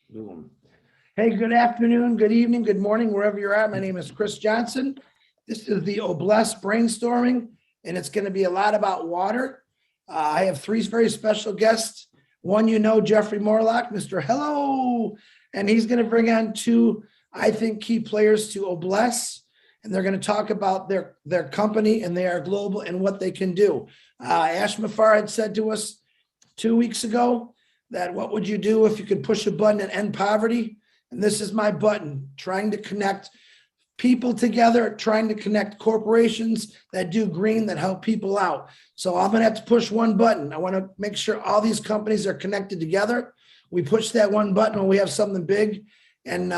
Boom. Hey, good afternoon, good evening, good morning, wherever you're at. My name is Chris Johnson. This is the Obless brainstorming, and it's going to be a lot about water. I have three very special guests. One, Jeffrey Morlock, Mr. Hello, and he's going to bring on two, I think, key players to Obless, and they're going to talk about their company, and they are global and what they can do. Ash Mafar had said to us 2 weeks ago that what would you do if you could push a button and end poverty? And this is my button, trying to connect people together, trying to connect corporations that do green, that help people out. So I'm going to have to push one button. I want to make sure all these companies are connected together. We push that one button when we have something big, and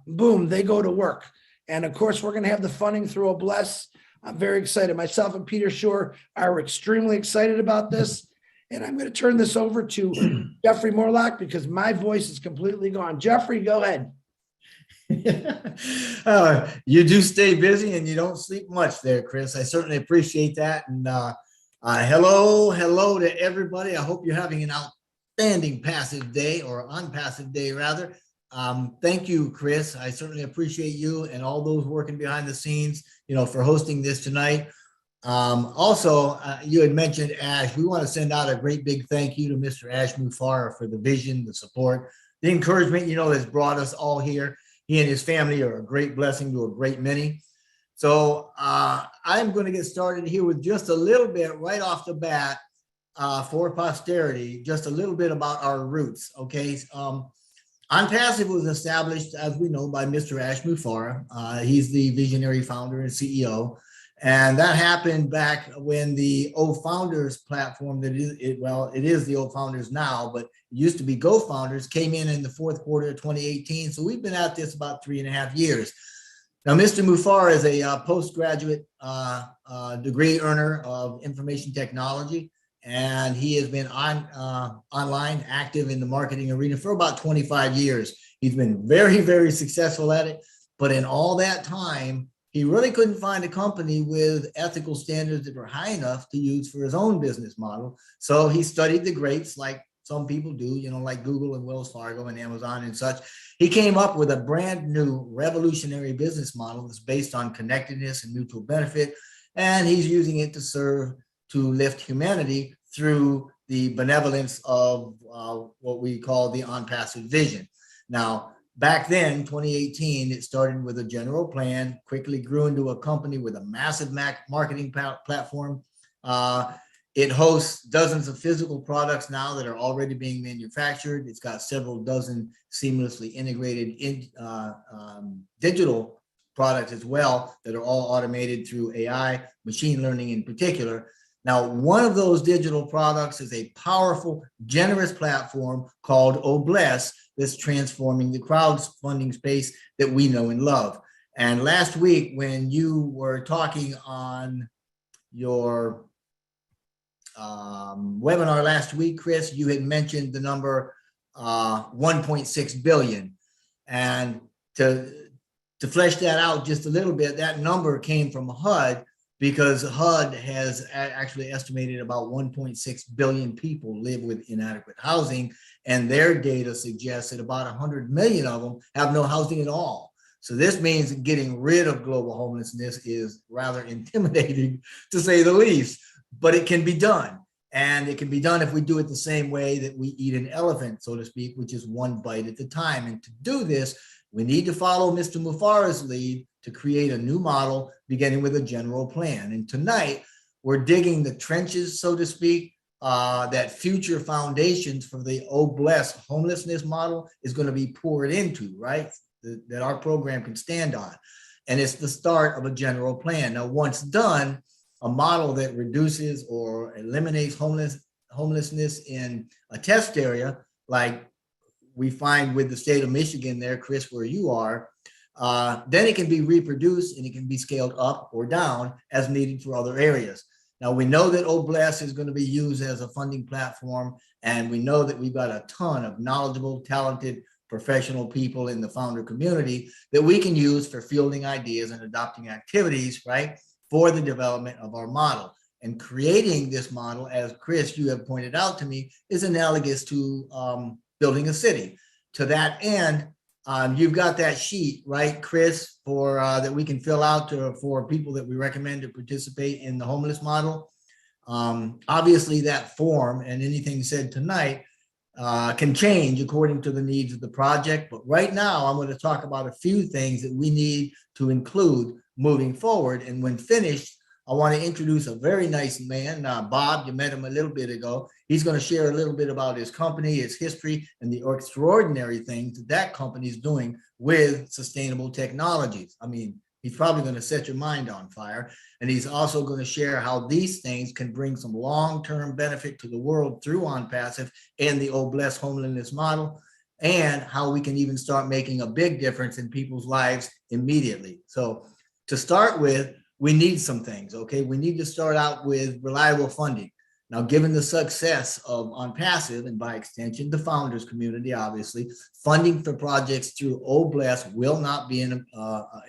boom, they go to work. And of course, we're going to have the funding through Obless. I'm very excited. Myself and Peter Shore are extremely excited about this. And I'm going to turn this over to Jeffrey Morlock because my voice is completely gone. Jeffrey, go ahead. You do stay busy and you don't sleep much there, Chris. I certainly appreciate that. And hello to everybody. I hope you're having an outstanding passive day, or ONPASSIVE day rather. Thank you, Chris. I certainly appreciate you and all those working behind the scenes, for hosting this tonight. Also, you had mentioned Ash. We want to send out a great big thank you to Mr. Ash Mufara for the vision, the support, the encouragement, that's brought us all here. He and his family are a great blessing to a great many. So I'm going to get started here with just a little bit right off the bat for posterity, just a little bit about our roots. Okay. ONPASSIVE was established, as we know, by Mr. Ash Mufara. He's the visionary founder and CEO. And that happened back when the O Founders platform, it is the O Founders now, but it used to be Go Founders, came in the fourth quarter of 2018. So we've been at this about 3.5 years. Now, Mr. Mufar is a postgraduate degree earner of information technology, and he has been online active in the marketing arena for about 25 years. He's been very, very successful at it, but in all that time, he really couldn't find a company with ethical standards that were high enough to use for his own business model. So he studied the greats like some people do, like Google and Wells Fargo and Amazon and such. He came up with a brand new revolutionary business model that's based on connectedness and mutual benefit. And he's using it to lift humanity through the benevolence of what we call the ONPASSIVE vision. Now, back then, 2018, it started with a general plan, quickly grew into a company with a massive marketing platform. It hosts dozens of physical products now that are already being manufactured. It's got several dozen seamlessly integrated digital products as well that are all automated through AI, machine learning in particular. Now, one of those digital products is a powerful, generous platform called Obless that's transforming the crowdfunding space that we know and love. And last week, when you were talking on your webinar last week, Chris, you had mentioned the number 1.6 billion. And to flesh that out just a little bit, that number came from HUD, because HUD has actually estimated about 1.6 billion people live with inadequate housing, and their data suggests that about 100 million of them have no housing at all. So this means getting rid of global homelessness is rather intimidating, to say the least, but it can be done. And it can be done if we do it the same way that we eat an elephant, so to speak, which is one bite at a time. And to do this, we need to follow Mr. Mufara's lead to create a new model, beginning with a general plan. And tonight, we're digging the trenches, so to speak, that future foundations for the Obless homelessness model is going to be poured into, right? That our program can stand on. And it's the start of a general plan. Now, once done, a model that reduces or eliminates homelessness in a test area, like we find with the state of Michigan there, Chris, where you are, then it can be reproduced and it can be scaled up or down as needed for other areas. Now, we know that Obless is going to be used as a funding platform, and we know that we've got a ton of knowledgeable, talented, professional people in the founder community that we can use for fielding ideas and adopting activities, right, for the development of our model. And creating this model, as Chris, you have pointed out to me, is analogous to building a city. to that end, you've got that sheet, right, Chris, for that we can fill out for people that we recommend to participate in the homeless model. Obviously, that form and anything said tonight can change according to the needs of the project. But right now, I'm going to talk about a few things that we need to include moving forward. And when finished, I want to introduce a very nice man, Bob. You met him a little bit ago. He's going to share a little bit about his company, his history, and the extraordinary things that company is doing with sustainable technologies. I mean, he's probably going to set your mind on fire. And he's also going to share how these things can bring some long-term benefit to the world through ONPASSIVE and the OBLESS homelessness model, and how we can even start making a big difference in people's lives immediately. So to start with, we need some things, okay? We need to start out with reliable funding. Now, given the success of ONPASSIVE and by extension, the founders community, obviously, funding for projects through OBLESS will not be an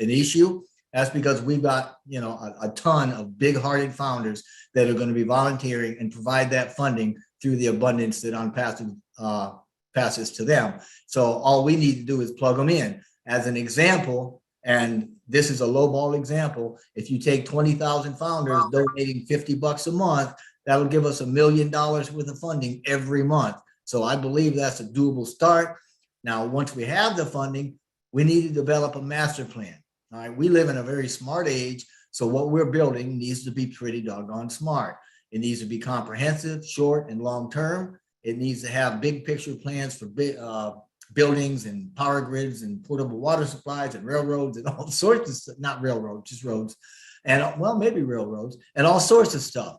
issue. That's because we've got, a ton of big-hearted founders that are going to be volunteering and provide that funding through the abundance that ONPASSIVE passes to them. So all we need to do is plug them in. As an example, and this is a lowball example, if you take 20,000 founders donating $50 a month, that'll give us $1 million worth of funding every month. So I believe that's a doable start. Now, once we have the funding, we need to develop a master plan. All right, we live in a very smart age, so what we're building needs to be pretty doggone smart. It needs to be comprehensive, short and long term. It needs to have big picture plans for buildings and power grids and portable water supplies and railroads and all sorts of stuff, not railroads, just roads, and well, maybe railroads and all sorts of stuff.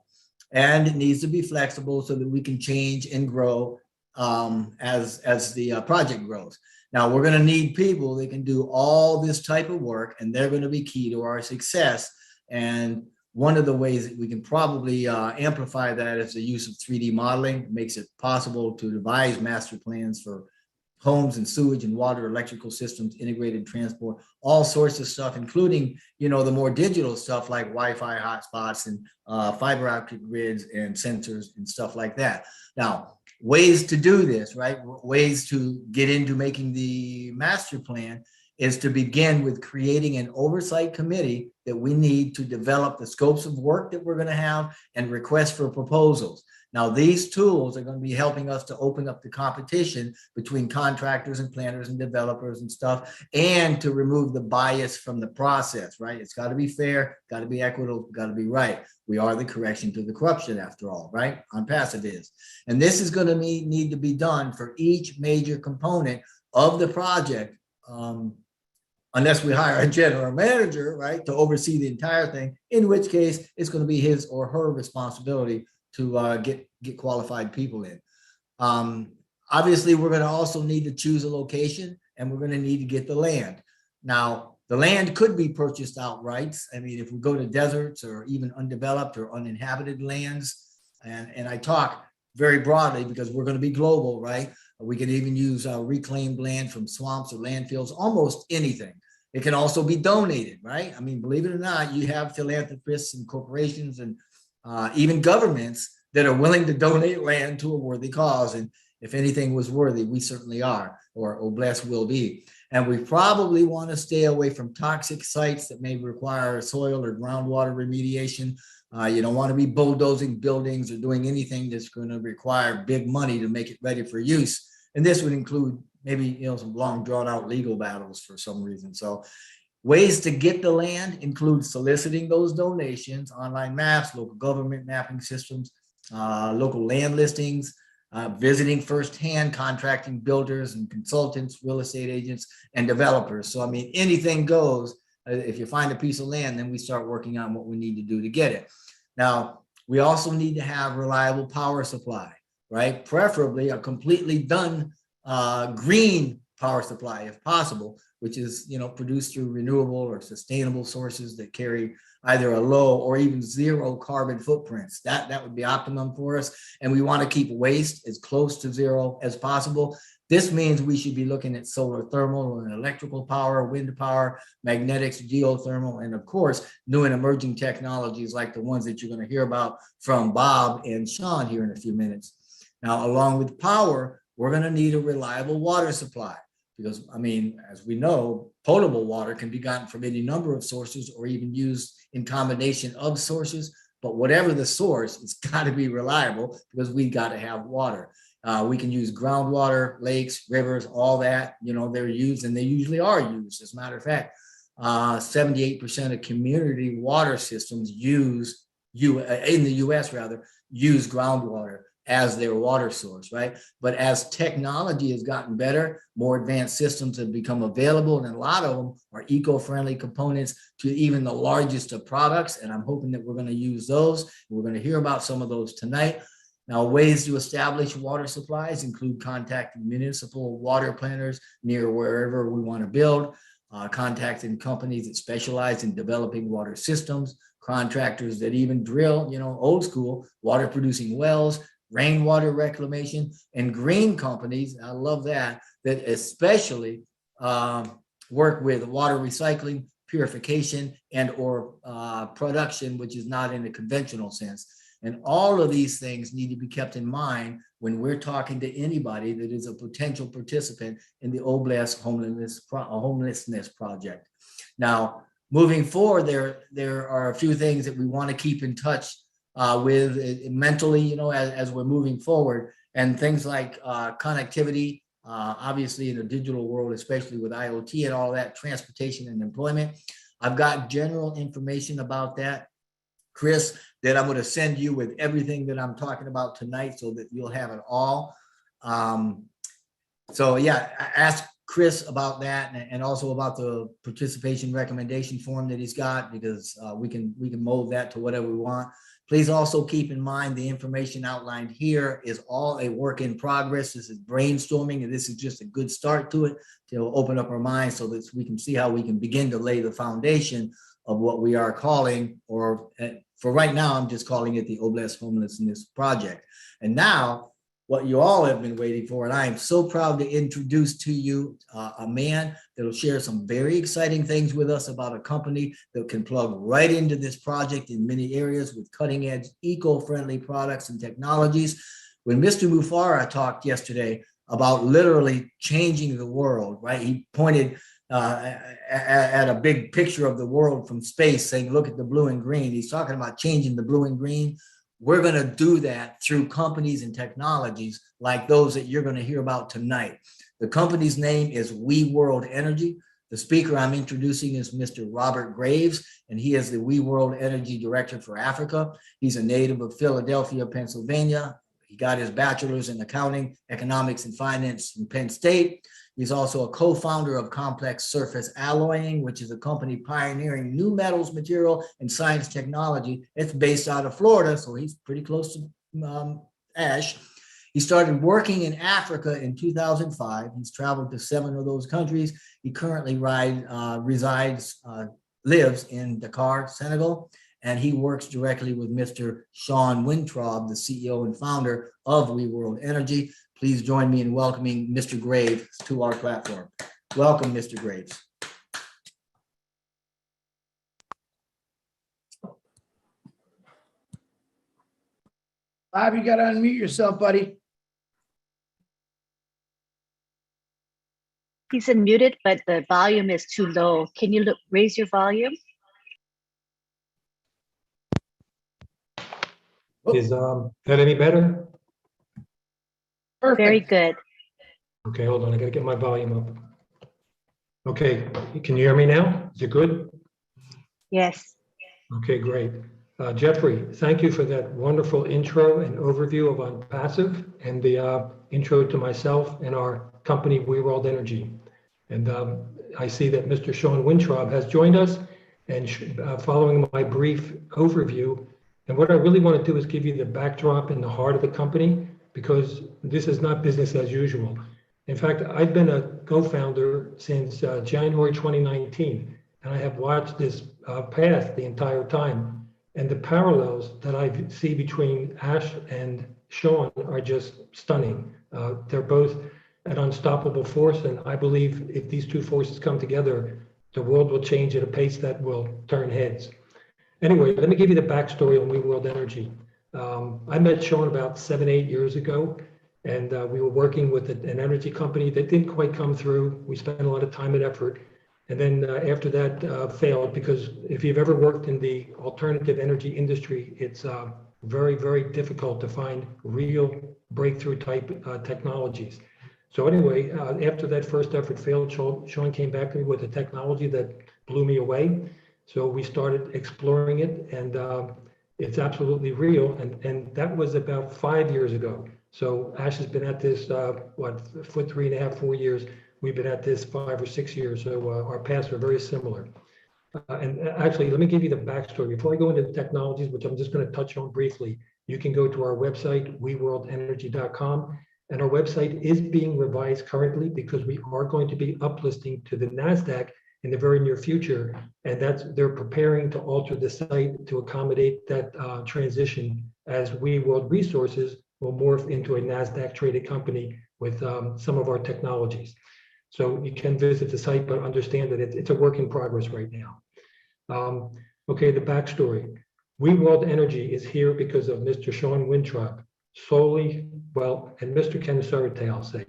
And it needs to be flexible so that we can change and grow as the project grows. Now, we're going to need people that can do all this type of work, and they're going to be key to our success. And one of the ways that we can probably amplify that is the use of 3D modeling. It makes it possible to devise master plans for homes and sewage and water, electrical systems, integrated transport, all sorts of stuff, including, the more digital stuff like Wi-Fi hotspots and fiber optic grids and sensors and stuff like that. Now, ways to do this, right? Ways to get into making the master plan is to begin with creating an oversight committee that we need to develop the scopes of work that we're going to have and request for proposals. Now, these tools are going to be helping us to open up the competition between contractors and planners and developers and stuff, and to remove the bias from the process, right? It's got to be fair, got to be equitable, got to be right. We are the correction to the corruption, after all, right? ONPASSIVE is. And this is going to need to be done for each major component of the project, unless we hire a general manager, right, to oversee the entire thing, in which case it's going to be his or her responsibility to get qualified people in. Obviously, we're going to also need to choose a location, and we're going to need to get the land. Now, the land could be purchased outright. I mean, if we go to deserts or even undeveloped or uninhabited lands, and I talk very broadly because we're going to be global, right? We can even use reclaimed land from swamps or landfills, almost anything. It can also be donated, right? I mean, believe it or not, you have philanthropists and corporations and even governments that are willing to donate land to a worthy cause. And if anything was worthy, we certainly are, or OBLESS will be. And we probably want to stay away from toxic sites that may require soil or groundwater remediation. You don't want to be bulldozing buildings or doing anything that's going to require big money to make it ready for use. And this would include maybe, some long drawn out legal battles for some reason. So ways to get the land include soliciting those donations, online maps, local government mapping systems, local land listings, visiting firsthand, contracting builders and consultants, real estate agents, and developers. So, I mean, anything goes. If you find a piece of land, then we start working on what we need to do to get it. Now, we also need to have reliable power supply, right? Preferably a completely done green power supply if possible, which is, produced through renewable or sustainable sources that carry either a low or even zero carbon footprints. That would be optimum for us. And we want to keep waste as close to zero as possible. This means we should be looking at solar thermal and electrical power, wind power, magnetics, geothermal, and of course, new and emerging technologies like the ones that you're going to hear about from Bob and Sean here in a few minutes. Now, along with power, we're going to need a reliable water supply. Because, I mean, as we know, potable water can be gotten from any number of sources or even used in combination of sources. But whatever the source, it's got to be reliable because we got to have water. We can use groundwater, lakes, rivers, all that, you know, they're used and they usually are used. As a matter of fact, 78% of community water systems in the US rather, use groundwater as their water source, right? But as technology has gotten better, more advanced systems have become available, and a lot of them are eco-friendly components to even the largest of products, and I'm hoping that we're going to use those. We're going to hear about some of those tonight. Now, ways to establish water supplies include contacting municipal water planners near wherever we want to build, contacting companies that specialize in developing water systems, contractors that even drill, you know, old school water producing wells, rainwater reclamation, and green companies, I love that especially work with water recycling, purification, and or production, which is not in a conventional sense. And all of these things need to be kept in mind when we're talking to anybody that is a potential participant in the Oblast homelessness project. Now, moving forward, there are a few things that we want to keep in touch with mentally, you know, as we're moving forward, and things like connectivity, obviously in the digital world, especially with IoT and all that, transportation and employment. I've got general information about that, Chris, that I'm going to send you with everything that I'm talking about tonight so that you'll have it all. So yeah, ask Chris about that and also about the participation recommendation form that he's got, because we can mold that to whatever we want. Please also keep in mind the information outlined here is all a work in progress. This is brainstorming, and this is just a good start to it to open up our minds so that we can see how we can begin to lay the foundation of what we are calling, or for right now, I'm just calling it the Oblast Homelessness Project. And now, what you all have been waiting for, and I am so proud to introduce to you a man that will share some very exciting things with us about a company that can plug right into this project in many areas with cutting edge eco-friendly products and technologies. When Mr. Mufara talked yesterday about literally changing the world, right? He pointed at a big picture of the world from space saying, look at the blue and green. He's talking about changing the blue and green. We're going to do that through companies and technologies like those that you're going to hear about tonight. The company's name is We World Energy. The speaker I'm introducing is Mr. Robert Graves, and he is the We World Energy Director for Africa. He's a native of Philadelphia, Pennsylvania. He got his bachelor's in accounting, economics, and finance from Penn State. He's also a co-founder of Complex Surface Alloying, which is a company pioneering new metals material and science technology. It's based out of Florida, so he's pretty close to Ash. He started working in Africa in 2005. He's traveled to 7 of those countries. He currently lives in Dakar, Senegal, and he works directly with Mr. Sean Wintraub, the CEO and founder of We World Energy. Please join me in welcoming Mr. Graves to our platform. Welcome, Mr. Graves. Bob, you got to unmute yourself, buddy. He's unmuted, but the volume is too low. Can you raise your volume? Is that any better? Perfect. Very good. Okay, hold on. I gotta get my volume up. Okay, can you hear me now? Is it good? Yes. Okay, great. Jeffrey, thank you for that wonderful intro and overview of ONPASSIVE and the intro to myself and our company, We World Energy. And I see that Mr. Sean Wintraub has joined us, and following my brief overview. And what I really want to do is give you the backdrop and the heart of the company, because this is not business as usual. In fact, I've been a co-founder since January 2019, and I have watched this path the entire time. And the parallels that I see between Ash and Sean are just stunning. They're both an unstoppable force, and I believe if these two forces come together, the world will change at a pace that will turn heads. Anyway, let me give you the backstory on We World Energy. I met Sean about 7, 8 years ago, And we were working with an energy company that didn't quite come through. We spent a lot of time and effort. And then after that failed, because if you've ever worked in the alternative energy industry, it's very, very difficult to find real breakthrough type technologies. So anyway, after that first effort failed, Sean came back to me with a technology that blew me away. So we started exploring it, and it's absolutely real. And that was about 5 years ago. So Ash has been at this, for 3.5, 4 years. We've been at this 5 or 6 years. So our paths are very similar. And actually, let me give you the backstory. Before I go into the technologies, which I'm just going to touch on briefly, you can go to our website, weworldenergy.com. And our website is being revised currently because we are going to be uplisting to the NASDAQ in the very near future. And they're preparing to alter the site to accommodate that transition as We World Resources will morph into a NASDAQ traded company with some of our technologies. So you can visit the site, but understand that it's a work in progress right now. Okay, the backstory. We World Energy is here because of Mr. Sean Wintrop, solely, well, and Mr. Ken Surate, I'll say,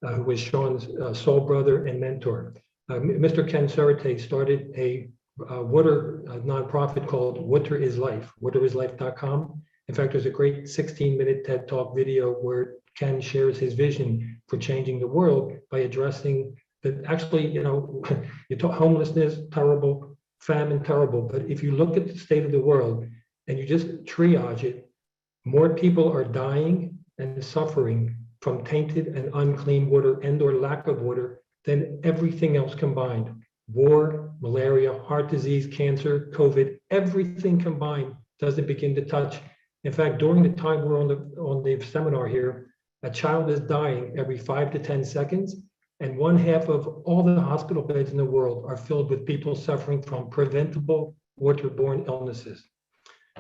who was Sean's soul brother and mentor. Mr. Ken Surate started a water nonprofit called Water is Life, waterislife.com. In fact, there's a great 16-minute TED Talk video where Ken shares his vision for changing the world by addressing that. Actually, you talk homelessness, terrible, famine, terrible. But if you look at the state of the world and you just triage it, more people are dying and suffering from tainted and unclean water and or lack of water than everything else combined. War, malaria, heart disease, cancer, COVID, everything combined doesn't begin to touch. In fact, during the time we're on the seminar here, a child is dying every 5 to 10 seconds, and 1/2 of all the hospital beds in the world are filled with people suffering from preventable waterborne illnesses.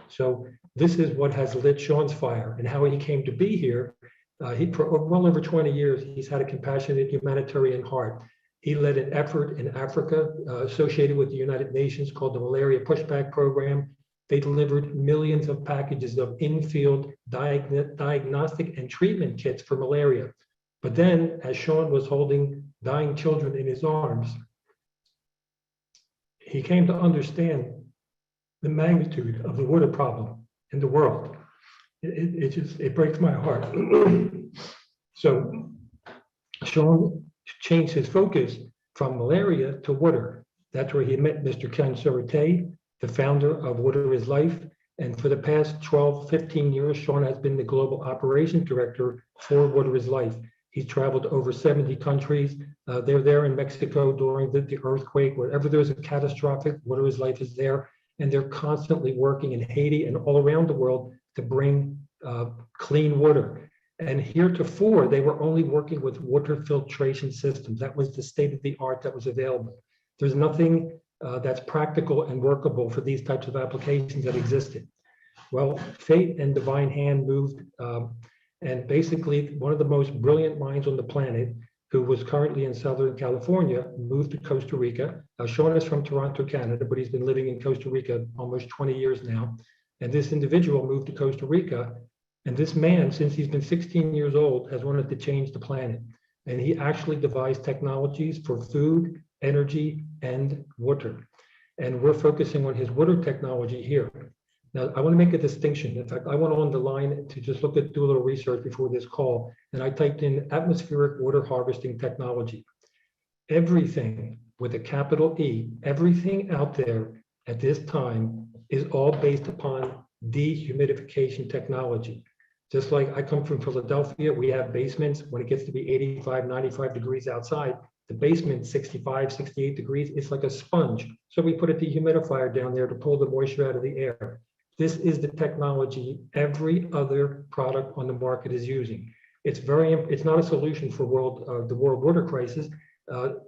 So this is what has lit Sean's fire, and how he came to be here. For well over 20 years, he's had a compassionate humanitarian heart. He led an effort in Africa associated with the United Nations called the Malaria Pushback Program. They delivered millions of packages of in-field diagnostic and treatment kits for malaria. But then, as Sean was holding dying children in his arms, he came to understand the magnitude of the water problem in the world. It breaks my heart. So Sean changed his focus from malaria to water. That's where he met Mr. Ken Surate, the founder of Water is Life. And for the past 12, 15 years, Sean has been the global operations director for Water is Life. He's traveled to over 70 countries. They're there in Mexico during the earthquake. Wherever there's a catastrophic, Water is Life is there. And they're constantly working in Haiti and all around the world to bring clean water. And heretofore, they were only working with water filtration systems. That was the state of the art that was available. There's nothing that's practical and workable for these types of applications that existed. Well, fate and divine hand moved, and basically one of the most brilliant minds on the planet, who was currently in Southern California, moved to Costa Rica. Sean is from Toronto, Canada, but he's been living in Costa Rica almost 20 years now. And this individual moved to Costa Rica. And this man, since he's been 16 years old, has wanted to change the planet. And he actually devised technologies for food, energy, and water. And we're focusing on his water technology here. Now, I want to make a distinction. In fact, I went on the line to just do a little research before this call, and I typed in atmospheric water harvesting technology. Everything with a capital E, everything out there at this time is all based upon dehumidification technology. Just like I come from Philadelphia, we have basements. When it gets to be 85, 95 degrees outside, the basement, 65, 68 degrees, it's like a sponge. So we put a dehumidifier down there to pull the moisture out of the air. This is the technology every other product on the market is using. It's not a solution for the world water crisis.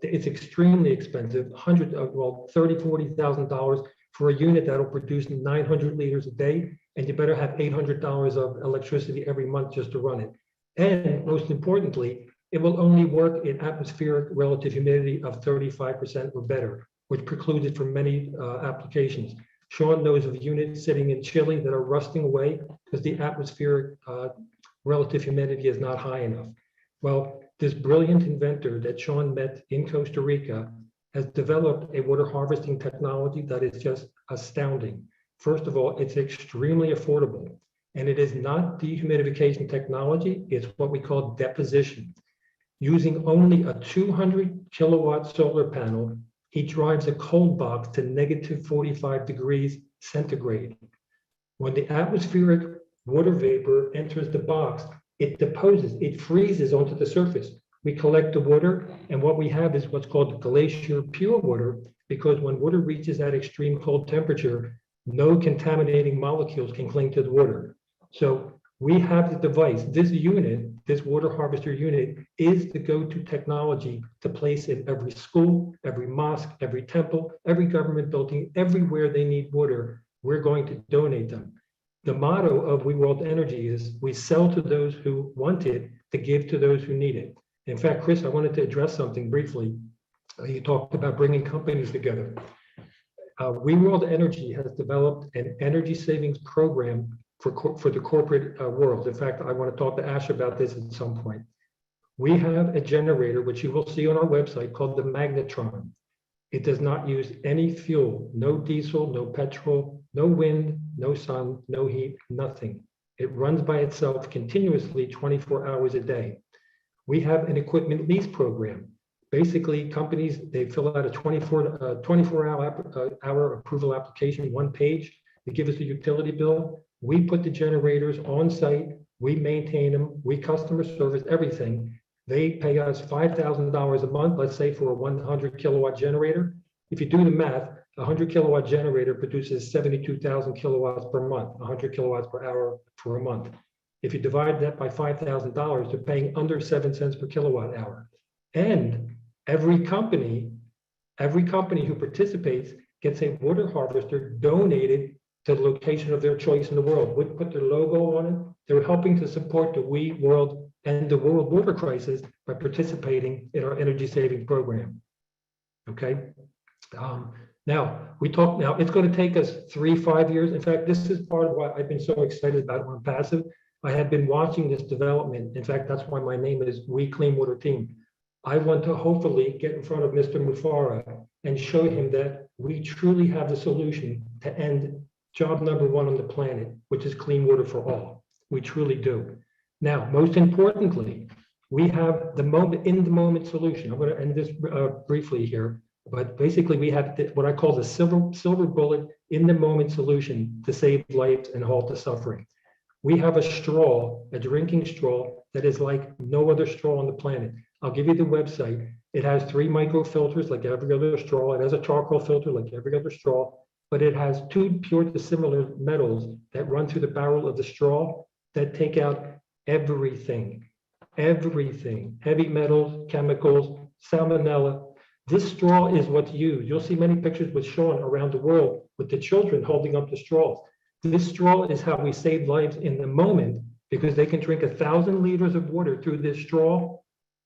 It's extremely expensive, $30,000, $40,000 for a unit that'll produce 900 liters a day, and you better have $800 of electricity every month just to run it. And most importantly, it will only work in atmospheric relative humidity of 35% or better, which precludes it from many applications. Sean knows of units sitting in Chile that are rusting away because the atmospheric relative humidity is not high enough. Well, this brilliant inventor that Sean met in Costa Rica has developed a water harvesting technology that is just astounding. First of all, it's extremely affordable, and it is not dehumidification technology, it's what we call deposition. Using only a 200 kilowatt solar panel, he drives a cold box to negative 45 degrees centigrade. When the atmospheric water vapor enters the box, it deposes, it freezes onto the surface. We collect the water, and what we have is what's called glacier pure water, because when water reaches that extreme cold temperature, no contaminating molecules can cling to the water. So we have the device, this unit, this water harvester unit is the go-to technology to place in every school, every mosque, every temple, every government building, everywhere they need water, we're going to donate them. The motto of We World Energy is we sell to those who want it to give to those who need it. In fact, Chris, I wanted to address something briefly. You talked about bringing companies together. We World Energy has developed an energy savings program for the corporate world. In fact, I want to talk to Ash about this at some point. We have a generator, which you will see on our website, called the Magnetron. It does not use any fuel, no diesel, no petrol, no wind, no sun, no heat, nothing. It runs by itself continuously 24 hours a day. We have an equipment lease program. Basically, companies, they fill out a 24-hour approval application, one page. They give us a utility bill. We put the generators on site. We maintain them. We customer service everything. They pay us $5,000 a month, let's say, for a 100 kilowatt generator. If you do the math, a 100 kilowatt generator produces 72,000 kilowatts per month, 100 kilowatts per hour for a month. If you divide that by $5,000, they're paying under 7 cents per kilowatt hour. And every company who participates gets a water harvester donated to the location of their choice in the world. We put their logo on it. They're helping to support the We World and the world water crisis by participating in our energy saving program. Okay. Now it's going to take us 3-5 years. In fact, this is part of why I've been so excited about ONPASSIVE. I have been watching this development. In fact, that's why my name is We Clean Water Team. I want to hopefully get in front of Mr. Mufara and show him that we truly have the solution to end job number 1 on the planet, which is clean water for all. We truly do. Now, most importantly, we have the in-the-moment solution. I'm going to end this briefly here, but basically we have what I call the silver bullet in-the-moment solution to save lives and halt the suffering. We have a straw, a drinking straw, that is like no other straw on the planet. I'll give you the website. It has 3 microfilters like every other straw. It has a charcoal filter like every other straw, but it has 2 pure dissimilar metals that run through the barrel of the straw that take out everything, heavy metals, chemicals, salmonella. This straw is what's used. You'll see many pictures with Sean around the world with the children holding up the straws. This straw is how we save lives in the moment, because they can drink 1,000 liters of water through this straw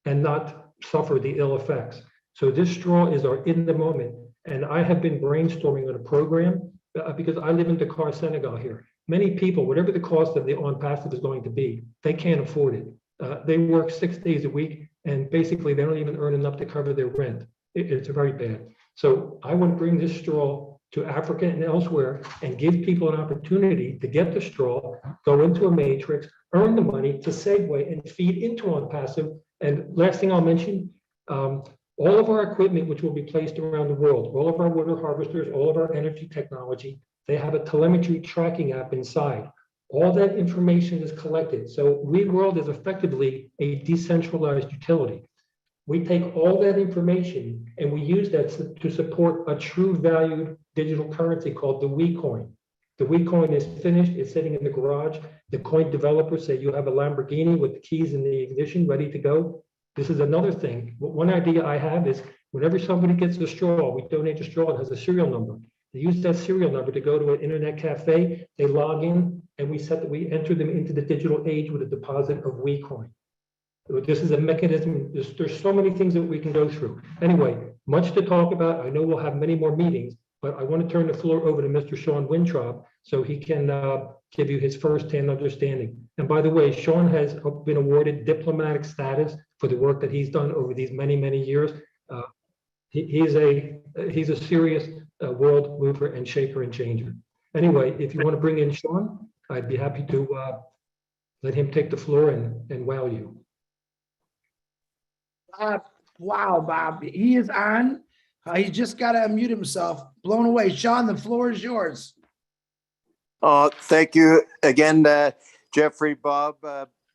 and not suffer the ill effects. So this straw is our in the moment. And I have been brainstorming on a program because I live in Dakar, Senegal here. Many people, whatever the cost of the ONPASSIVE is going to be, they can't afford it. They work 6 days a week, and basically they don't even earn enough to cover their rent. It's very bad. So I want to bring this straw to Africa and elsewhere and give people an opportunity to get the straw, go into a matrix, earn the money to segue and feed into ONPASSIVE. And last thing I'll mention, all of our equipment, which will be placed around the world, all of our water harvesters, all of our energy technology, they have a telemetry tracking app inside. All that information is collected. So We World is effectively a decentralized utility. We take all that information and we use that to support a true valued digital currency called the We Coin. The We Coin is finished, it's sitting in the garage. The coin developers say you have a Lamborghini with the keys in the ignition ready to go. This is another thing. One idea I have is whenever somebody gets a straw, we donate a straw, it has a serial number. They use that serial number to go to an internet cafe, they log in, and we enter them into the digital age with a deposit of We Coin. This is a mechanism. There's so many things that we can go through. Anyway, much to talk about. I know we'll have many more meetings, but I want to turn the floor over to Mr. Sean Wintrop so he can give you his firsthand understanding. And by the way, Sean has been awarded diplomatic status for the work that he's done over these many, many years. He's a serious world mover and shaker and changer. Anyway, if you want to bring in Sean, I'd be happy to let him take the floor and wow you. Wow, Bob, he is on. He just got to unmute himself. Blown away. Sean, the floor is yours. Thank you again, Jeffrey, Bob,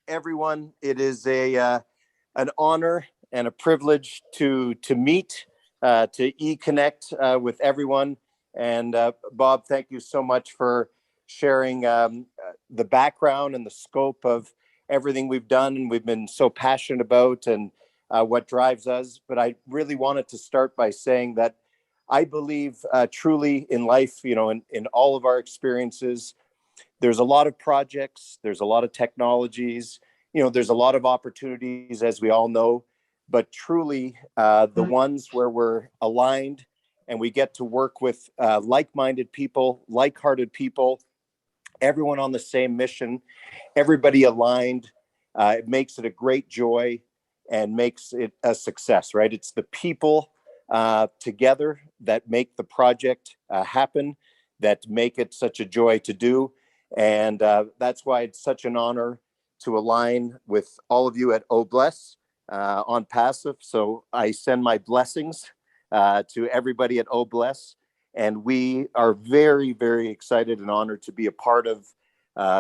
everyone. It is an honor and a privilege to meet, to connect with everyone. And Bob, thank you so much for sharing the background and the scope of everything we've done and we've been so passionate about and what drives us. But I really wanted to start by saying that I believe truly in life, in all of our experiences, there's a lot of projects, there's a lot of technologies, there's a lot of opportunities, as we all know, but truly the ones where we're aligned and we get to work with like-minded people, like-hearted people, everyone on the same mission, everybody aligned, it makes it a great joy and makes it a success, right? It's the people together that make the project happen, that make it such a joy to do. And that's why it's such an honor to align with all of you at OBLESS ONPASSIVE. So I send my blessings to everybody at OBLESS. And we are very, very excited and honored to be a part of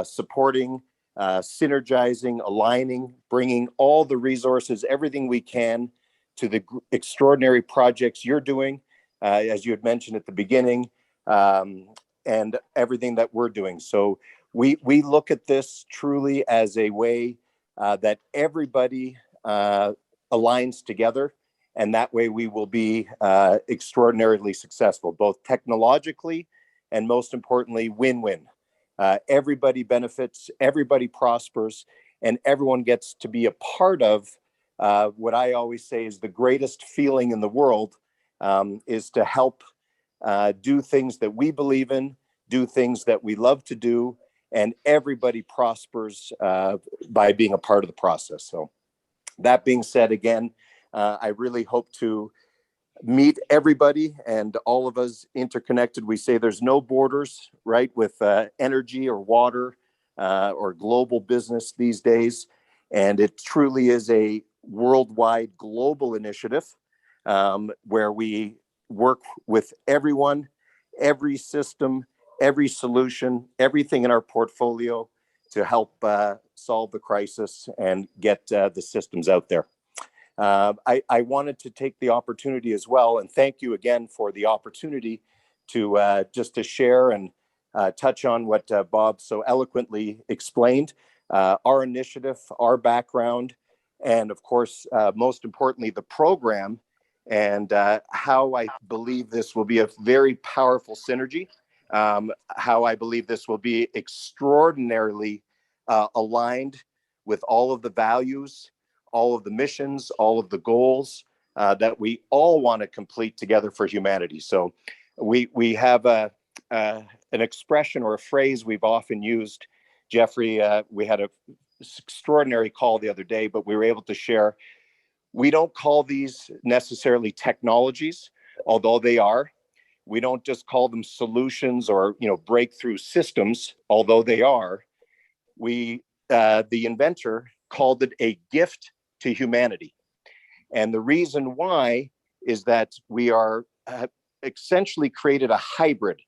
supporting, synergizing, aligning, bringing all the resources, everything we can to the extraordinary projects you're doing, as you had mentioned at the beginning, and everything that we're doing. So we look at this truly as a way that everybody aligns together, and that way we will be extraordinarily successful, both technologically and most importantly, win-win. Everybody benefits, everybody prospers, and everyone gets to be a part of what I always say is the greatest feeling in the world, is to help do things that we believe in, do things that we love to do, and everybody prospers by being a part of the process. So that being said, again, I really hope to meet everybody and all of us interconnected. We say there's no borders, right, with energy or water or global business these days. And it truly is a worldwide global initiative where we work with everyone, every system, every solution, everything in our portfolio to help solve the crisis and get the systems out there. I wanted to take the opportunity as well, and thank you again for the opportunity to just to share and touch on what Bob so eloquently explained, our initiative, our background, and of course, most importantly, the program and how I believe this will be a very powerful synergy, how I believe this will be extraordinarily aligned with all of the values, all of the missions, all of the goals that we all want to complete together for humanity. So we have an expression or a phrase we've often used, Jeffrey. We had an extraordinary call the other day, but we were able to share, we don't call these necessarily technologies, although they are. We don't just call them solutions or breakthrough systems, although they are. The inventor called it a gift to humanity. And the reason why is that we are essentially created a hybrid.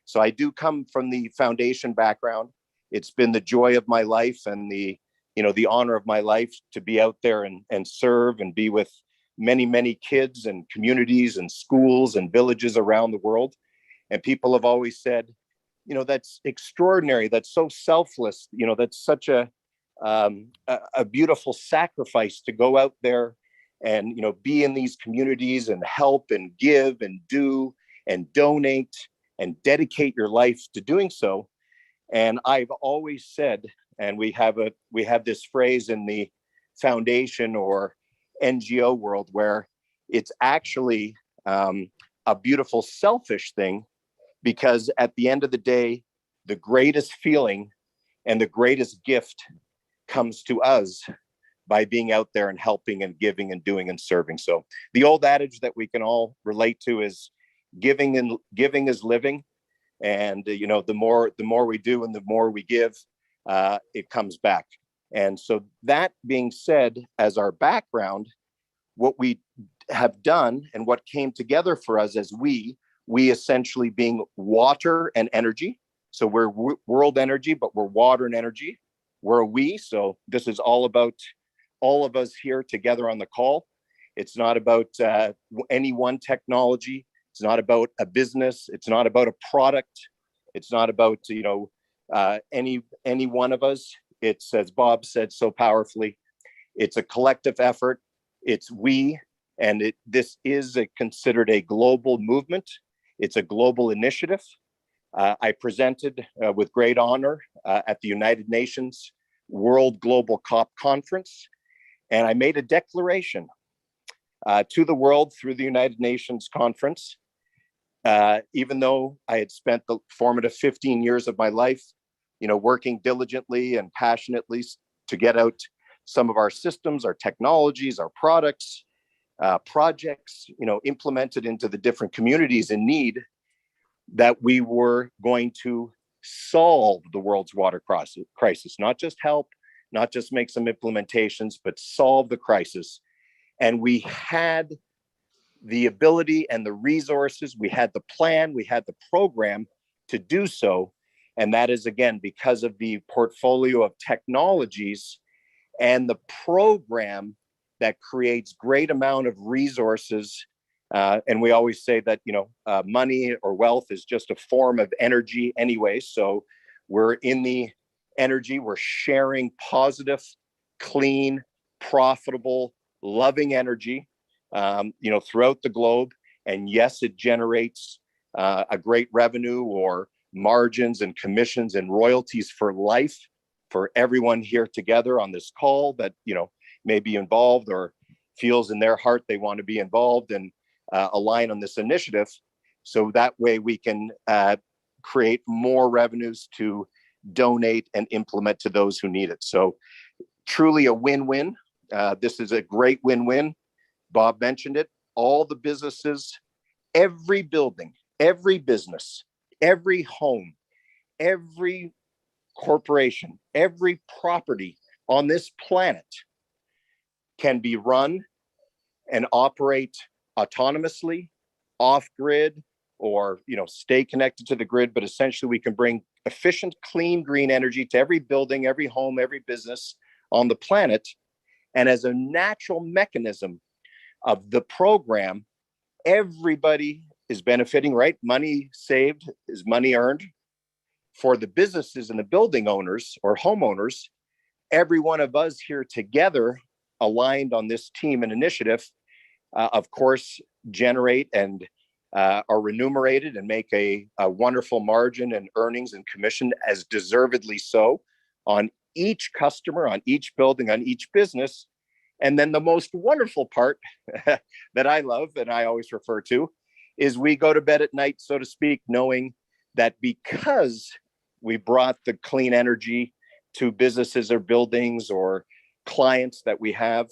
So I do come from the foundation background. It's been the joy of my life and the honor of my life to be out there and serve and be with many, many kids and communities and schools and villages around the world. And people have always said, that's extraordinary. That's so selfless. That's such a beautiful sacrifice to go out there and be in these communities and help and give and do and donate and dedicate your life to doing so. And I've always said, and we have this phrase in the foundation or NGO world where it's actually a beautiful selfish thing, because at the end of the day, the greatest feeling and the greatest gift comes to us by being out there and helping and giving and doing and serving. So the old adage that we can all relate to is giving is living. And the more we do and the more we give, it comes back. And so that being said, as our background, what we have done and what came together for us as we essentially being water and energy. So we're world energy, but we're water and energy. We're a we. So this is all about all of us here together on the call. It's not about any one technology. It's not about a business. It's not about a product. It's not about any one of us. It's, as Bob said so powerfully, it's a collective effort. It's we, and this is considered a global movement. It's a global initiative. I presented with great honor at the United Nations World Global COP Conference, and I made a declaration to the world through the United Nations Conference. Even though I had spent the formative 15 years of my life, working diligently and passionately to get out some of our systems, our technologies, our products, projects, implemented into the different communities in need, that we were going to solve the world's water crisis, not just help, not just make some implementations, but solve the crisis. And we had the ability and the resources, we had the plan, we had the program to do so. And that is, again, because of the portfolio of technologies and the program that creates great amount of resources. And we always say that, money or wealth is just a form of energy anyway. So we're in the energy, we're sharing positive, clean, profitable, loving energy, throughout the globe. And yes, it generates a great revenue or margins and commissions and royalties for life for everyone here together on this call that, may be involved or feels in their heart they want to be involved and align on this initiative. So that way we can create more revenues to donate and implement to those who need it. So truly a win-win. This is a great win-win. Bob mentioned it. All the businesses, every building, every business, every home, every corporation, every property on this planet can be run and operate autonomously, off grid, or stay connected to the grid. But essentially we can bring efficient, clean, green energy to every building, every home, every business on the planet. And as a natural mechanism of the program, everybody is benefiting, right? Money saved is money earned. For the businesses and the building owners or homeowners, every one of us here together aligned on this team and initiative, of course, generate and are remunerated and make a wonderful margin and earnings and commission, as deservedly so, on each customer, on each building, on each business. And then the most wonderful part that I love and I always refer to is we go to bed at night, so to speak, knowing that because we brought the clean energy to businesses or buildings or clients that we have,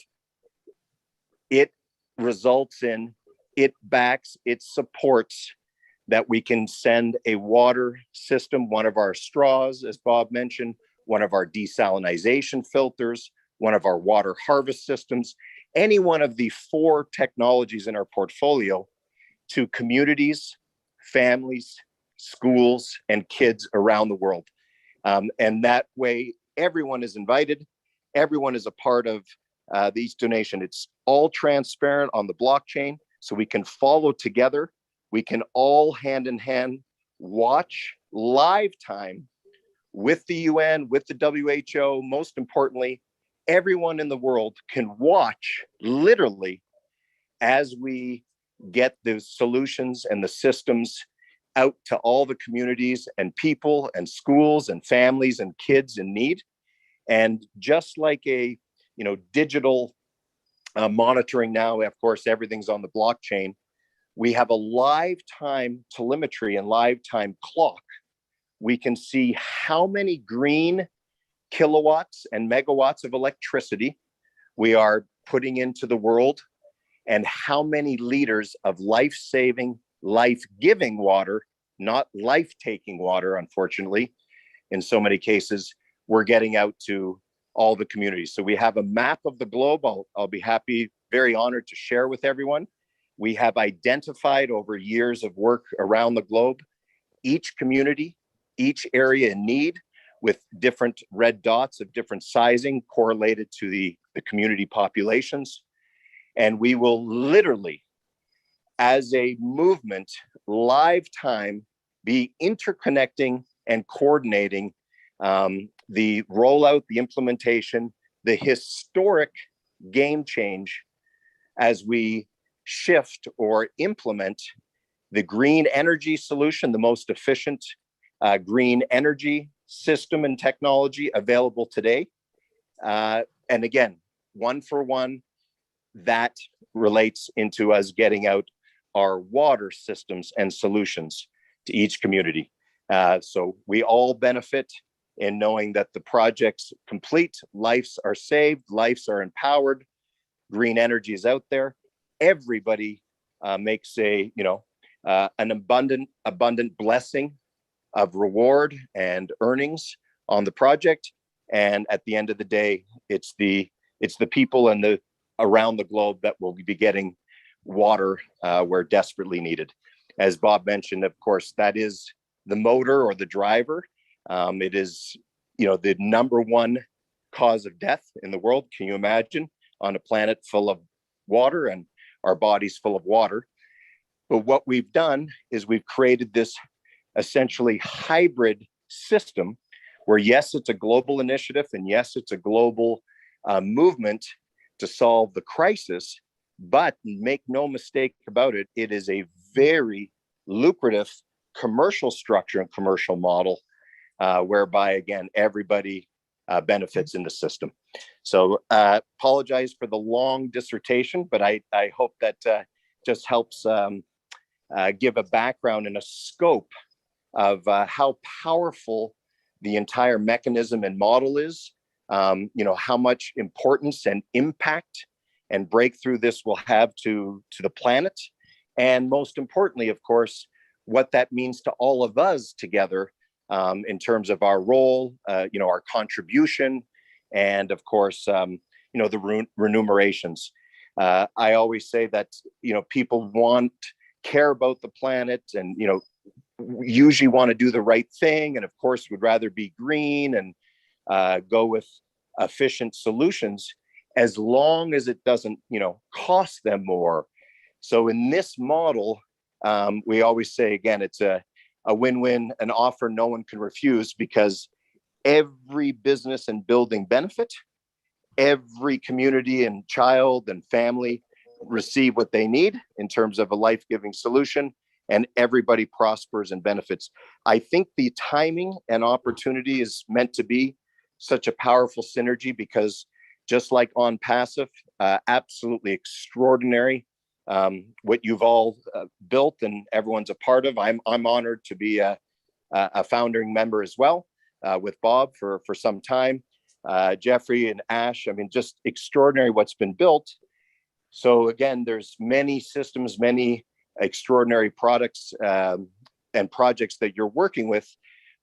it results in, it backs, it supports that we can send a water system, one of our straws, as Bob mentioned, one of our desalinization filters, one of our water harvest systems, any one of the 4 technologies in our portfolio to communities, families, schools, and kids around the world. And that way, everyone is invited. Everyone is a part of each donation. It's all transparent on the blockchain, so we can follow together. We can all hand in hand watch live time with the UN, with the WHO. Most importantly, everyone in the world can watch literally as we get the solutions and the systems out to all the communities and people and schools and families and kids in need. And just like a digital monitoring now, of course, everything's on the blockchain. we have a live time telemetry and live time clock. We can see how many green kilowatts and megawatts of electricity we are putting into the world, and how many liters of life-saving, life-giving water, not life-taking water, unfortunately, in so many cases, we're getting out to all the communities. So we have a map of the globe. I'll be happy, very honored to share with everyone. We have identified over years of work around the globe, each community, each area in need, with different red dots of different sizing correlated to the community populations. And we will literally, as a movement, live time, be interconnecting and coordinating the rollout, the implementation, the historic game change as we shift or implement the green energy solution, the most efficient green energy system and technology available today. And again, one for one, that relates into us getting out our water systems and solutions to each community. So we all benefit in knowing that the project's complete, lives are saved, lives are empowered, green energy is out there. Everybody makes an abundant blessing of reward and earnings on the project. And at the end of the day, it's the people and the around the globe that will be getting water where desperately needed. As Bob mentioned, of course, that is the motor or the driver. It is, the number one cause of death in the world. Can you imagine, on a planet full of water and our bodies full of water? But what we've done is we've created this essentially hybrid system where, yes, it's a global initiative, and yes, it's a global movement to solve the crisis, but make no mistake about it, it is a very lucrative commercial structure and commercial model whereby, again, everybody benefits in the system. So apologize for the long dissertation, but I hope that just helps give a background and a scope of how powerful the entire mechanism and model is, how much importance and impact and breakthrough this will have to the planet. And most importantly, of course, what that means to all of us together in terms of our role, our contribution, and of course, the remunerations. I always say that, people care about the planet and, usually want to do the right thing. And of course, would rather be green and go with efficient solutions as long as it doesn't, cost them more. So in this model, we always say, again, it's a win-win, an offer no one can refuse, because every business and building benefit, every community and child and family receive what they need in terms of a life-giving solution, and everybody prospers and benefits. I think the timing and opportunity is meant to be such a powerful synergy, because just like ONPASSIVE, absolutely extraordinary what you've all built and everyone's a part of. I'm honored to be a founding member as well with Bob for some time. Jeffrey and Ash, just extraordinary what's been built. So again, there's many systems, many extraordinary products and projects that you're working with,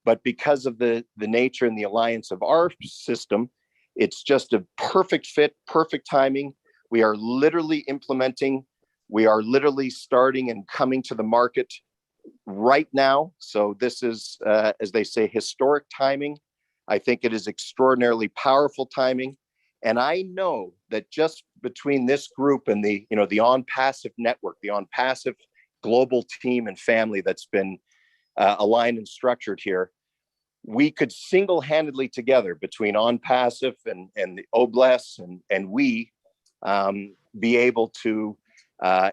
but because of the nature and the alliance of our system, it's just a perfect fit, perfect timing. We are literally implementing, we are literally starting and coming to the market right now. So this is, as they say, historic timing. I think it is extraordinarily powerful timing. And I know that just between this group and the ONPASSIVE network, the ONPASSIVE global team and family that's been aligned and structured here, we could single-handedly together between ONPASSIVE and the OBLES and we be able to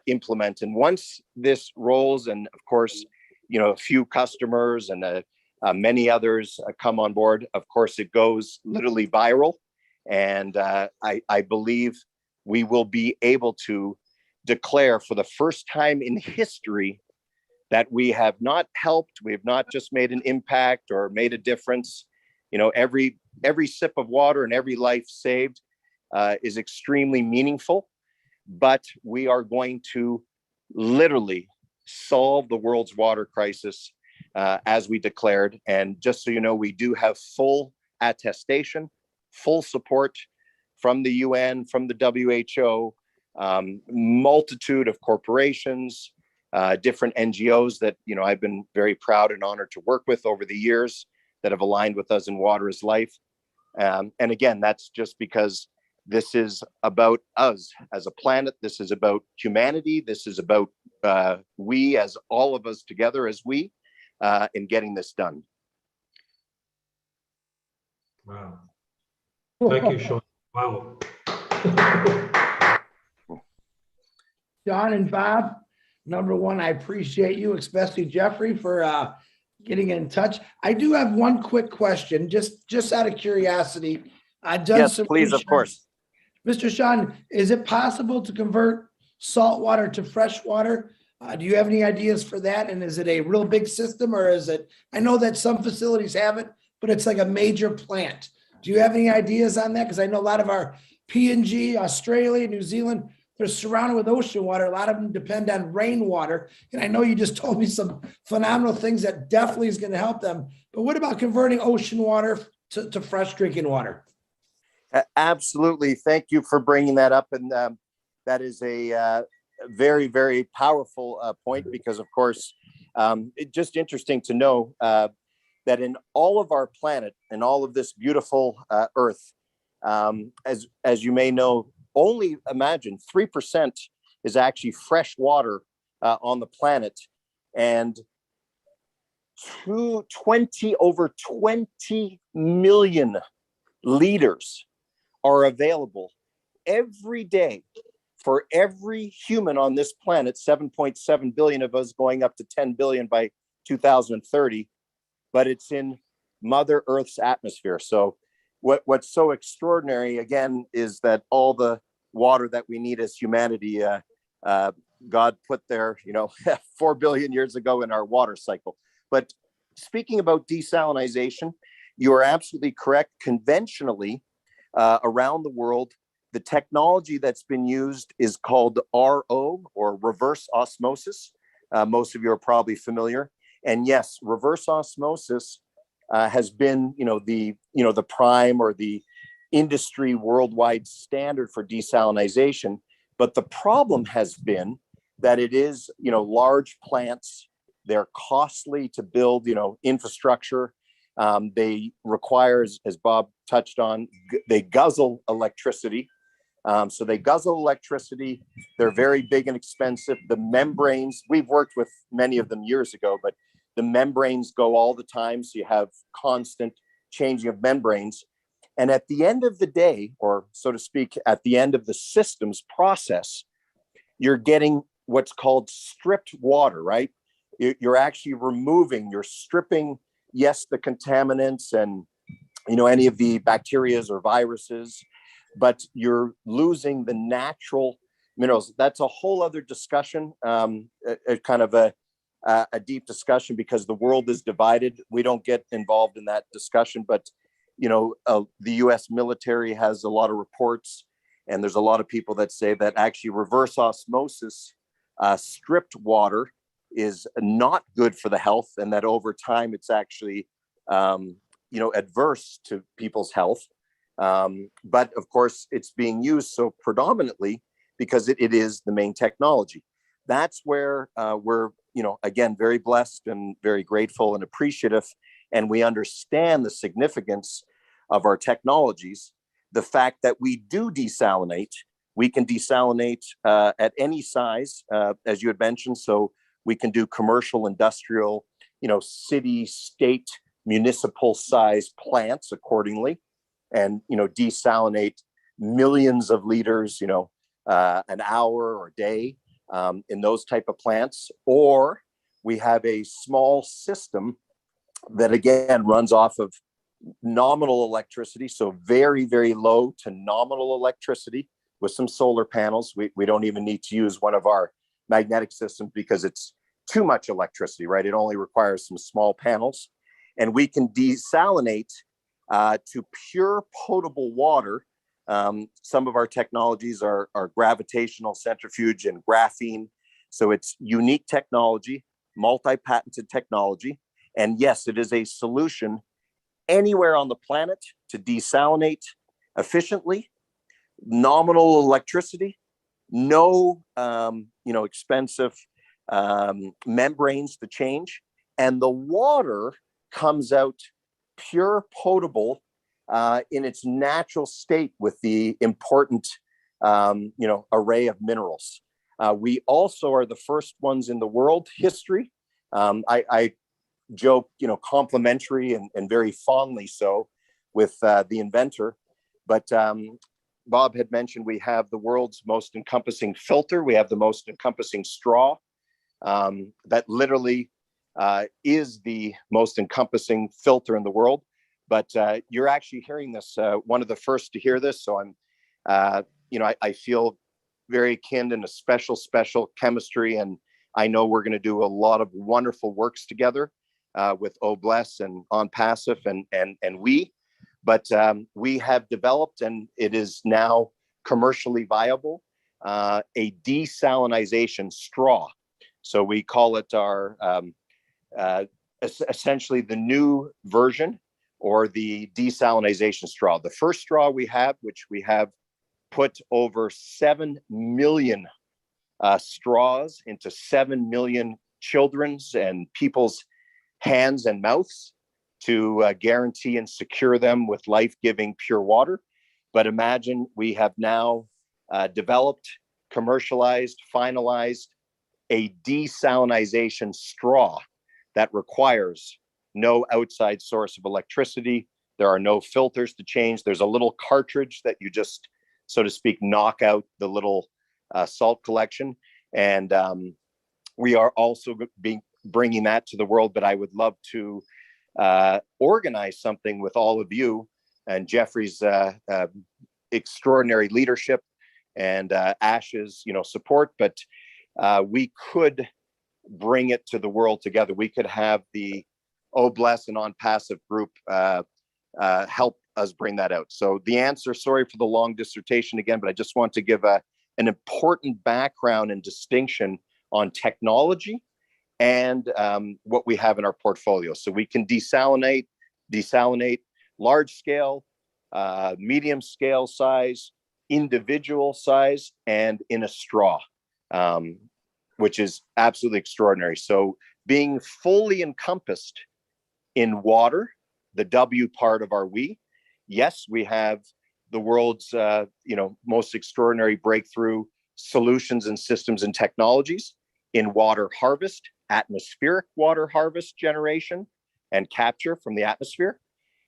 implement. And once this rolls, and of course, a few customers and many others come on board, of course, it goes literally viral. And I believe we will be able to declare for the first time in history that we have not helped, we have not just made an impact or made a difference. You know, every sip of water and every life saved is extremely meaningful, but we are going to literally solve the world's water crisis as we declared. And just so you know, we do have full attestation, full support from the UN, from the WHO, multitude of corporations, different NGOs that, you know, I've been very proud and honored to work with over the years that have aligned with us in Water is Life. And again, that's just because this is about us as a planet. This is about humanity. This is about we, as all of us together as we, in getting this done. Wow. Thank you, Sean. Wow. John and Bob, number one, I appreciate you, especially Jeffrey, for getting in touch. I do have one quick question, just out of curiosity. I've done Yes, some please, of research. course. Mr. Sean, is it possible to convert salt water to fresh water? Do you have any ideas for that? And is it a real big system, or is it, I know that some facilities have it, but it's like a major plant. Do you have any ideas on that? Because I know a lot of our PNG, Australia, New Zealand, they're surrounded with ocean water. A lot of them depend on rainwater. And I know you just told me some phenomenal things that definitely is going to help them. But what about converting ocean water to fresh drinking water? Absolutely. Thank you for bringing that up. And that is a very, very powerful point, because, of course, it's just interesting to know that in all of our planet and all of this beautiful earth, as you may know, only imagine 3% is actually fresh water on the planet, and over 20 million liters are available every day for every human on this planet. 7.7 billion of us, going up to 10 billion by 2030, but it's in Mother Earth's atmosphere. So what's so extraordinary, again, is that all the water that we need as humanity, God put there, 4 billion years ago in our water cycle. But speaking about desalinization, you are absolutely correct. Conventionally, around the world, the technology that's been used is called RO, or reverse osmosis. Most of you are probably familiar. And yes, reverse osmosis has been, the prime or the industry worldwide standard for desalinization. But the problem has been that it is, large plants. They're costly to build, infrastructure. They require, as Bob touched on, they guzzle electricity. So they guzzle electricity. They're very big and expensive. The membranes, we've worked with many of them years ago, but the membranes go all the time. So you have constant changing of membranes. And at the end of the day, or so to speak, at the end of the systems process, you're getting what's called stripped water, right? You're actually removing, you're stripping, yes, the contaminants and, any of the bacterias or viruses, but you're losing the natural minerals. That's a whole other discussion, kind of a deep discussion, because the world is divided. We don't get involved in that discussion, but the US military has a lot of reports, and there's a lot of people that say that actually reverse osmosis, stripped water, is not good for the health, and that over time it's actually, adverse to people's health. But of course, it's being used so predominantly because it is the main technology. That's where we're, again, very blessed and very grateful and appreciative. And we understand the significance of our technologies. The fact that we do desalinate, we can desalinate at any size, as you had mentioned. So we can do commercial, industrial, city, state, municipal size plants accordingly, and, desalinate millions of liters, an hour or day in those type of plants. Or we have a small system that, again, runs off of nominal electricity. So very, very low to nominal electricity, with some solar panels. We don't even need to use one of our magnetic systems because it's too much electricity, right? It only requires some small panels. And we can desalinate to pure potable water. Some of our technologies are gravitational centrifuge and graphene. So it's unique technology, multi-patented technology. And yes, it is a solution anywhere on the planet to desalinate efficiently, nominal electricity, no expensive membranes to change, and the water comes out pure potable in its natural state with the important array of minerals. We also are the first ones in the world history. I joke, complimentary and very fondly so with the inventor. But Bob had mentioned we have the world's most encompassing filter. We have the most encompassing straw that literally is the most encompassing filter in the world. But you're actually hearing this, one of the first to hear this. So I feel very akin in a special chemistry. And I know we're going to do a lot of wonderful works together with OBLESS and ONPASSIVE and we. But we have developed, and it is now commercially viable, a desalinization straw. So we call it our essentially the new version or the desalinization straw. The first straw we have, which we have put over 7 million straws into 7 million children's and people's hands and mouths to guarantee and secure them with life-giving pure water. But imagine we have now developed, commercialized, finalized a desalinization straw that requires no outside source of electricity. There are no filters to change. There's a little cartridge that you just, so to speak, knock out the little salt collection. And we are also bringing that to the world, but I would love to organize something with all of you and Jeffrey's extraordinary leadership and Ash's support, but we could bring it to the world together. We could have the OBLESS and ONPASSIVE group help us bring that out. So the answer, sorry for the long dissertation again, but I just want to give an important background and distinction on technology and what we have in our portfolio. So we can desalinate large scale, medium scale size, individual size, and in a straw, which is absolutely extraordinary. So being fully encompassed in water, the W part of our we, yes, we have the world's most extraordinary breakthrough solutions and systems and technologies in water harvest, atmospheric water harvest generation and capture from the atmosphere,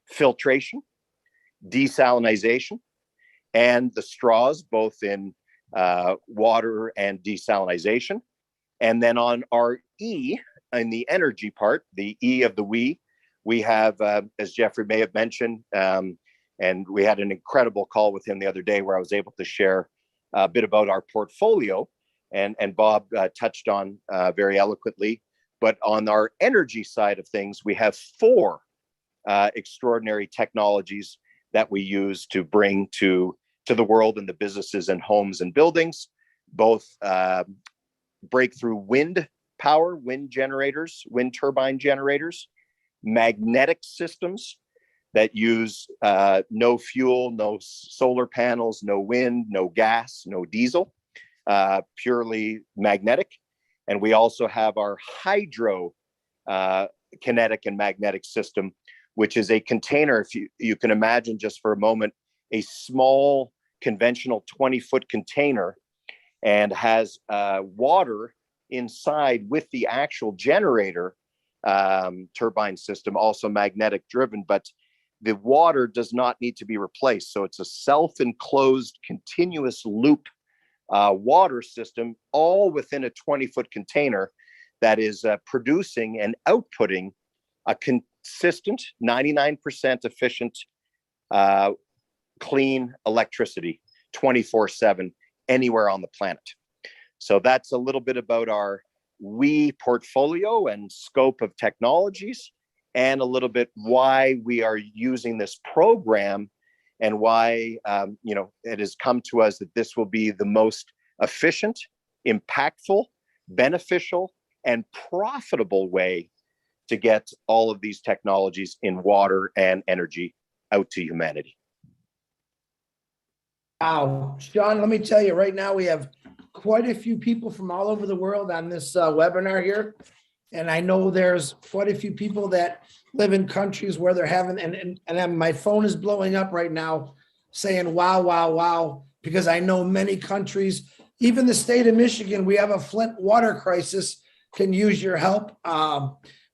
filtration, desalinization, and the straws, both in water and desalinization. And then on our E, in the energy part, the E of the we have, as Jeffrey may have mentioned, and we had an incredible call with him the other day where I was able to share a bit about our portfolio, and Bob touched on very eloquently. But on our energy side of things, we have 4 extraordinary technologies that we use to bring to the world and the businesses and homes and buildings, both breakthrough wind power, wind generators, wind turbine generators, magnetic systems that use no fuel, no solar panels, no wind, no gas, no diesel, purely magnetic. And we also have our hydro kinetic and magnetic system, which is a container, if you can imagine just for a moment, a small conventional 20-foot container, and has water inside with the actual generator turbine system, also magnetic driven, but the water does not need to be replaced. So it's a self-enclosed continuous loop water system, all within a 20-foot container that is producing and outputting a consistent 99% efficient clean electricity 24/7 anywhere on the planet. So that's a little bit about our we portfolio and scope of technologies, and a little bit why we are using this program, and why it has come to us that this will be the most efficient, impactful, beneficial, and profitable way to get all of these technologies in water and energy out to humanity. Wow, Sean, let me tell you right now, we have quite a few people from all over the world on this webinar here. And I know there's quite a few people that live in countries where they're having, and my phone is blowing up right now saying, wow, wow, wow, because I know many countries, even the state of Michigan, we have a Flint water crisis, can use your help.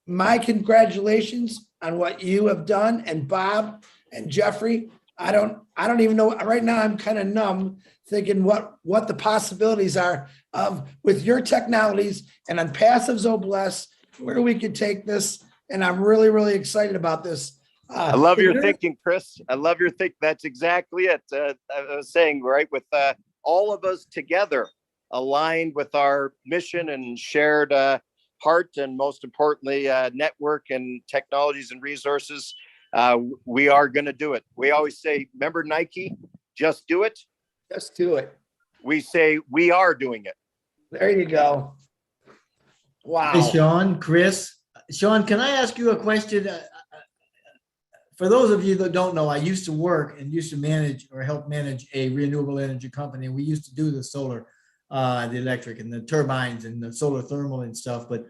My congratulations on what you have done, and Bob and Jeffrey. I don't even know right now. I'm kind of numb thinking what the possibilities are of with your technologies and ONPASSIVE's OBLESS, where we could take this. And I'm really, really excited about this. I love your thinking, Chris. I love your think. That's exactly it. I was saying, right, with all of us together, aligned with our mission and shared heart, and most importantly, network and technologies and resources, we are going to do it. We always say, remember Nike, just do it. Just do it. We say we are doing it. There you go. Wow. Hey, Sean, Chris. Sean, can I ask you a question? For those of you that don't know, I used to work and used to manage or help manage a renewable energy company. We used to do the solar, the electric and the turbines and the solar thermal and stuff. But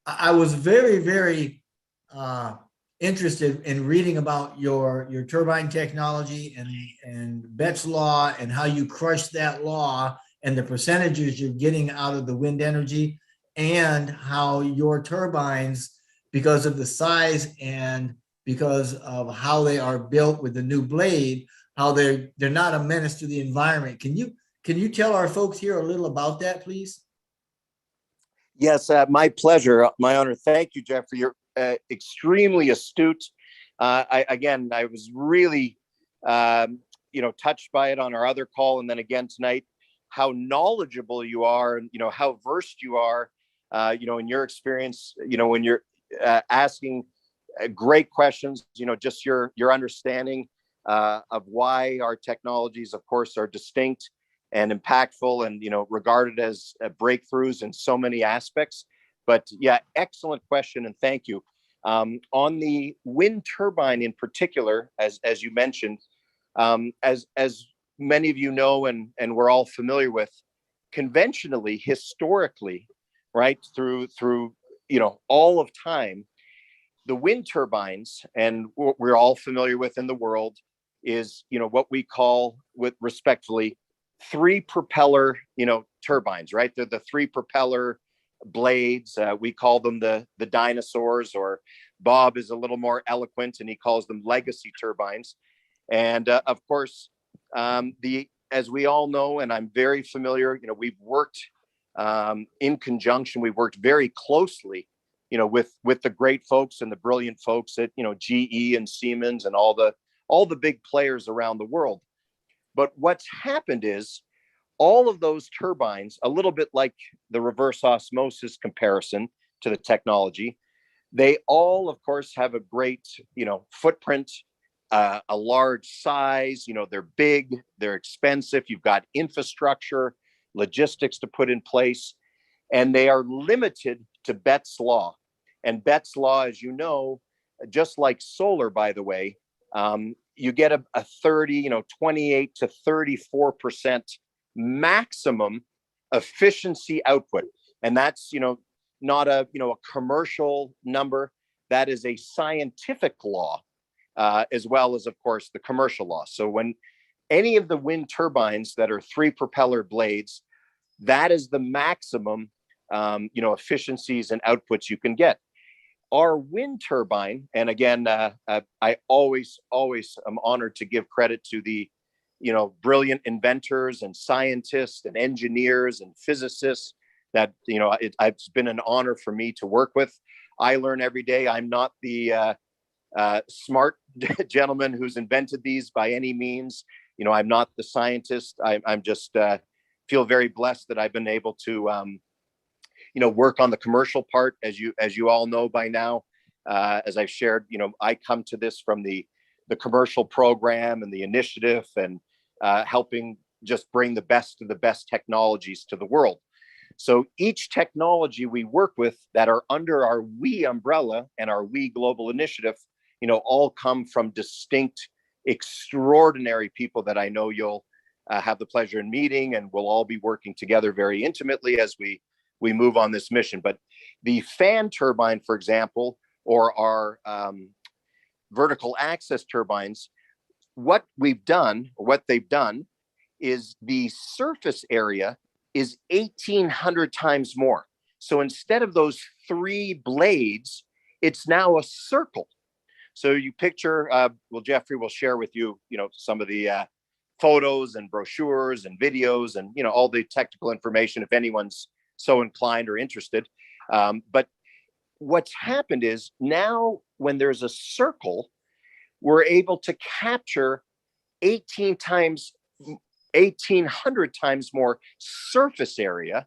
I was very, very interested in reading about your turbine technology and Bett's law, and how you crush that law and the percentages you're getting out of the wind energy, and how your turbines, because of the size and because of how they are built with the new blade, how they're not a menace to the environment. Can you tell our folks here a little about that, please? Yes, my pleasure, my honor. Thank you, Jeffrey. You're extremely astute. I was really, touched by it on our other call, and then again tonight, how knowledgeable you are, and how versed you are, in your experience. When you're asking great questions, just your understanding of why our technologies, of course, are distinct and impactful, and regarded as breakthroughs in so many aspects. But yeah, excellent question, and thank you. On the wind turbine in particular, as you mentioned, as many of you know, and we're all familiar with, conventionally, historically, right, through all of time, the wind turbines, and what we're all familiar with in the world, is what we call, with respectfully, three propeller turbines, right? They're the three propeller blades. We call them the dinosaurs, or Bob is a little more eloquent and he calls them legacy turbines. And of course, as we all know, and I'm very familiar, we've worked in conjunction, we've worked very closely, with the great folks and the brilliant folks at GE and Siemens and all the big players around the world. But what's happened is, all of those turbines, a little bit like the reverse osmosis comparison to the technology, they all, of course, have a great, footprint, a large size. They're big, they're expensive. You've got infrastructure, logistics to put in place, and they are limited to Bett's law. And Bett's law, as you know, just like solar, by the way, you get a 28 to 34% maximum efficiency output. And that's, not a commercial number. That is a scientific law, as well as, of course, the commercial law. So when any of the wind turbines that are three propeller blades, that is the maximum, efficiencies and outputs you can get. Our wind turbine, and again, I always am honored to give credit to the, brilliant inventors and scientists and engineers and physicists that, it's been an honor for me to work with. I learn every day. I'm not the smart gentleman who's invented these by any means. I'm not the scientist. I'm just feel very blessed that I've been able to, work on the commercial part, as you all know by now. As I've shared, I come to this from the commercial program and the initiative, and helping just bring the best of the best technologies to the world. So each technology we work with that are under our WE umbrella and our WE global initiative, all come from distinct, extraordinary people that I know you'll have the pleasure in meeting, and we'll all be working together very intimately as we move on this mission. But the fan turbine, for example, or our vertical access turbines, what we've done, or what they've done, is the surface area is 1,800 times more. So instead of those 3 blades, it's now a circle. So you picture, well, Jeffrey will share with you, some of the photos and brochures and videos and, all the technical information if anyone's so inclined or interested. But what's happened is now when there's a circle, we're able to capture 1,800 times more surface area,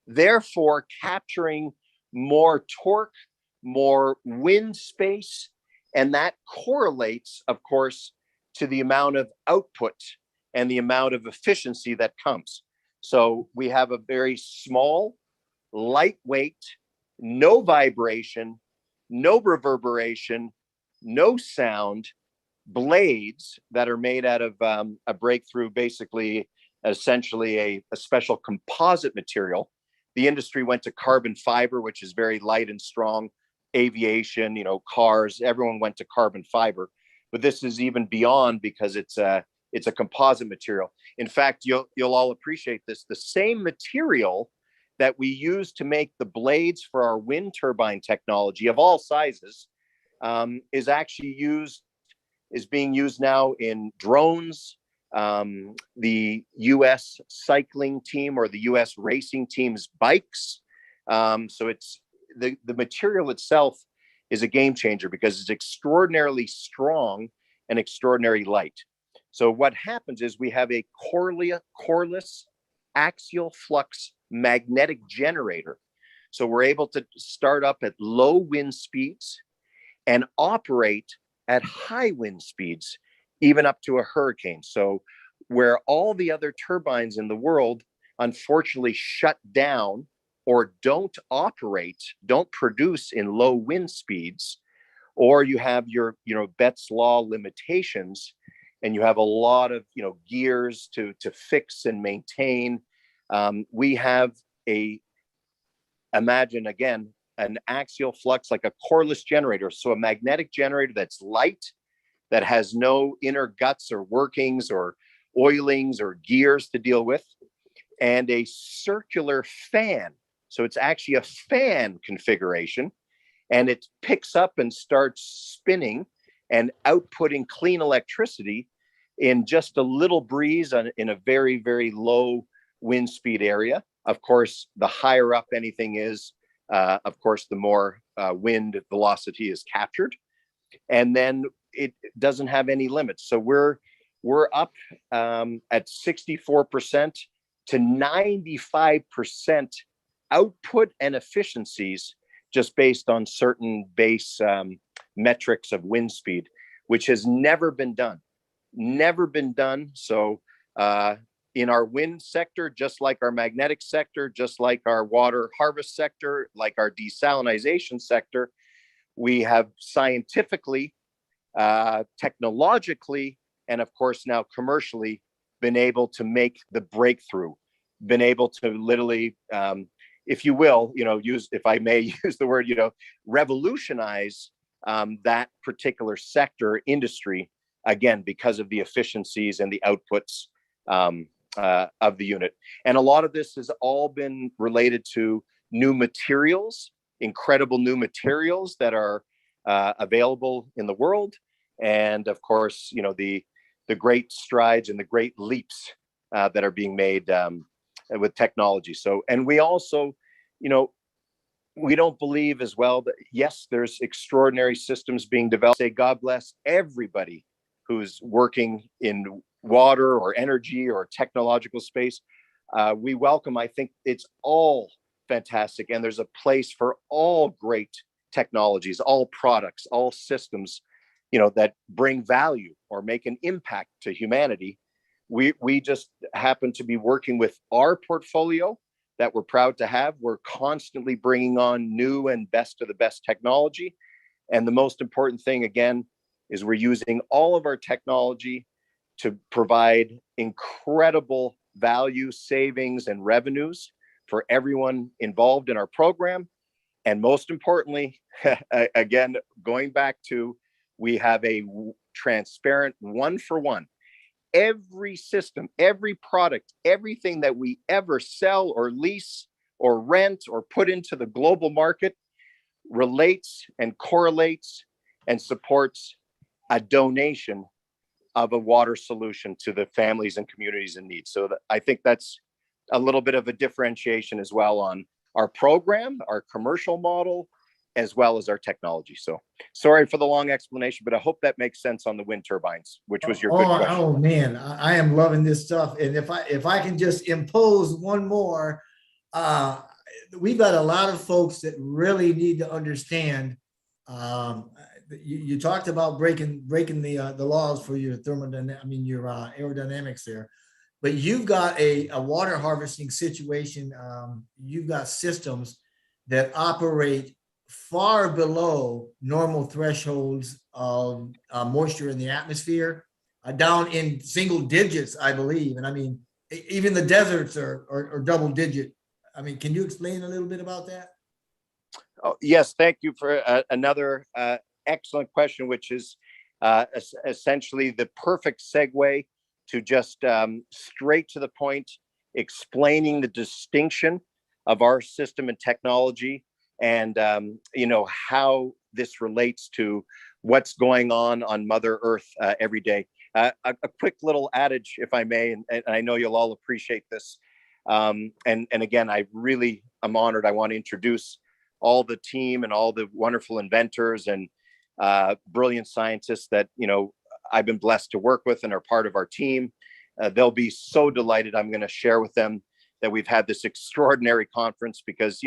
therefore capturing more torque, more wind space, and that correlates, of course, to the amount of output and the amount of efficiency that comes. So we have a very small, lightweight, no vibration, no reverberation, no sound blades that are made out of a breakthrough, basically, essentially a special composite material. The industry went to carbon fiber, which is very light and strong. Aviation, cars, everyone went to carbon fiber. But this is even beyond, because it's a composite material. In fact, you'll all appreciate this. The same material that we use to make the blades for our wind turbine technology of all sizes is being used now in drones. The US cycling team, or the US racing team's bikes. So it's the material itself is a game changer because it's extraordinarily strong and extraordinarily light. So what happens is we have a coreless axial flux magnetic generator. So we're able to start up at low wind speeds and operate at high wind speeds, even up to a hurricane. So where all the other turbines in the world unfortunately shut down or don't operate, don't produce in low wind speeds, or you have your, Betz law limitations, and you have a lot of, gears to fix and maintain. We have imagine again, an axial flux, like a coreless generator. So a magnetic generator that's light, that has no inner guts or workings or oilings or gears to deal with, and a circular fan. So it's actually a fan configuration, and it picks up and starts spinning and outputting clean electricity in just a little breeze in a very, very low wind speed area. Of course, the higher up anything is, of course, the more wind velocity is captured. And then it doesn't have any limits. So we're up at 64% to 95% output and efficiencies just based on certain base metrics of wind speed, which has never been done. Never been done. So in our wind sector, just like our magnetic sector, just like our water harvest sector, like our desalinization sector, we have scientifically, technologically, and of course now commercially been able to make the breakthrough, been able to literally, if you will, if I may use the word, revolutionize that particular sector industry, again, because of the efficiencies and the outputs of the unit. And a lot of this has all been related to new materials, incredible new materials that are available in the world. And of course, the great strides and the great leaps that are being made with technology. So, and we also, we don't believe as well that, yes, there's extraordinary systems being developed. Say, God bless everybody who's working in water or energy or technological space, we welcome. I think it's all fantastic, and there's a place for all great technologies, all products, all systems, that bring value or make an impact to humanity. We just happen to be working with our portfolio that we're proud to have. We're constantly bringing on new and best of the best technology. And the most important thing, again, is we're using all of our technology to provide incredible value, savings, and revenues for everyone involved in our program. And most importantly, again, going back to, we have a transparent one-for-one. Every system, every product, everything that we ever sell or lease or rent or put into the global market relates and correlates and supports a donation of a water solution to the families and communities in need. So I think that's a little bit of a differentiation as well on our program, our commercial model, as well as our technology. So sorry for the long explanation, but I hope that makes sense on the wind turbines, which was your good question. Oh man, I am loving this stuff. And if I can just impose one more, we've got a lot of folks that really need to understand. You talked about breaking the laws for your your aerodynamics there, but you've got a water harvesting situation. You've got systems that operate far below normal thresholds of moisture in the atmosphere, down in single digits, I believe. And even the deserts are double digit. Can you explain a little bit about that? Oh, yes, thank you for another excellent question, which is essentially the perfect segue to just straight to the point, explaining the distinction of our system and technology, and how this relates to what's going on Mother Earth every day. A quick little adage, if I may, and I know you'll all appreciate this. And again, I really am honored. I want to introduce all the team and all the wonderful inventors and brilliant scientists that I've been blessed to work with and are part of our team. They'll be so delighted. I'm going to share with them that we've had this extraordinary conference, because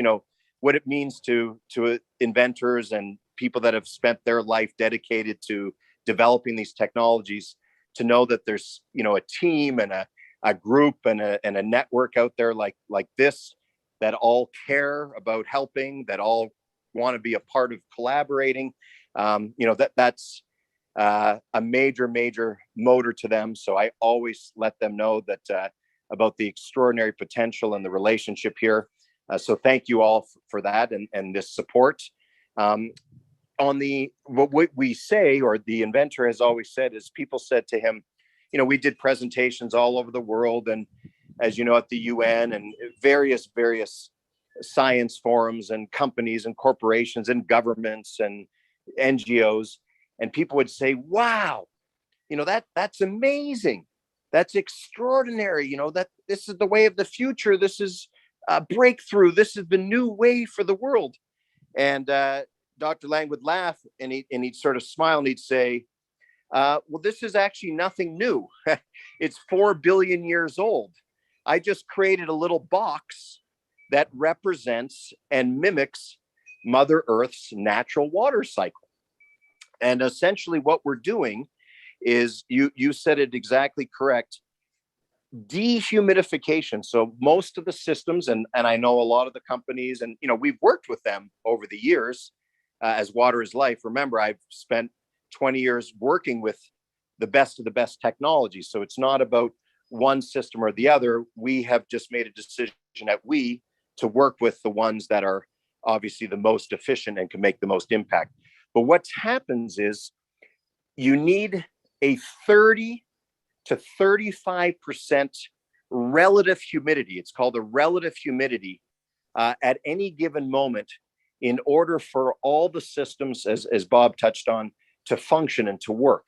what it means to inventors and people that have spent their life dedicated to developing these technologies, to know that there's a team and a group and a network out there like this, that all care about helping, that all want to be a part of collaborating. That's a major motor to them. So I always let them know that about the extraordinary potential and the relationship here. So thank you all for that and this support. What we say, or the inventor has always said, is people said to him, we did presentations all over the world, and as you know, at the UN and various science forums and companies and corporations and governments and NGOs, and people would say, wow, that's amazing. That's extraordinary. That this is the way of the future. This is a breakthrough. This is the new way for the world. And Dr. Lang would laugh, and he'd sort of smile, and he'd say, well, this is actually nothing new. It's 4 billion years old. I just created a little box that represents and mimics Mother Earth's natural water cycle. And essentially what we're doing is, you said it exactly correct, dehumidification. So most of the systems, and I know a lot of the companies, and we've worked with them over the years as Water is Life. Remember, I've spent 20 years working with the best of the best technology. So it's not about one system or the other. We have just made a decision to work with the ones that are obviously the most efficient and can make the most impact. But what happens is, you need a 30 to 35% relative humidity. It's called a relative humidity at any given moment, in order for all the systems, as Bob touched on, to function and to work.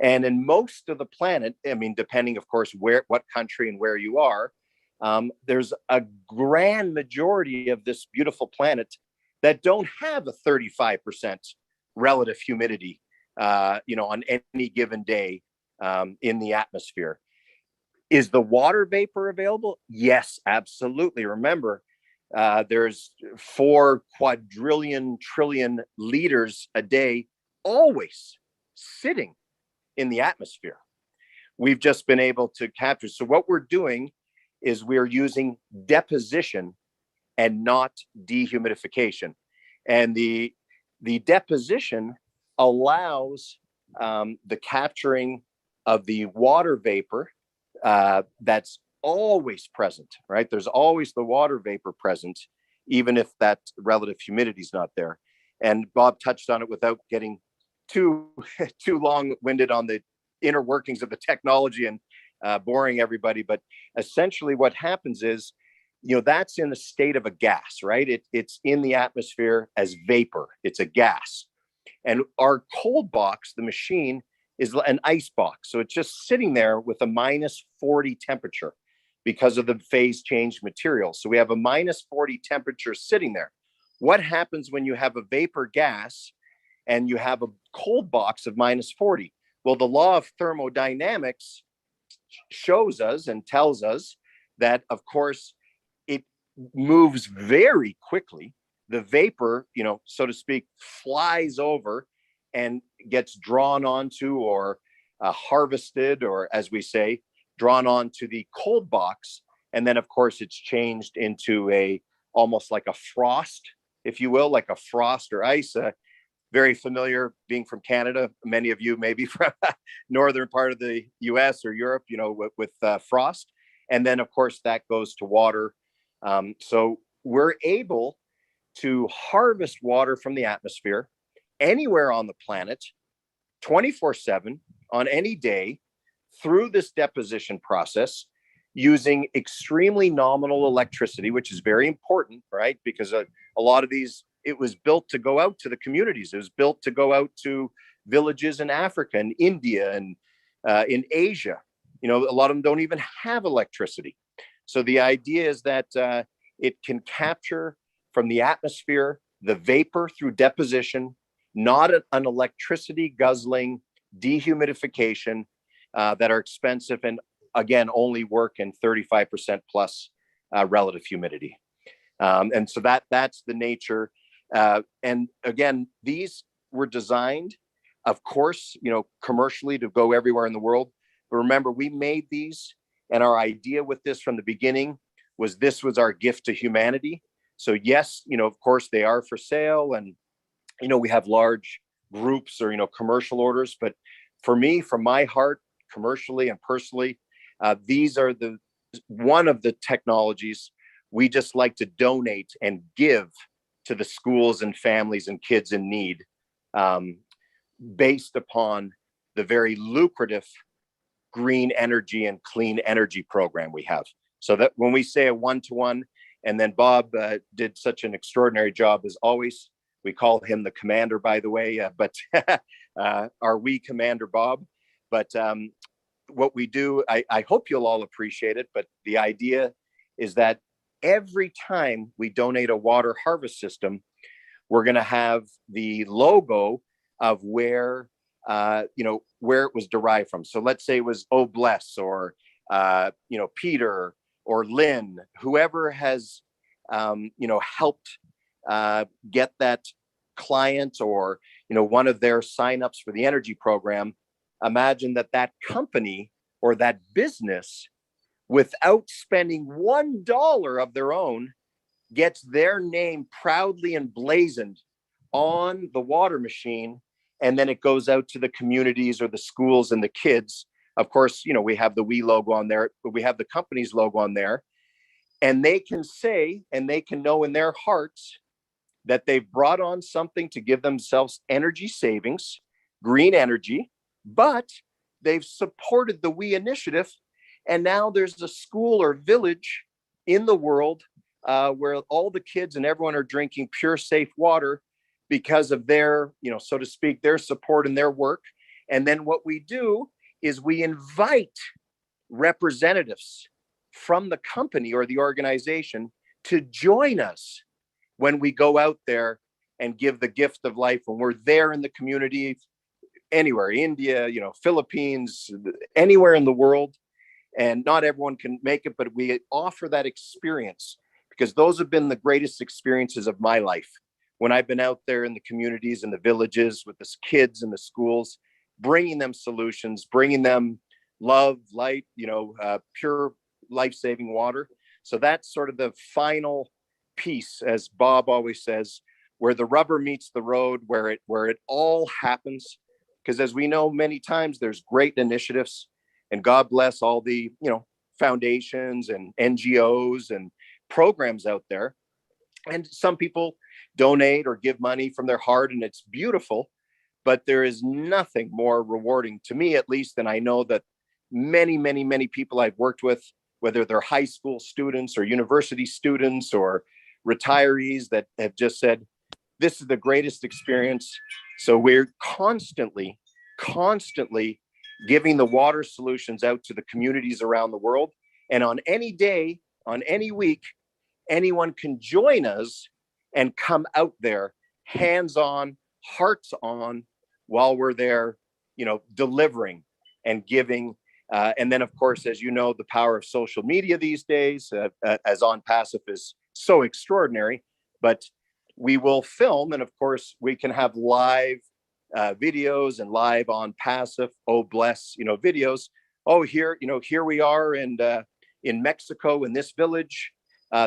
And in most of the planet, depending, of course, what country and where you are, there's a grand majority of this beautiful planet that don't have a 35% relative humidity, on any given day, in the atmosphere. Is the water vapor available? Yes, absolutely. Remember, there's 4 quadrillion trillion liters a day always sitting in the atmosphere. We've just been able to capture. So what we're doing is we're using deposition and not dehumidification. And the deposition allows the capturing of the water vapor that's always present, right? There's always the water vapor present, even if that relative humidity is not there. And Bob touched on it without getting too long-winded on the inner workings of the technology and boring everybody. But essentially what happens is, that's in the state of a gas, right? It's in the atmosphere as vapor. It's a gas. And our cold box, the machine, is an ice box. So it's just sitting there with a -40 temperature because of the phase change material. So we have a -40 temperature sitting there. What happens when you have a vapor gas and you have a cold box of -40? Well, the law of thermodynamics shows us and tells us that, of course, it moves very quickly. The vapor, so to speak, flies over and gets drawn onto or harvested, or as we say, drawn onto the cold box. And then, of course, it's changed into almost like a frost, if you will, like a frost or ice. Very familiar being from Canada. Many of you maybe from northern part of the US or Europe, with frost. And then, of course, that goes to water. So we're able to harvest water from the atmosphere anywhere on the planet, 24/7 on any day, through this deposition process, using extremely nominal electricity, which is very important, right? Because a lot of these, it was built to go out to the communities. It was built to go out to villages in Africa and India and in Asia. A lot of them don't even have electricity. So the idea is that it can capture from the atmosphere the vapor through deposition, not an electricity guzzling dehumidification that are expensive and, again, only work in 35% plus relative humidity. And so that's the nature. And again, these were designed, of course, commercially to go everywhere in the world. But remember, we made these, and our idea with this from the beginning was this was our gift to humanity. So yes, of course, they are for sale, and we have large groups or commercial orders. But for me, from my heart, commercially and personally, these are one of the technologies we just like to donate and give to the schools and families and kids in need, based upon the very lucrative green energy and clean energy program we have. So that when we say a 1-to-1, and then Bob did such an extraordinary job as always. We call him the commander, by the way, but our wee commander, Bob. But what we do, I hope you'll all appreciate it, but the idea is that every time we donate a water harvest system, we're going to have the logo of where it was derived from. So let's say it was Oh Bless, or Peter or Lynn, whoever has helped get that client or one of their signups for the energy program. Imagine that company or that business, without spending $1 of their own, gets their name proudly emblazoned on the water machine, and then it goes out to the communities or the schools and the kids. Of course, we have the We logo on there, but we have the company's logo on there, and they can say, and they can know in their hearts that they've brought on something to give themselves energy savings, green energy, but they've supported the We initiative. And now there's a school or village in the world where all the kids and everyone are drinking pure, safe water because of their, so to speak, their support and their work. And then what we do is we invite representatives from the company or the organization to join us when we go out there and give the gift of life. When we're there in the community, anywhere, India, Philippines, anywhere in the world. And not everyone can make it, but we offer that experience because those have been the greatest experiences of my life. When I've been out there in the communities and the villages with the kids and the schools, bringing them solutions, bringing them love, light, pure life-saving water. So that's sort of the final piece, as Bob always says, where the rubber meets the road, where it all happens. Because as we know, many times there's great initiatives, and God bless all the, foundations and NGOs and programs out there. And some people donate or give money from their heart, and it's beautiful. But there is nothing more rewarding to me, at least, than I know that many, many, many people I've worked with, whether they're high school students or university students or retirees, that have just said, this is the greatest experience. So we're constantly giving the water solutions out to the communities around the world. And on any day, on any week, anyone can join us and come out there, hands on, hearts on, while we're there, delivering and giving. And then, of course, as you know, the power of social media these days, as ONPASSIVE is so extraordinary, but we will film, and of course, we can have live videos and live ONPASSIVE, oh bless, videos. Oh, here we are, and in Mexico, in this village,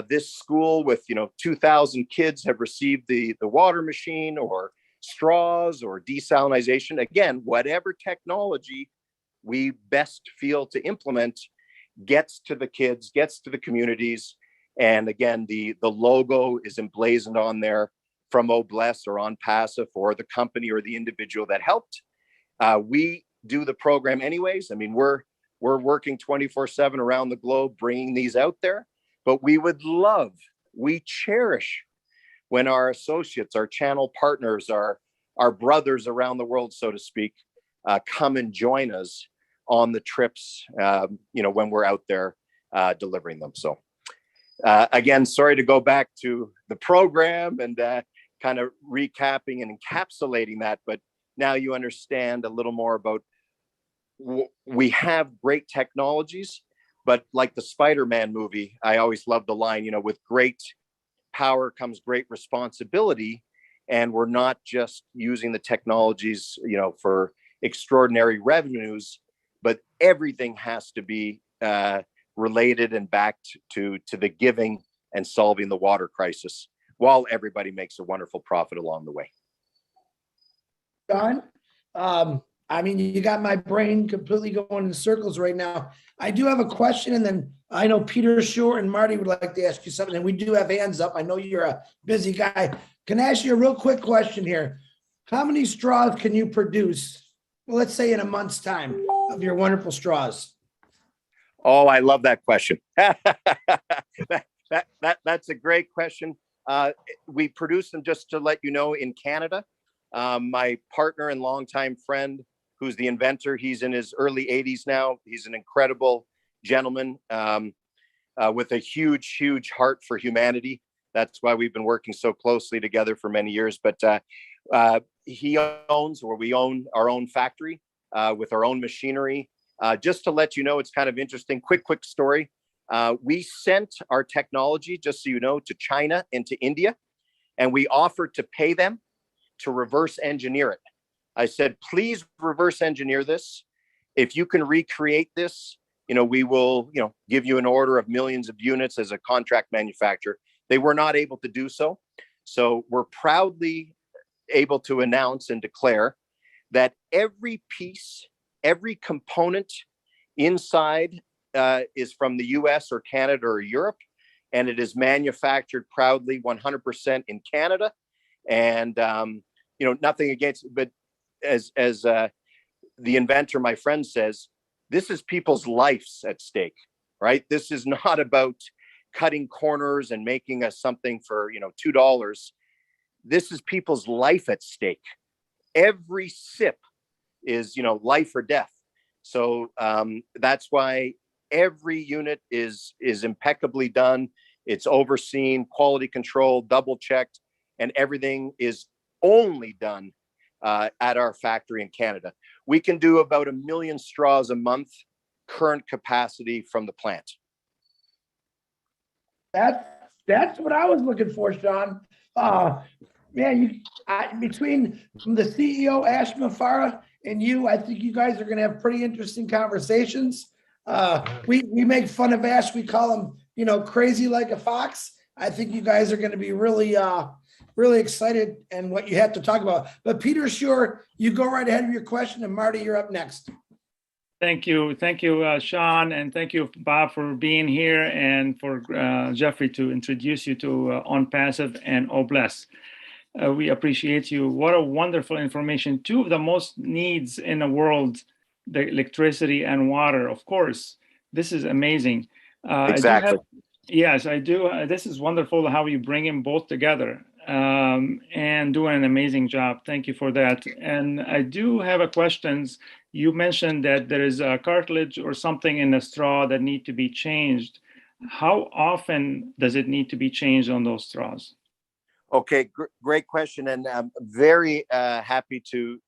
this school with 2,000 kids have received the water machine, or straws, or desalinization. Again, whatever technology we best feel to implement gets to the kids, gets to the communities. And again, the logo is emblazoned on there from Oh Bless or ONPASSIVE, or the company or the individual that helped. We do the program anyways. I mean, we're working 24/7 around the globe bringing these out there, but we cherish when our associates, our channel partners, our brothers around the world, so to speak, come and join us on the trips, when we're out there delivering them. So again, sorry to go back to the program and kind of recapping and encapsulating that, but now you understand a little more about we have great technologies, but like the Spider-Man movie, I always love the line, with great power comes great responsibility. And we're not just using the technologies, for extraordinary revenues, but everything has to be related and backed to the giving and solving the water crisis, while everybody makes a wonderful profit along the way. John, you got my brain completely going in circles right now. I do have a question, and then I know Peter Shore and Marty would like to ask you something, and we do have hands up. I know you're a busy guy. Can I ask you a real quick question here? How many straws can you produce, let's say in a month's time, of your wonderful straws? Oh, I love that question. That's a great question. We produce them, just to let you know, in Canada. My partner and longtime friend, who's the inventor, he's in his early 80s now. He's an incredible gentleman with a huge, huge heart for humanity. That's why we've been working so closely together for many years. But we own our own factory with our own machinery. Just to let you know, it's kind of interesting. Quick story. We sent our technology, just so you know, to China and to India, and we offered to pay them to reverse engineer it. I said, please reverse engineer this. If you can recreate this, we will, give you an order of millions of units as a contract manufacturer. They were not able to do so. So we're proudly able to announce and declare that every piece, every component inside is from the US or Canada or Europe, and it is manufactured proudly 100% in Canada. And nothing against, but as the inventor, my friend, says, this is people's lives at stake, right? This is not about cutting corners and making us something for $2. This is people's life at stake. Every sip is life or death. So that's why every unit is impeccably done. It's overseen, quality control, double checked, and everything is only done at our factory in Canada. We can do about 1 million straws a month, current capacity from the plant. That's what I was looking for, Sean. Man, between the CEO, Ashma Farah, and you, I think you guys are going to have pretty interesting conversations. We make fun of Ash. We call him, crazy like a fox. I think you guys are going to be really, really excited and what you have to talk about. But Peter, sure, you go right ahead with your question, and Marty, you're up next. Thank you, Sean, and thank you, Bob, for being here, and for Jeffrey to introduce you to ONPASSIVE and OBLESS. We appreciate you. What a wonderful information. Two of the most needs in the world, the electricity and water. Of course, this is amazing. Exactly. Yes, I do. This is wonderful how you bring them both together, and doing an amazing job. Thank you for that. And I do have a questions. You mentioned that there is a cartilage or something in the straw that need to be changed. How often does it need to be changed on those straws? Okay, great question, and I'm very happy to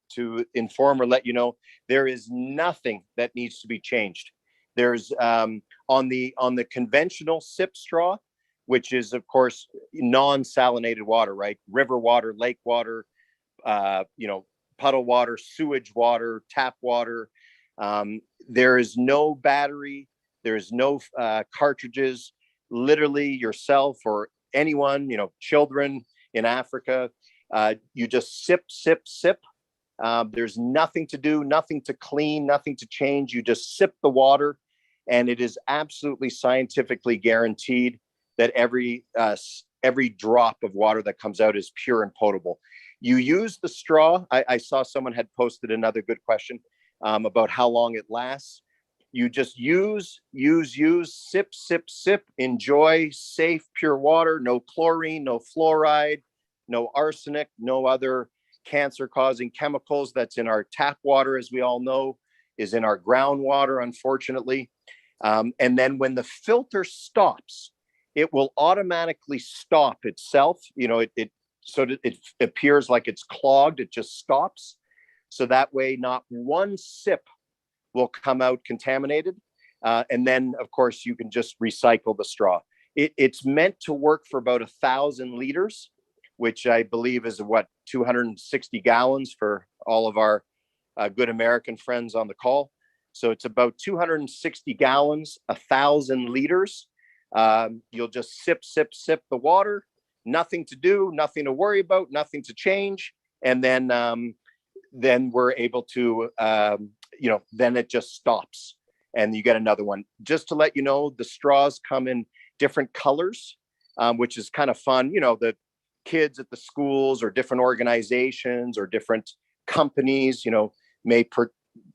inform or let you know there is nothing that needs to be changed. There's on the conventional sip straw, which is of course non-salinated water, right? River water, lake water, puddle water, sewage water, tap water. There is no battery. There is no cartridges. Literally yourself or anyone, children in Africa, you just sip, sip, sip. There's nothing to do, nothing to clean, nothing to change. You just sip the water, and it is absolutely scientifically guaranteed that every drop of water that comes out is pure and potable. You use the straw. I saw someone had posted another good question about how long it lasts. You just use, sip, sip, sip, enjoy safe, pure water, no chlorine, no fluoride, no arsenic, no other cancer-causing chemicals that's in our tap water, as we all know, is in our groundwater, unfortunately. And then when the filter stops, it will automatically stop itself. It appears like it's clogged. It just stops. So that way, not one sip will come out contaminated. And then, of course, you can just recycle the straw. It's meant to work for about 1,000 liters, which I believe is 260 gallons for all of our good American friends on the call. So it's about 260 gallons, 1,000 liters. You'll just sip, sip, sip the water. Nothing to do, nothing to worry about, nothing to change. And then we're able to, then it just stops and you get another one. Just to let you know, the straws come in different colors, which is kind of fun. The kids at the schools or different organizations or different companies, may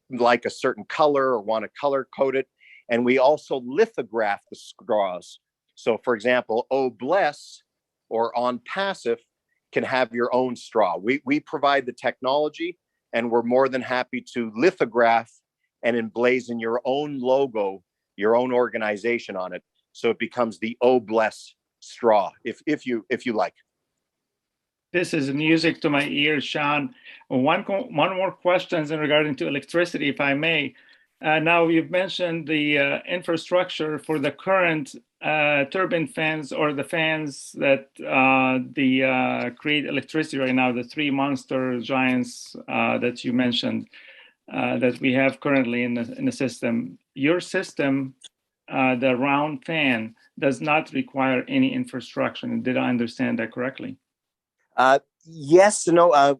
like a certain color or want to color code it. And we also lithograph the straws. So for example, OBLESS or ONPASSIVE can have your own straw. We provide the technology, and we're more than happy to lithograph and emblazon your own logo, your own organization on it. So it becomes the OBLESS straw, if you like. This is music to my ears, Sean. One more question in regarding to electricity, if I may. Now you've mentioned the infrastructure for the current turbine fans, or the fans that create electricity right now, the three monster giants that you mentioned that we have currently in the system. Your system, the round fan, does not require any infrastructure. Did I understand that correctly? Yes, no.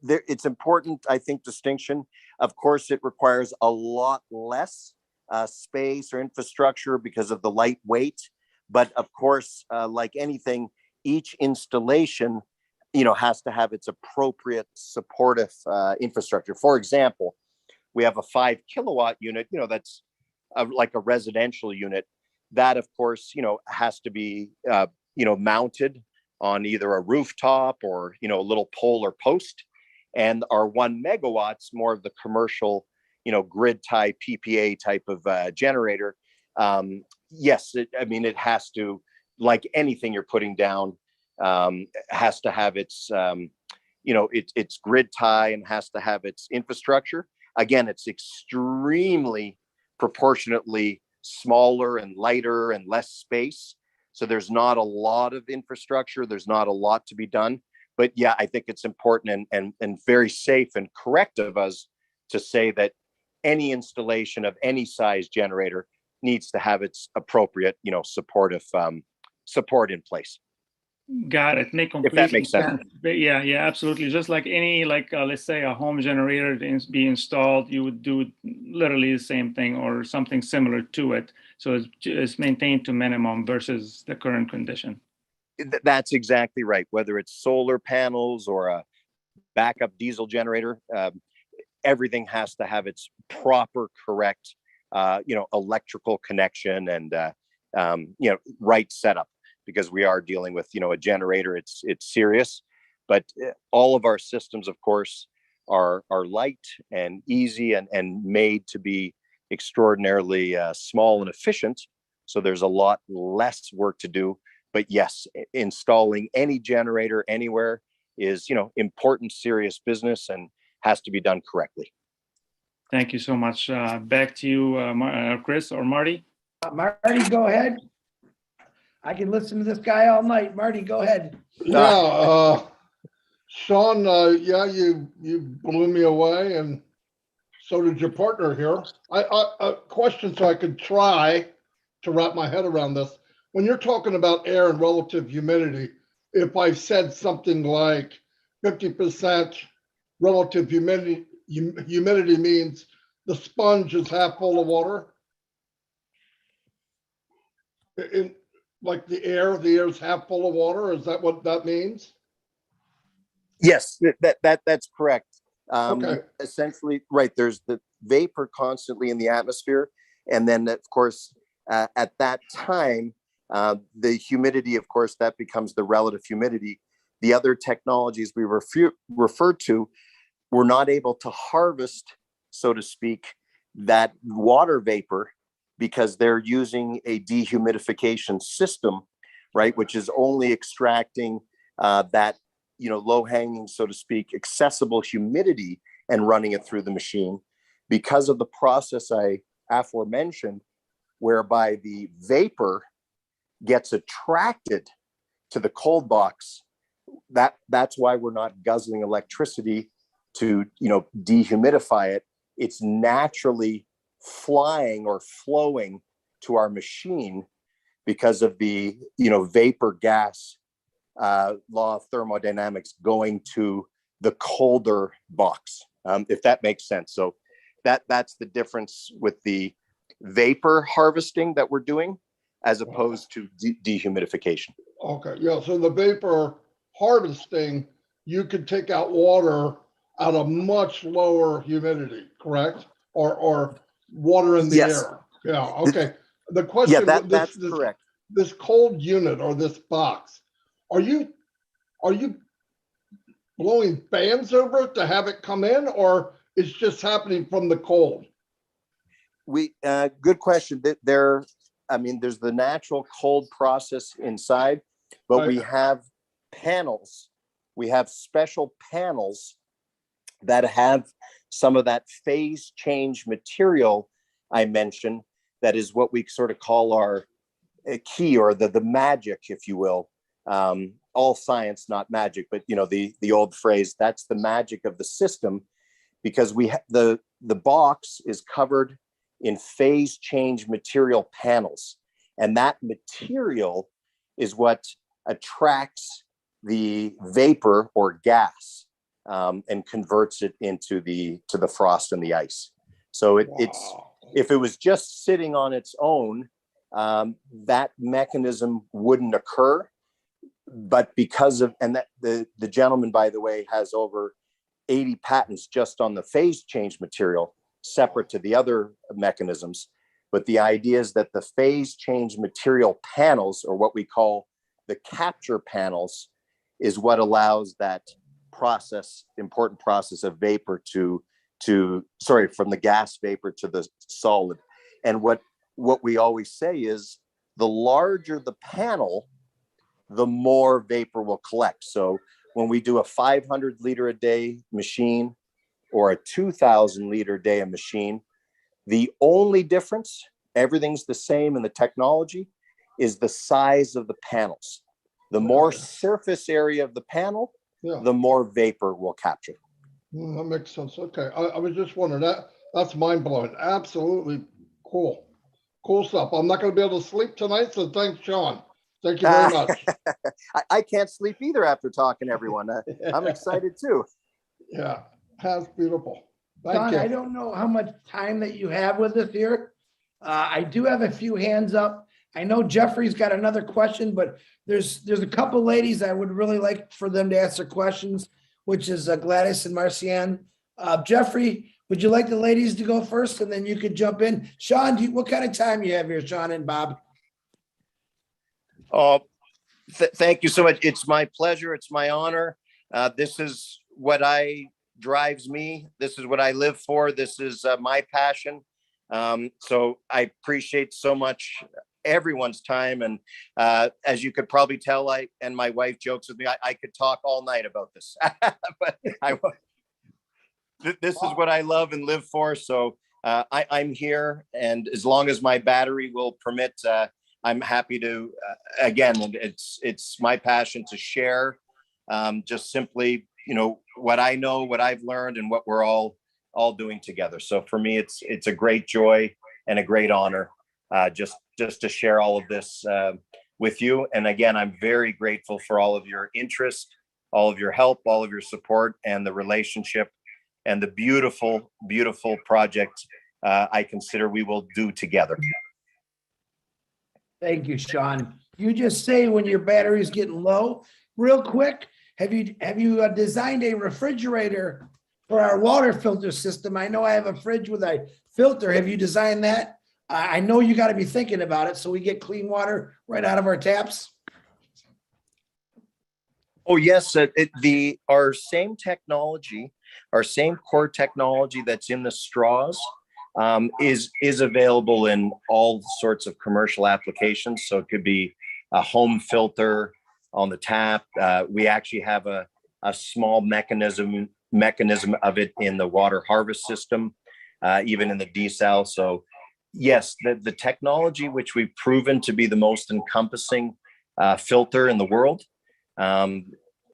It's important, I think, distinction. Of course, it requires a lot less space or infrastructure because of the light weight. But of course, like anything, each installation, has to have its appropriate supportive infrastructure. For example, we have a 5 kilowatt unit, that's like a residential unit. That, of course, has to be, mounted on either a rooftop or, a little pole or post. And our 1 megawatts, more of the commercial, grid type, PPA type of generator. Yes, it has to, like anything you're putting down, has to have its, it's grid tie and has to have its infrastructure. Again, it's extremely proportionately smaller and lighter and less space. So there's not a lot of infrastructure. There's not a lot to be done. But yeah, I think it's important and very safe and correct of us to say that any installation of any size generator needs to have its appropriate, supportive support in place. Got it. Make If that complete makes sense. But yeah, absolutely. Just like any, let's say a home generator to be installed, you would do literally the same thing or something similar to it. So it's maintained to minimum versus the current condition. That's exactly right. Whether it's solar panels or a backup diesel generator, everything has to have its proper, correct, electrical connection and, right setup, because we are dealing with, a generator. It's serious, but all of our systems, of course, are light and easy and made to be extraordinarily small and efficient. So there's a lot less work to do. But yes, installing any generator anywhere is, important, serious business and has to be done correctly. Thank you so much. Back to you, Chris or Marty. Marty, go ahead. I can listen to this guy all night. Marty, go ahead. Yeah, Sean, you blew me away, and so did your partner here. A question so I could try to wrap my head around this. When you're talking about air and relative humidity, if I said something like 50% relative humidity means the sponge is half full of water. Like the air is half full of water. Is that what that means? Yes, that's correct. Okay. Essentially, right. There's the vapor constantly in the atmosphere. And then, of course, at that time, the humidity, of course, that becomes the relative humidity. The other technologies we referred to were not able to harvest, so to speak, that water vapor because they're using a dehumidification system, right, which is only extracting that, low-hanging, so to speak, accessible humidity and running it through the machine because of the process I aforementioned, whereby the vapor gets attracted to the cold box. That's why we're not guzzling electricity to, dehumidify it. It's naturally flying or flowing to our machine because of the, vapor gas law of thermodynamics going to the colder box, if that makes sense. So that's the difference with the vapor harvesting that we're doing as opposed to dehumidification. Okay, yeah, so the vapor harvesting, you could take out water at a much lower humidity, correct? Or water in the Yes. air. Yeah, okay. The question, That's correct. This cold unit or this box, are you blowing fans over it to have it come in, or it's just happening from the cold? Good question. There's the natural cold process inside, but Right. we have panels. We have special panels that have some of that phase change material I mentioned. That is what we sort of call our key, or the magic, if you will. All science, not magic, but the old phrase, that's the magic of the system, because the box is covered in phase change material panels. And that material is what attracts the vapor or gas and converts it into the frost and the ice. So it's, if it was just sitting on its own, that mechanism wouldn't occur. But because of, and that the gentleman, by the way, has over 80 patents just on the phase change material, separate to the other mechanisms. But the idea is that the phase change material panels, or what we call the capture panels, is what allows that important process of vapor from the gas vapor to the solid. And what we always say is, the larger the panel, the more vapor will collect. So when we do a 500 liter a day machine or a 2,000 liter a day machine, the only difference, everything's the same in the technology, is the size of the panels. The more surface area of the panel, Yeah. the more vapor will capture. That makes sense. Okay. I was just wondering that's mind blowing. Absolutely cool. Cool stuff. I'm not going to be able to sleep tonight. So thanks, Sean. Thank you very much. I can't sleep either after talking to everyone. I'm excited too. Yeah. That's beautiful. Thank Don, you. I don't know how much time that you have with us here. I do have a few hands up. I know Jeffrey's got another question, but there's a couple ladies I would really like for them to answer questions, which is Gladys and Marcianne. Jeffrey, would you like the ladies to go first and then you could jump in? Sean, what kind of time you have here, Sean and Bob? Oh, thank you so much. It's my pleasure. It's my honor. This is what drives me. This is what I live for. This is my passion. So I appreciate so much everyone's time. And as you could probably tell, and my wife jokes with me, I could talk all night about this, but this is what I love and live for. So I'm here, and as long as my battery will permit, I'm happy to, again, it's my passion to share just simply, what I know, what I've learned, and what we're all doing together. So for me, it's a great joy and a great honor just to share all of this with you. And again, I'm very grateful for all of your interest, all of your help, all of your support, and the relationship and the beautiful, beautiful project I consider we will do together. Thank you, Sean. You just say when your battery's getting low. Real quick, have you designed a refrigerator for our water filter system? I know I have a fridge with a filter. Have you designed that? I know you got to be thinking about it so we get clean water right out of our taps. Oh yes, our same technology, our core technology that's in the straws is available in all sorts of commercial applications. So it could be a home filter on the tap. We actually have a small mechanism of it in the water harvest system, even in the desal. So yes, the technology which we've proven to be the most encompassing filter in the world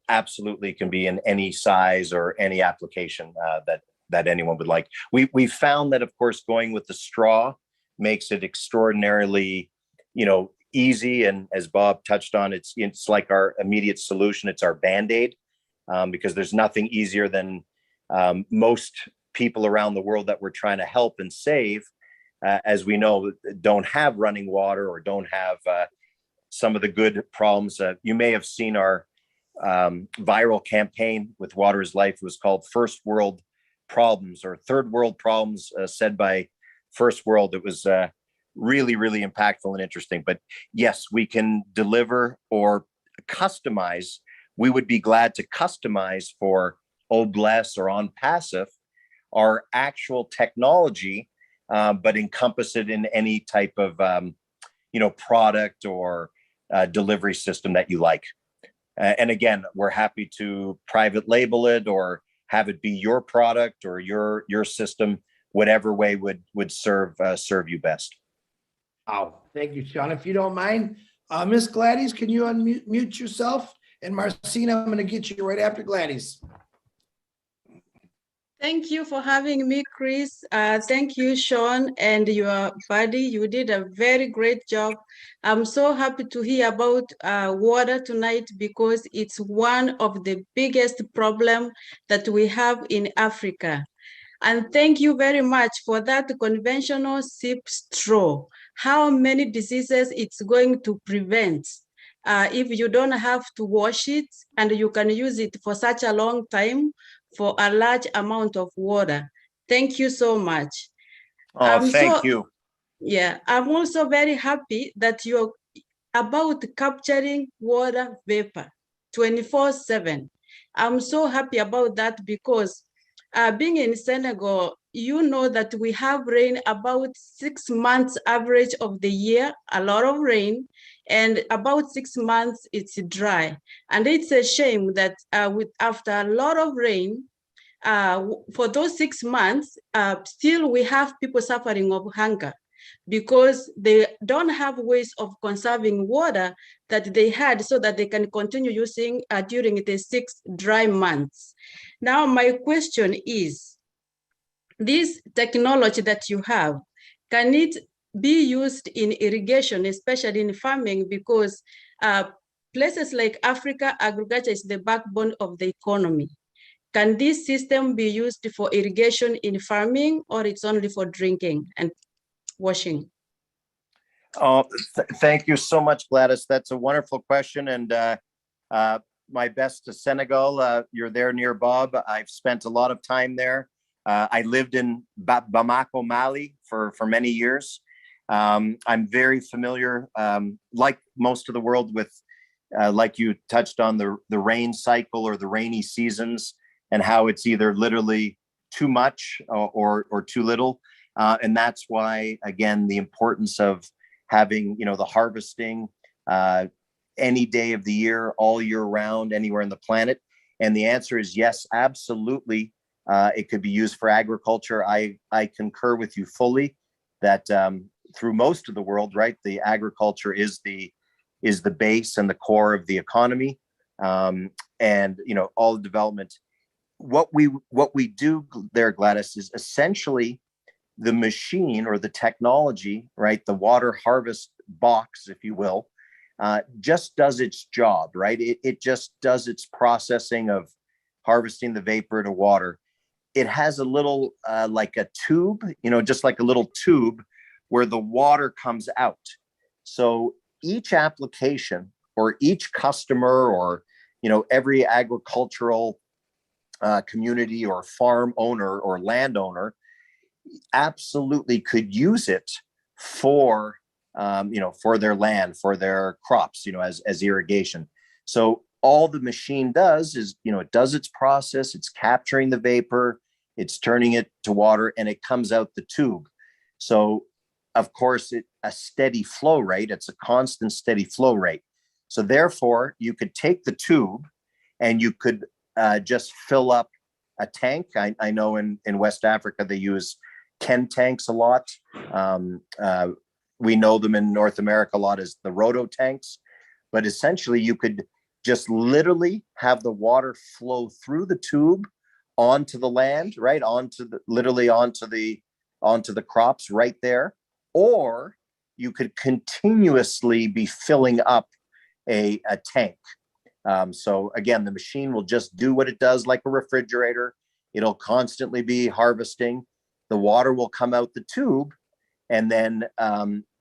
absolutely can be in any size or any application that anyone would like. We found that, of course, going with the straw makes it extraordinarily, easy. And as Bob touched on, it's like our immediate solution. It's our Band-Aid because there's nothing easier than most people around the world that we're trying to help and save, as we know, don't have running water or don't have some of the good problems. You may have seen our viral campaign with Water is Life. It was called First World Problems or Third World Problems, said by First World. It was really, really impactful and interesting. But yes, we can deliver or customize. We would be glad to customize for OBLES or ONPASSIVE our actual technology, but encompass it in any type of product or delivery system that you like. And again, we're happy to private label it or have it be your product or your system, whatever way would serve you best. Oh, thank you, Sean. If you don't mind, Miss Gladys, can you unmute yourself? And Marcina, I'm going to get you right after Gladys. Thank you for having me, Chris. Thank you, Sean, and your buddy. You did a very great job. I'm so happy to hear about water tonight because it's one of the biggest problems that we have in Africa. And thank you very much for that conventional sip straw. How many diseases it's going to prevent if you don't have to wash it and you can use it for such a long time for a large amount of water. Thank you so much. Oh, thank you. Yeah, I'm also very happy that you're about capturing water vapor 24/7. I'm so happy about that because being in Senegal, you know that we have rain about 6 months average of the year, a lot of rain. and about 6 months it's dry. And it's a shame that after a lot of rain, for those 6 months, still we have people suffering of hunger because they don't have ways of conserving water that they had so that they can continue using during the 6 dry months. Now, my question is, this technology that you have, can it be used in irrigation, especially in farming? Because places like Africa, agriculture is the backbone of the economy. Can this system be used for irrigation in farming, or it's only for drinking and washing? Thank you so much, Gladys. That's a wonderful question. And my best to Senegal. You're there near Bob. I've spent a lot of time there. I lived in Bamako, Mali for many years. I'm very familiar, like most of the world, with, like you touched on, the rain cycle or the rainy seasons, and how it's either literally too much or too little. And that's why, again, the importance of having, the harvesting any day of the year, all year round, anywhere on the planet. And the answer is yes, absolutely. It could be used for agriculture. I concur with you fully that through most of the world, right, the agriculture is the base and the core of the economy, and all the development. What we do there, Gladys, is essentially the machine or the technology, right? The water harvest box, if you will, just does its job, right? It just does its processing of harvesting the vapor to water. It has a little like a tube, just like a little tube where the water comes out. So each application or each customer or, every agricultural community or farm owner or landowner absolutely could use it for, for their land, for their crops, as irrigation. So all the machine does is, it does its process, it's capturing the vapor, it's turning it to water, and it comes out the tube. So of course, a steady flow rate, it's a constant steady flow rate. So therefore, you could take the tube and you could just fill up a tank. I know in West Africa, they use Ken tanks a lot. We know them in North America a lot as the roto tanks, but essentially you could just literally have the water flow through the tube onto the land, right? Onto the crops right there. Or you could continuously be filling up a tank. So again, the machine will just do what it does like a refrigerator. It'll constantly be harvesting. The water will come out the tube, and then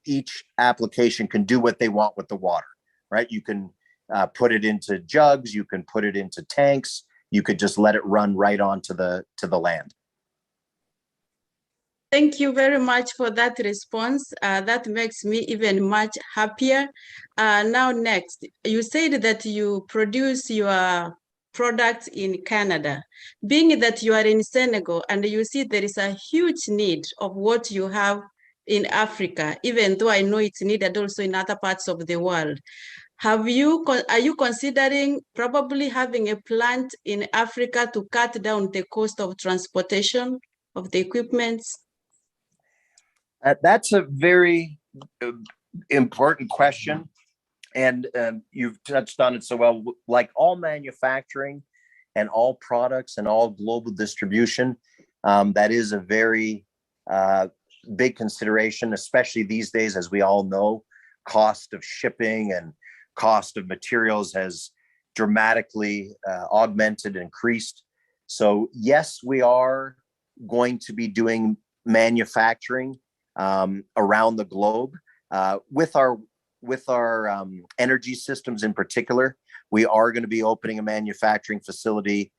each application can do what they want with the water, right? You can put it into jugs, you can put it into tanks, you could just let it run right onto the land. Thank you very much for that response. That makes me even much happier. Now, next, you said that you produce your products in Canada. Being that you are in Senegal and you see there is a huge need of what you have in Africa, even though I know it's needed also in other parts of the world. Are you considering probably having a plant in Africa to cut down the cost of transportation of the equipment? That's a very important question. And you've touched on it so well. Like all manufacturing and all products and all global distribution, that is a very big consideration, especially these days, as we all know, cost of shipping and cost of materials has dramatically augmented and increased. So yes, we are going to be doing manufacturing around the globe with our energy systems in particular. We are going to be opening a manufacturing facility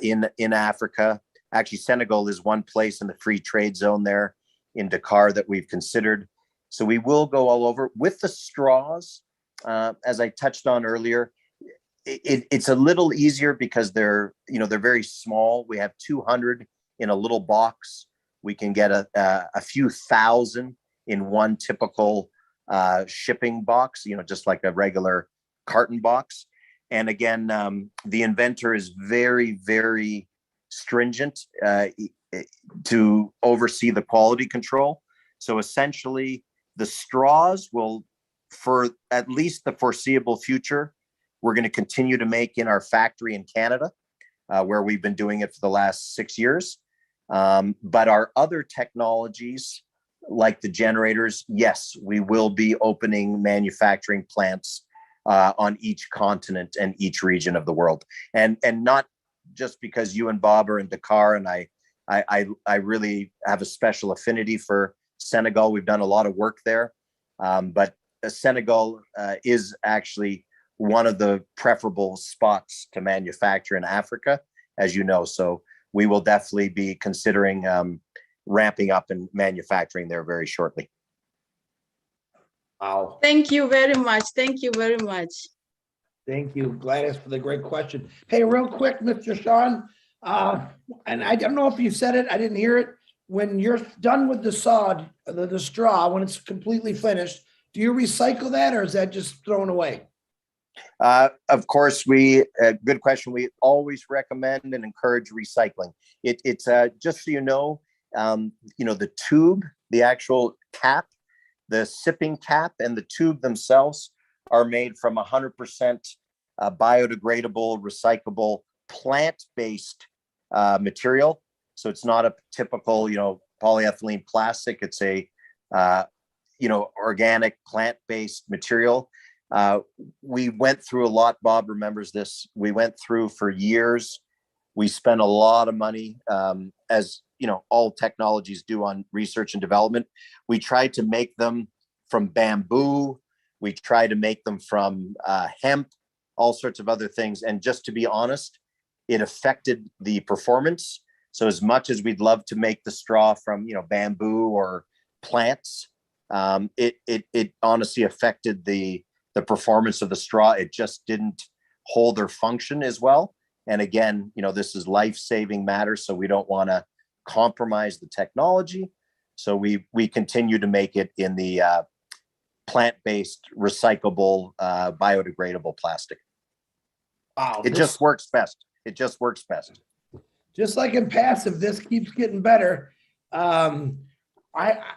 in Africa. Actually, Senegal is one place in the free trade zone there in Dakar that we've considered. So we will go all over with the straws. As I touched on earlier, it's a little easier because they're very small. We have 200 in a little box. We can get a few thousand in one typical shipping box, just like a regular carton box. And again, the inventor is very, very stringent to oversee the quality control. So essentially, the straws will, for at least the foreseeable future, we're going to continue to make in our factory in Canada, where we've been doing it for the last 6 years. But our other technologies, like the generators, yes, we will be opening manufacturing plants on each continent and each region of the world. And not just because you and Bob are in Dakar, and I really have a special affinity for Senegal. We've done a lot of work there. But Senegal is actually one of the preferable spots to manufacture in Africa, as you know. So we will definitely be considering ramping up and manufacturing there very shortly. Wow. Thank you very much. Thank you very much. Thank you, Gladys, for the great question. Hey, real quick, Mr. Sean, and I don't know if you said it, I didn't hear it. When you're done with the sod, the straw, when it's completely finished, do you recycle that, or is that just thrown away? Of course, good question. We always recommend and encourage recycling. It's just so you know, the tube, the actual cap, the sipping cap and the tube themselves are made from 100% biodegradable, recyclable, plant-based material. So it's not a typical, polyethylene plastic. It's a, organic plant-based material. We went through a lot. Bob remembers this. We went through for years. We spent a lot of money, as all technologies do, on research and development. We tried to make them from bamboo. We tried to make them from hemp, all sorts of other things. And just to be honest, it affected the performance. So as much as we'd love to make the straw from, bamboo or plants, it honestly affected the performance of the straw. It just didn't hold their function as well. And again, this is life-saving matter, so we don't want to compromise the technology. So we continue to make it in the plant-based, recyclable, biodegradable plastic. Wow. It just works best. It just works best. Just like in passive, this keeps getting better.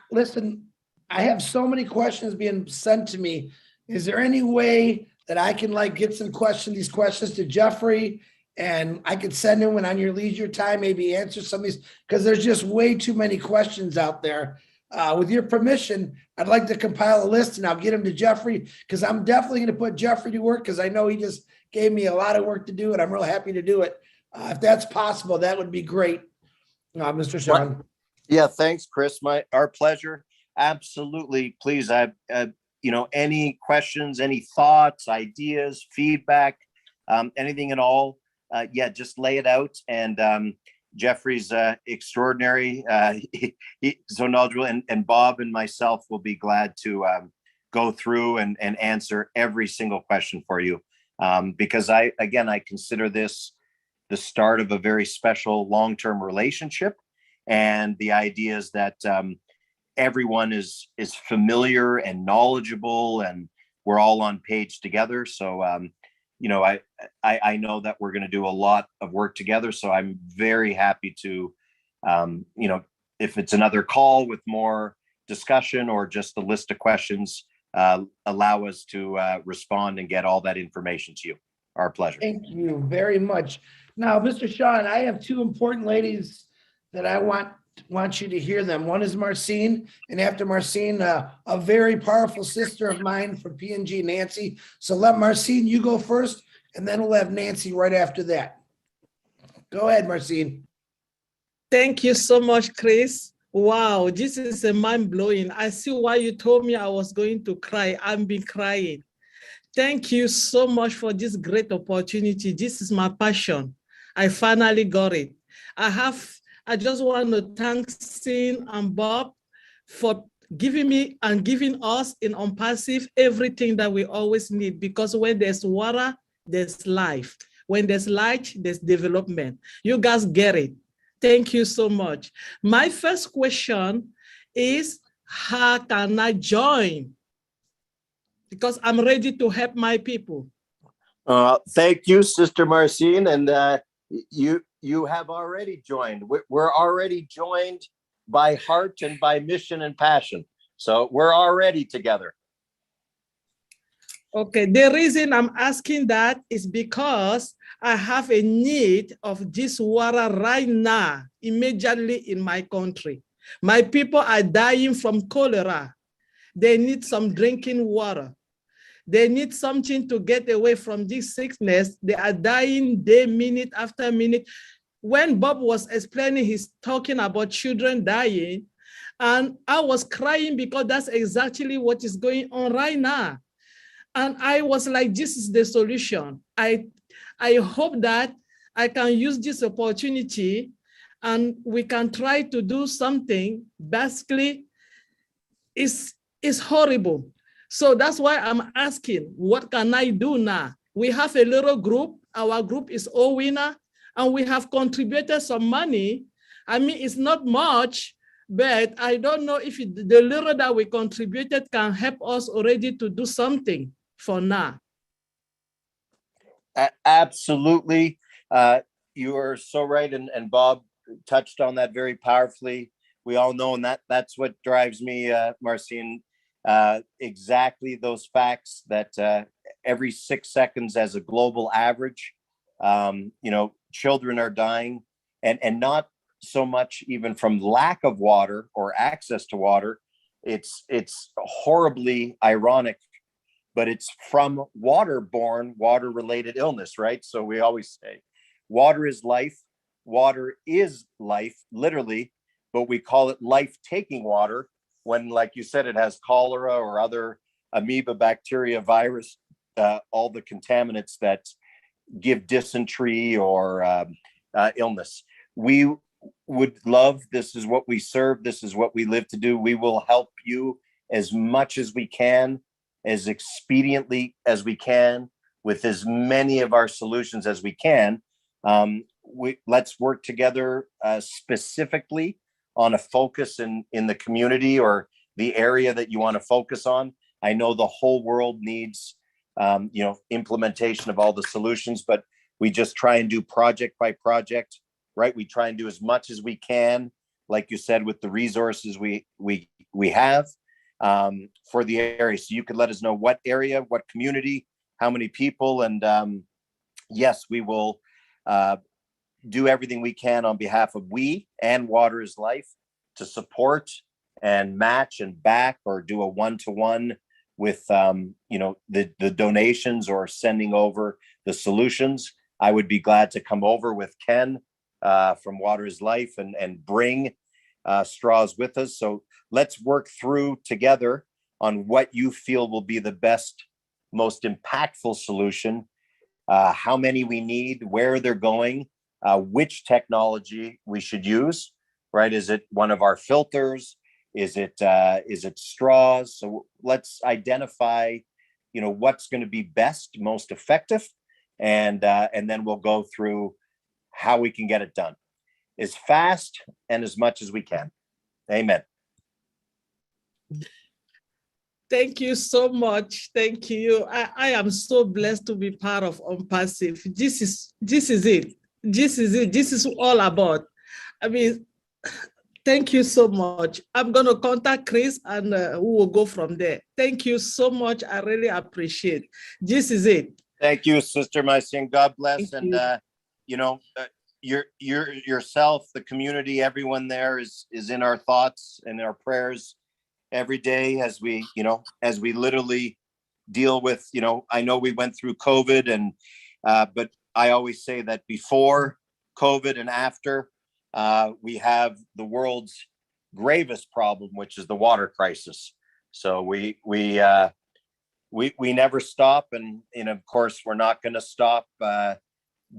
Listen, I have so many questions being sent to me. Is there any way that I can get these questions to Jeffrey, and I could send him when on your leisure time, maybe answer some of these, because there's just way too many questions out there. With your permission, I'd like to compile a list and I'll get them to Jeffrey, because I'm definitely going to put Jeffrey to work, because I know he just gave me a lot of work to do and I'm real happy to do it. If that's possible, that would be great. Mr. Sean. Yeah, thanks, Chris. Our pleasure. Absolutely. Please, any questions, any thoughts, ideas, feedback, anything at all, just lay it out. And Jeffrey's extraordinary, he's so knowledgeable, and Bob and myself will be glad to go through and answer every single question for you, because I consider this the start of a very special long-term relationship, and the idea is that everyone is familiar and knowledgeable, and we're all on page together. So I know that we're going to do a lot of work together. So I'm very happy to, if it's another call with more discussion or just a list of questions, allow us to respond and get all that information to you. Our pleasure. Thank you very much. Now, Mr. Sean, I have two important ladies that I want you to hear them. One is Marcine, and after Marcine, a very powerful sister of mine from P&G, Nancy. So let Marcine, you go first, and then we'll have Nancy right after that. Go ahead, Marcine. Thank you so much, Chris. Wow, this is a mind-blowing. I see why you told me I was going to cry. I've been crying. Thank you so much for this great opportunity. This is my passion. I finally got it. I just want to thank Sin and Bob for giving me and giving us in ONPASSIVE everything that we always need, because when there's water, there's life. When there's light, there's development. You guys get it. Thank you so much. My first question is, how can I join because I'm ready to help my people. Thank you, Sister Marcine, and you have already joined. We're already joined by heart and by mission and passion. So we're already together. Okay, the reason I'm asking that is because I have a need of this water right now, immediately in my country. My people are dying from cholera. They need some drinking water. They need something to get away from this sickness. They are dying day, minute after minute. When Bob was explaining, he's talking about children dying, and I was crying because that's exactly what is going on right now. And I was like, this is the solution. I hope that I can use this opportunity and we can try to do something. Basically, it's horrible. So that's why I'm asking, what can I do now? We have a little group. Our group is all winner, and we have contributed some money. I mean, it's not much, but I don't know if the little that we contributed can help us already to do something for now. Absolutely. You are so right. And Bob touched on that very powerfully. We all know, and that's what drives me, Marcine, exactly those facts that every 6 seconds as a global average, children are dying, and not so much even from lack of water or access to water. It's horribly ironic, but it's from waterborne, water-related illness, right? So we always say, water is life. Water is life, literally, but we call it life-taking water when, like you said, it has cholera or other amoeba, bacteria, virus, all the contaminants that give dysentery or illness. We would love, this is what we serve, this is what we live to do. We will help you as much as we can, as expediently as we can, with as many of our solutions as we can. Let's work together specifically on a focus in the community or the area that you want to focus on. I know the whole world needs implementation of all the solutions, but we just try and do project by project, right? We try and do as much as we can, like you said, with the resources we have for the area. So you could let us know what area, what community, how many people, and yes, we will do everything we can on behalf of we and Water is Life to support and match and back or do a one-to-one with the donations or sending over the solutions. I would be glad to come over with Ken from Water is Life and bring straws with us. So let's work through together on what you feel will be the best, most impactful solution, how many we need, where they're going, which technology we should use, right? Is it one of our filters? Is it straws? So let's identify, what's going to be best, most effective, and then we'll go through how we can get it done as fast and as much as we can. Amen. Thank you so much. Thank you. I am so blessed to be part of ONPASSIVE. This is it. This is it. This is all about. I mean, thank you so much. I'm going to contact Chris and we will go from there. Thank you so much. I really appreciate it. This is it. Thank you, Sister Marcine. God bless. And, yourself, the community, everyone there is in our thoughts and our prayers every day as we literally deal with, I know we went through COVID and, but I always say that before COVID and after, we have the world's gravest problem, which is the water crisis. So we never stop, and of course we're not going to stop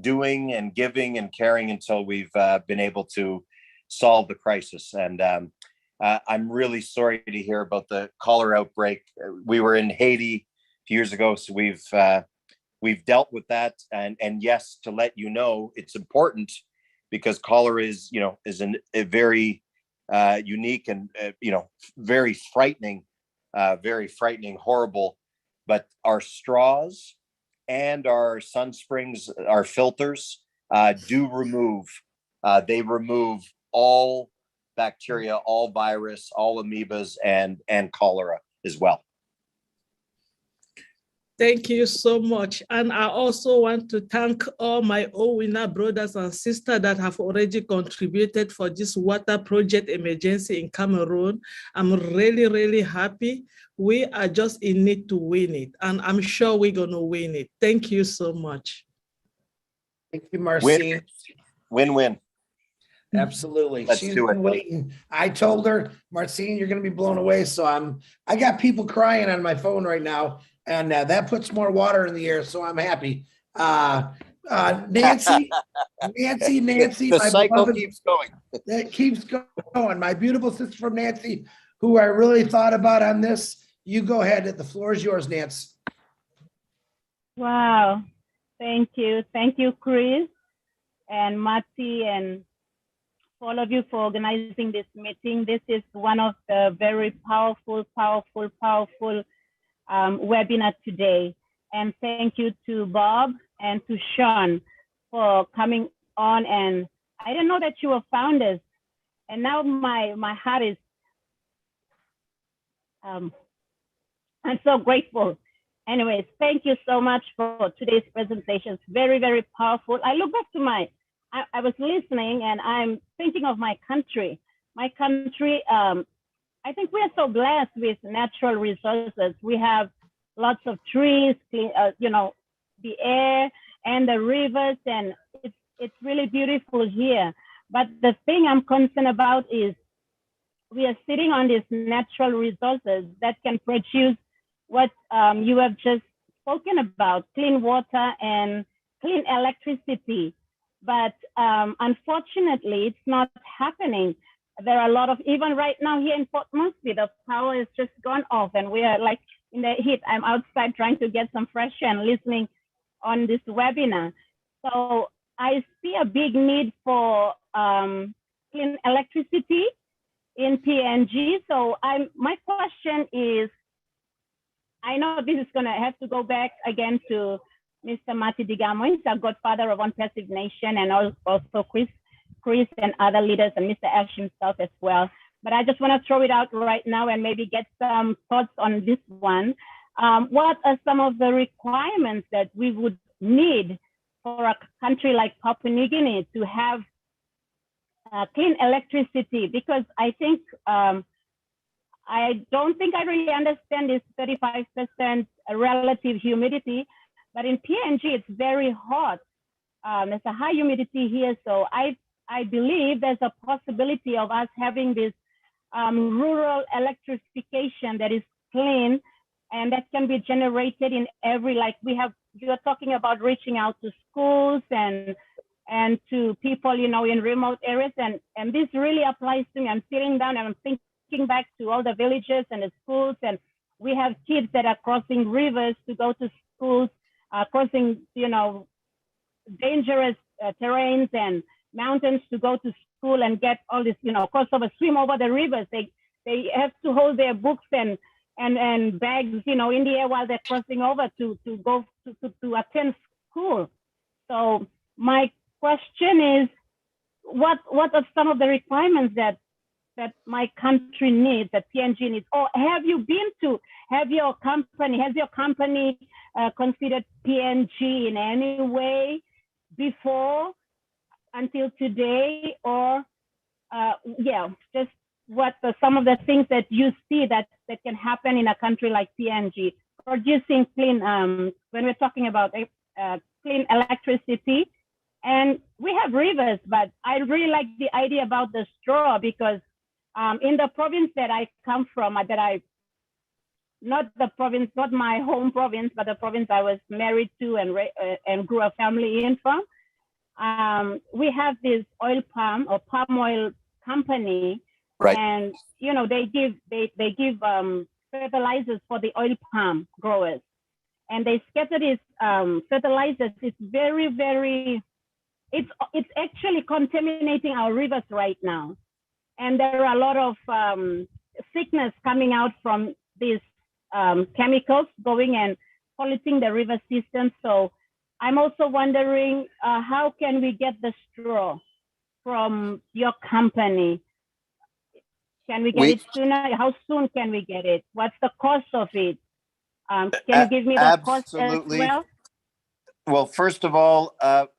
doing and giving and caring until we've been able to solve the crisis. And I'm really sorry to hear about the cholera outbreak. We were in Haiti a few years ago, so we've dealt with that. And yes, to let you know, it's important because cholera is a very unique and very frightening, horrible. but our straws and our Sun Springs, our filters do remove, they remove all bacteria, all virus, all amoebas, and cholera as well. Thank you so much. And I also want to thank all my OWINA brothers and sisters that have already contributed for this water project emergency in Cameroon. I'm really, really happy. We are just in need to win it. And I'm sure we're going to win it. Thank you so much. Thank you, Marcine. Win-win. Absolutely. Let's She's do been it. waiting. I told her, Marcine, you're going to be blown away. So I got people crying on my phone right now, and that puts more water in the air. So I'm happy. Nancy, The my cycle beloved, keeps going. that keeps going. My beautiful sister from Nancy, who I really thought about on this. You go ahead. The floor is yours, Nancy. Wow. Thank you. Thank you, Chris and Matty, and all of you for organizing this meeting. This is one of the very powerful webinar today. And thank you to Bob and to Sean for coming on. And I didn't know that you were founders. And now my heart is, I'm so grateful. Anyways, thank you so much for today's presentation. It's very, very powerful. I look back to I was listening and I'm thinking of my country. My country, I think we are so blessed with natural resources. We have lots of trees, you know, the air and the rivers, and it's really beautiful here. But the thing I'm concerned about is we are sitting on these natural resources that can produce what you have just spoken about, clean water and clean electricity. But unfortunately, it's not happening. There are a lot of, even right now here in Port Moresby, the power has just gone off and we are like in the heat. I'm outside trying to get some fresh air and listening on this webinar. So I see a big need for clean electricity in PNG. So my question is, I know this is gonna have to go back again to Mr. Mati Digamo. He's a godfather of ONPASSIVE Nation, and also Chris and other leaders, and Mr. Ash himself as well. But I just want to throw it out right now and maybe get some thoughts on this one. What are some of the requirements that we would need for a country like Papua New Guinea to have clean electricity? Because I think, I don't think I really understand this 35% relative humidity, but in PNG, it's very hot. There's a high humidity here. So I believe there's a possibility of us having this rural electrification that is clean and that can be generated in every, like you're talking about reaching out to schools and to people, you know, in remote areas. And this really applies to me. I'm sitting down and I'm thinking back to all the villages and the schools, and we have kids that are crossing rivers to go to schools, crossing, you know, dangerous terrains and mountains to go to school and get all this, you know, cross over, swim over the rivers. They have to hold their books and bags, you know, in the air while they're crossing over to go to attend school. So my question is, what are some of the requirements that my country needs, that PNG needs? Or has your company considered PNG in any way before, until today? Or just what are some of the things that you see that can happen in a country like PNG, producing clean, when we're talking about clean electricity? And we have rivers, but I really like the idea about the straw, because in the province that I come from, not my home province, but the province I was married to and grew a family in from, we have this oil palm or palm oil company, right? And you know, they give fertilizers for the oil palm growers, and they scatter these fertilizers. It's very, very, it's actually contaminating our rivers right now. And there are a lot of sickness coming out from this chemicals going and polluting the river system. So I'm also wondering, how can we get the straw from your company? Can we get it sooner? How soon can we get it? What's the cost of it? Can you give me the cost as Absolutely. well? Well, first of all,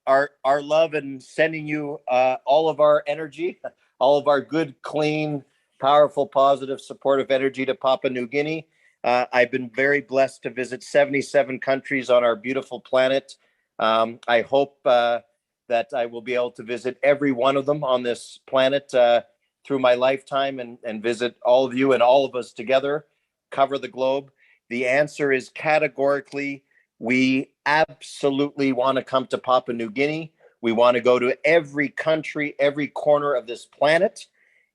our love and sending you all of our energy, all of our good, clean, powerful, positive, supportive energy to Papua New Guinea. I've been very blessed to visit 77 countries on our beautiful planet. I hope that I will be able to visit every one of them on this planet through my lifetime and visit all of you and all of us together, cover the globe. The answer is categorically, we absolutely want to come to Papua New Guinea. We want to go to every country, every corner of this planet.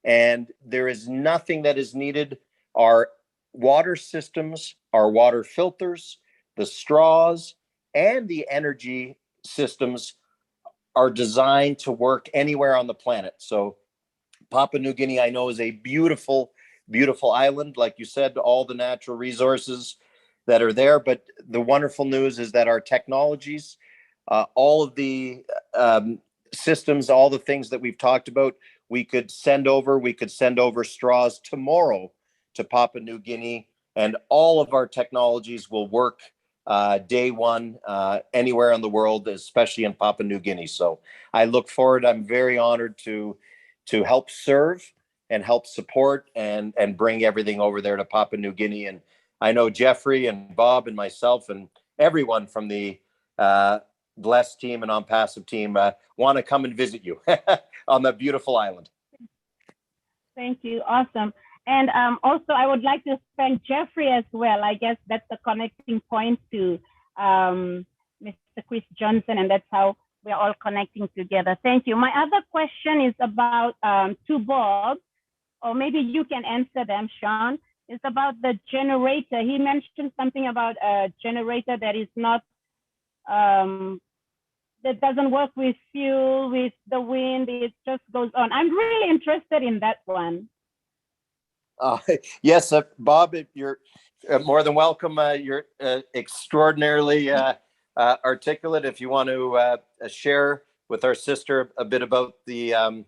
And there is nothing that is needed. Our water systems, our water filters, the straws, and the energy systems are designed to work anywhere on the planet. So Papua New Guinea, I know, is a beautiful, beautiful island. Like you said, all the natural resources that are there. But the wonderful news is that our technologies, all of the systems, all the things that we've talked about, we could send over straws tomorrow to Papua New Guinea, and all of our technologies will work day one anywhere in the world, especially in Papua New Guinea. So I look forward. I'm very honored to help serve and help support and bring everything over there to Papua New Guinea. And I know Jeffrey and Bob and myself and everyone from the Blessed team and ONPASSIVE team want to come and visit you on the beautiful island. Thank you. Awesome. And also, I would like to thank Jeffrey as well. I guess that's the connecting point to Mr. Chris Johnson, and that's how we're all connecting together. Thank you. My other question is about to Bob, or maybe you can answer them, Sean. It's about the generator. He mentioned something about a generator that is not, that doesn't work with fuel, with the wind. It just goes on. I'm really interested in that one. Yes, Bob, you're more than welcome. You're extraordinarily articulate. If you want to share with our sister a bit about the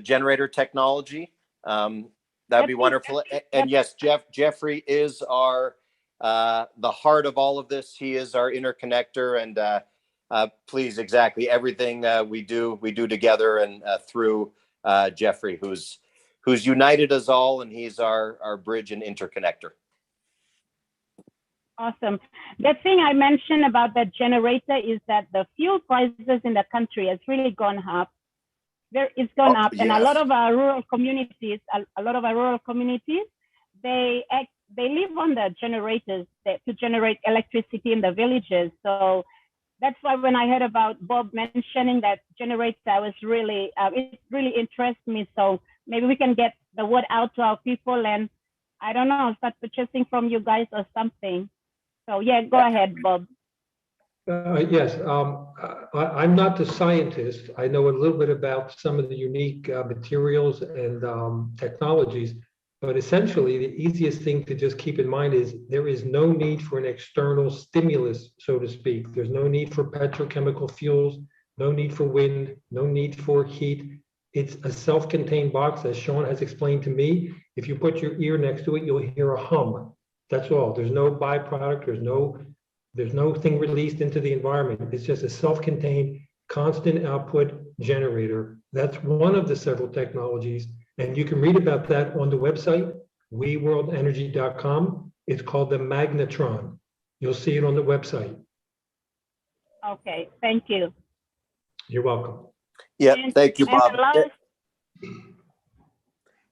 generator technology, that'd be wonderful. And yes, Jeffrey is our the heart of all of this. He is our interconnector, and please, exactly everything we do together and through Jeffrey, who's united us all, and he's our bridge and interconnector. Awesome. The thing I mentioned about that generator is that the fuel prices in the country has really gone up. It's gone up, and a lot of our rural communities, they live on the generators to generate electricity in the villages. So that's why when I heard about Bob mentioning that generator, I was really, it really interests me. So maybe we can get the word out to our people, and I don't know, start purchasing from you guys or something. So yeah, go ahead, Bob. Yes, I'm not the scientist. I know a little bit about some of the unique materials and technologies, but essentially the easiest thing to just keep in mind is there is no need for an external stimulus, so to speak. There's no need for petrochemical fuels, no need for wind, no need for heat. It's a self-contained box, as Sean has explained to me. If you put your ear next to it, you'll hear a hum. That's all. There's no byproduct. There's no thing released into the environment. It's just a self-contained, constant output generator. That's one of the several technologies. And you can read about that on the website, weworldenergy.com. It's called the Magnetron. You'll see it on the website. Okay, thank you. You're welcome. Yeah, thank you, Bob.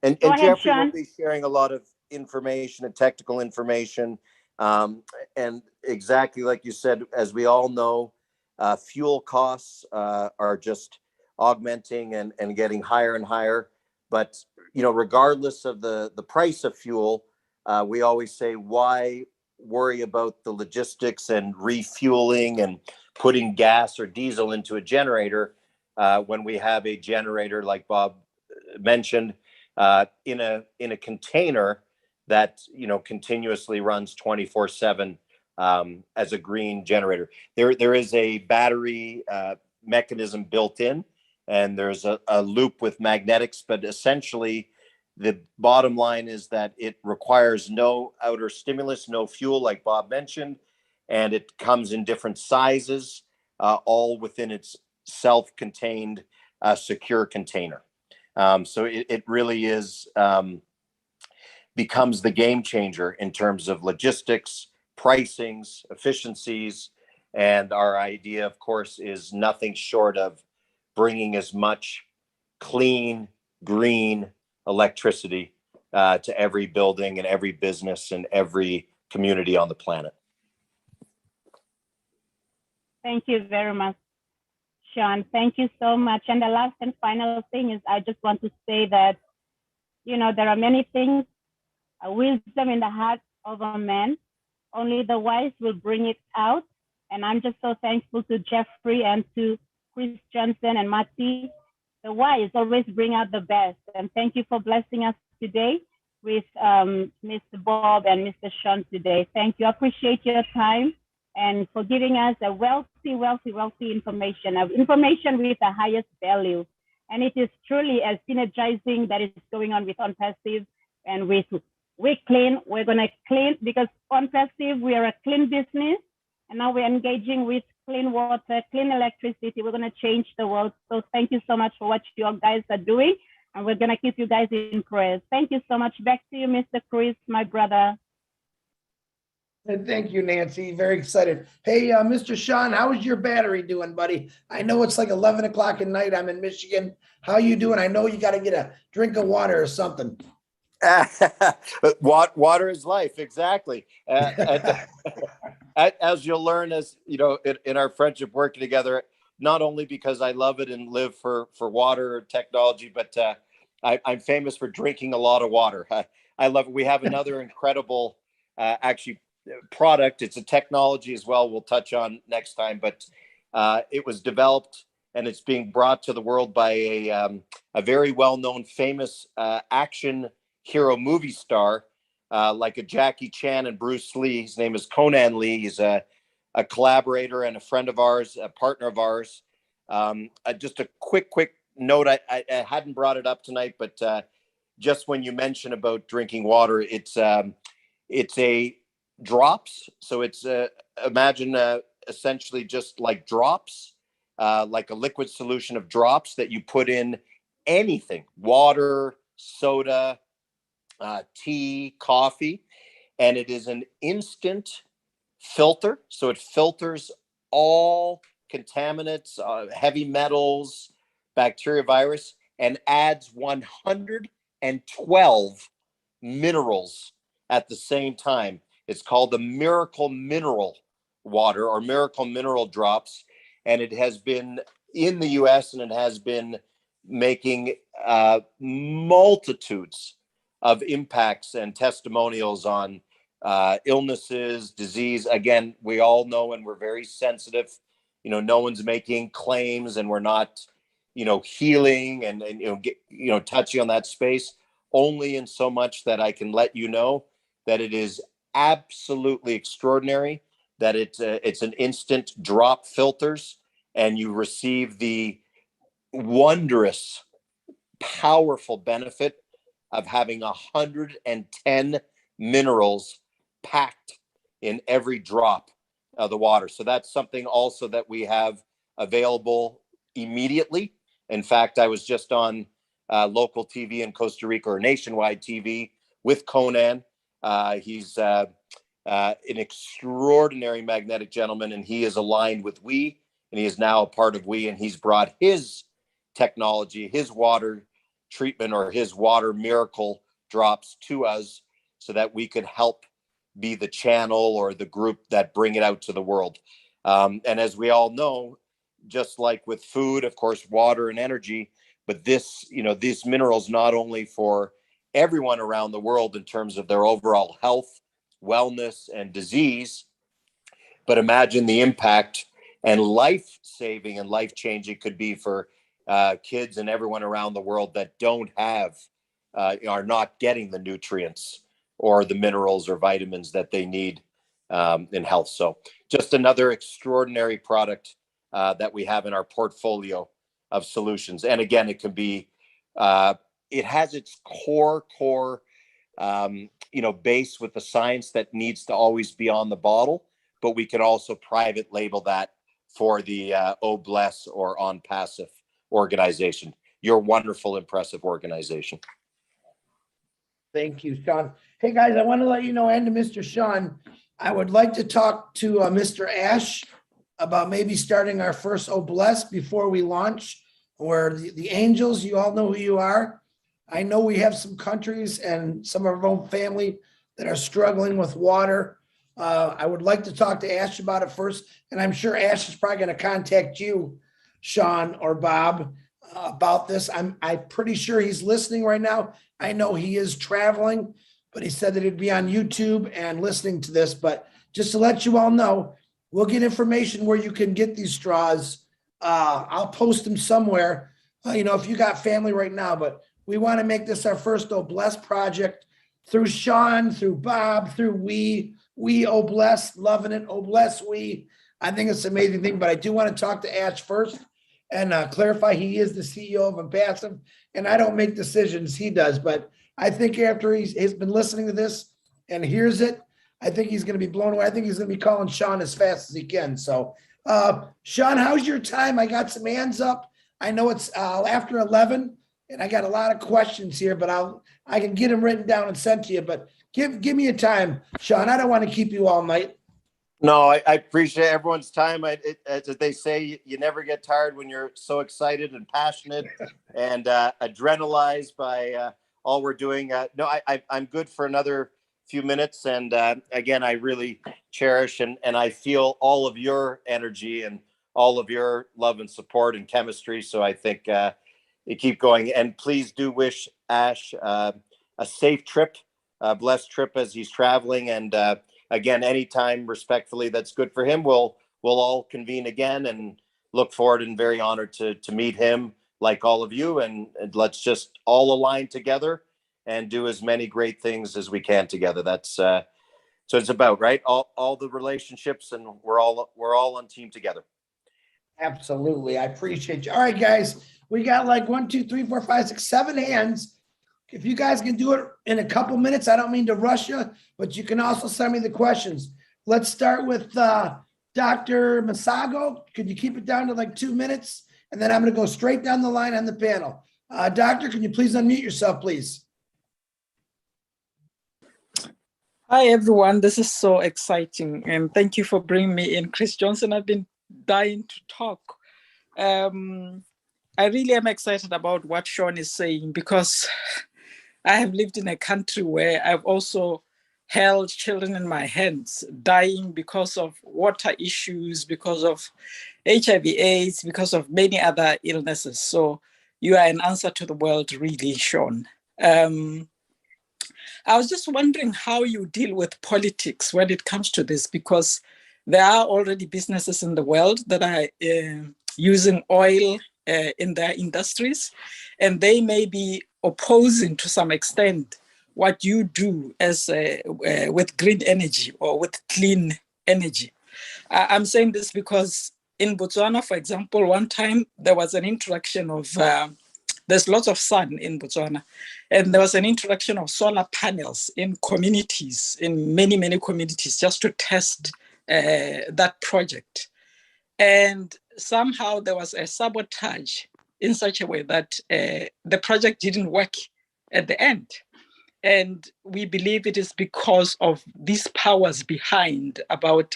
And Jeffrey will be sharing a lot of information and technical information. And exactly like you said, as we all know, fuel costs are just augmenting and getting higher and higher. But, you know, regardless of the price of fuel, we always say, why worry about the logistics and refueling and putting gas or diesel into a generator when we have a generator, like Bob mentioned, in a container that, continuously runs 24/7 as a green generator. There is a battery mechanism built in, and there's a loop with magnetics, but essentially the bottom line is that it requires no outer stimulus, no fuel, like Bob mentioned, and it comes in different sizes, all within its self-contained secure container. So it really is becomes the game changer in terms of logistics, pricings, efficiencies. And our idea, of course, is nothing short of bringing as much clean, green electricity to every building and every business and every community on the planet. Thank you very much, Sean. Thank you so much. And the last and final thing is I just want to say that, there are many things, wisdom in the heart of a man. Only the wise will bring it out. And I'm just so thankful to Jeffrey and to Chris Johnson and Matti. The wise always bring out the best. And thank you for blessing us today with Mr. Bob and Mr. Sean today. Thank you. I appreciate your time and for giving us a wealthy information with the highest value. And it is truly a synergizing that is going on with ONPASSIVE and with We Clean. We're going to clean because ONPASSIVE, we are a clean business. And now we're engaging with clean water, clean electricity. We're going to change the world. So thank you so much for what you guys are doing. And we're going to keep you guys in prayers. Thank you so much. Back to you, Mr. Chris, my brother. And thank you, Nancy. Very excited. Hey, Mr. Sean, how is your battery doing, buddy? I know it's like 11 o'clock at night. I'm in Michigan. How you doing? I know you got to get a drink of water or something. Water is life. Exactly. As you'll learn, as you know, in our friendship working together, not only because I love it and live for water technology, but I'm famous for drinking a lot of water. I love it. We have another incredible, actually, product. It's a technology as well. We'll touch on next time, but it was developed and it's being brought to the world by a very well-known, famous action hero movie star, like a Jackie Chan and Bruce Lee. His name is Conan Lee. He's a collaborator and a friend of ours, a partner of ours. Just a quick note. I hadn't brought it up tonight, but just when you mention about drinking water, it's a drops. So it's imagine essentially just like drops, like a liquid solution of drops that you put in anything, water, soda, tea, coffee, and it is an instant filter. So it filters all contaminants, heavy metals, bacteria, virus, and adds 112 minerals at the same time. It's called the Miracle Mineral Water or Miracle Mineral Drops. And it has been in the US and it has been making multitudes of impacts and testimonials on illnesses, disease. Again, we all know, and we're very sensitive, no one's making claims and we're not, healing and touching on that space, only in so much that I can let you know that it is absolutely extraordinary, that it's an instant drop filters and you receive the wondrous, powerful benefit of having 110 minerals packed in every drop of the water. So that's something also that we have available immediately. In fact, I was just on local TV in Costa Rica, or nationwide TV, with Conan. He's an extraordinary magnetic gentleman, and he is aligned with We, and he is now a part of We, and he's brought his technology, his water treatment, or his water miracle drops to us so that we could help be the channel or the group that bring it out to the world. And as we all know, just like with food, of course, water and energy, but this, these minerals, not only for everyone around the world in terms of their overall health, wellness, and disease, but imagine the impact and life-saving and life-changing could be for kids and everyone around the world that don't have, are not getting the nutrients or the minerals or vitamins that they need in health. So just another extraordinary product that we have in our portfolio of solutions. And again, it can be, it has its core, base with the science that needs to always be on the bottle, but we can also private label that for the OBLESS or ONPASSIVE organization, your wonderful, impressive organization. Thank you, Sean. Hey, guys, I want to let you know, and to Mr. Sean, I would like to talk to Mr. Ash about maybe starting our first OBLESS before we launch, where the angels, you all know who you are. I know we have some countries and some of our own family that are struggling with water. I would like to talk to Ash about it first, and I'm sure Ash is probably going to contact you, Sean or Bob, about this. I'm pretty sure he's listening right now. I know he is traveling, but he said that he'd be on YouTube and listening to this. But just to let you all know, we'll get information where you can get these straws. I'll post them somewhere, if you got family right now, but we want to make this our first OBLESS project through Sean, through Bob, through we OBLESS, loving it, OBLESS we. I think it's an amazing thing, but I do want to talk to Ash first and clarify he is the CEO of ONPASSIVE, and I don't make decisions, he does, but I think after he's been listening to this and hears it, I think he's going to be blown away. I think he's going to be calling Sean as fast as he can. So, Sean, how's your time? I got some hands up. I know it's after 11, and I got a lot of questions here, but I can get them written down and sent to you. But give me a time, Sean. I don't want to keep you all night. No, I appreciate everyone's time. As they say, you never get tired when you're so excited and passionate and adrenalized by all we're doing. No, I'm good for another few minutes. And again, I really cherish and I feel all of your energy and all of your love and support and chemistry. So I think you keep going. And please do wish Ash a safe trip, a blessed trip as he's traveling. And again, anytime respectfully that's good for him, we'll all convene again and look forward and very honored to meet him like all of you. And let's just all align together and do as many great things as we can together. That's so it's about, right? All the relationships, and we're all on team together. Absolutely. I appreciate you. All right, guys, we got like 1, 2, 3, 4, 5, 6, 7 hands. If you guys can do it in a couple minutes, I don't mean to rush you, but you can also send me the questions. Let's start with Dr. Masago. Could you keep it down to like 2 minutes? And then I'm going to go straight down the line on the panel. Doctor, can you please unmute yourself, please? Hi, everyone. This is so exciting. And thank you for bringing me in. Chris Johnson, I've been dying to talk. I really am excited about what Sean is saying, because I have lived in a country where I've also held children in my hands dying because of water issues, because of HIV/AIDS, because of many other illnesses. So you are an answer to the world, really, Sean. I was just wondering how you deal with politics when it comes to this, because there are already businesses in the world that are using oil in their industries, and they may be opposing to some extent what you do as with green energy or with clean energy. I'm saying this because in Botswana, for example, one time there was an introduction of there's lots of sun in Botswana, and there was an introduction of solar panels in communities, in many, many communities, just to test that project. And somehow there was a sabotage in such a way that the project didn't work at the end. And we believe it is because of these powers behind about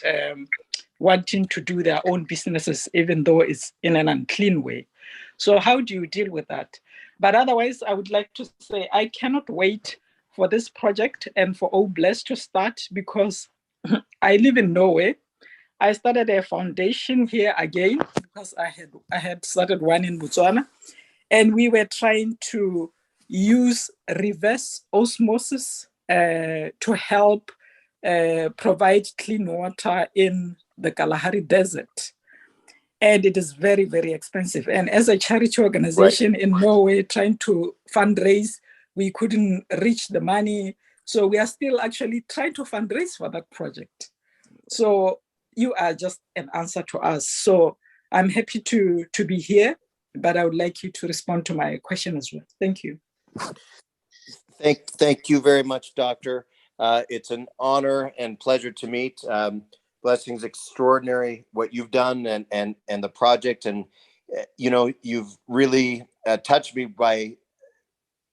wanting to do their own businesses, even though it's in an unclean way. So how do you deal with that? But otherwise, I would like to say I cannot wait for this project and for OBLESS to start, because I live in Norway. I started a foundation here again because I had started one in Botswana, and we were trying to use reverse osmosis to help provide clean water in the Kalahari Desert. And it is very, very expensive. And as a charity organization in Norway trying to fundraise, we couldn't reach the money. So we are still actually trying to fundraise for that project. So you are just an answer to us. So I'm happy to be here, but I would like you to respond to my question as well. Thank you. Thank you very much, Doctor. It's an honor and pleasure to meet. Blessings extraordinary what you've done and the project, and you've really touched me by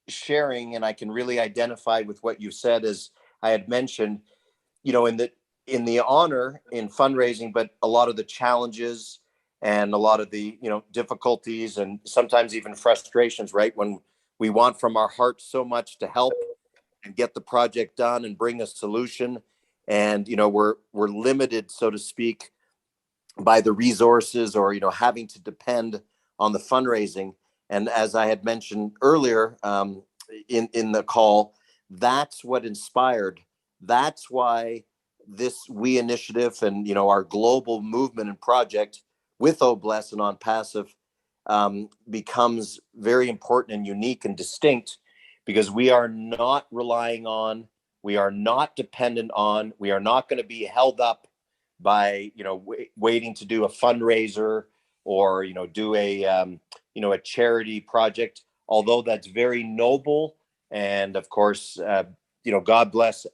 sharing, and I can really identify with what you said. As I had mentioned, in the honor in fundraising, but a lot of the challenges and a lot of the difficulties and sometimes even frustrations, right? When we want from our heart so much to help and get the project done and bring a solution, and we're limited, so to speak, by the resources, or having to depend on the fundraising. And as I had mentioned earlier in the call, that's what inspired. That's why this We initiative and our global movement and project with OBLESS and ONPASSIVE becomes very important and unique and distinct, because we are not relying on, we are not dependent on, we are not going to be held up by waiting to do a fundraiser or do a charity project, although that's very noble. And of course God bless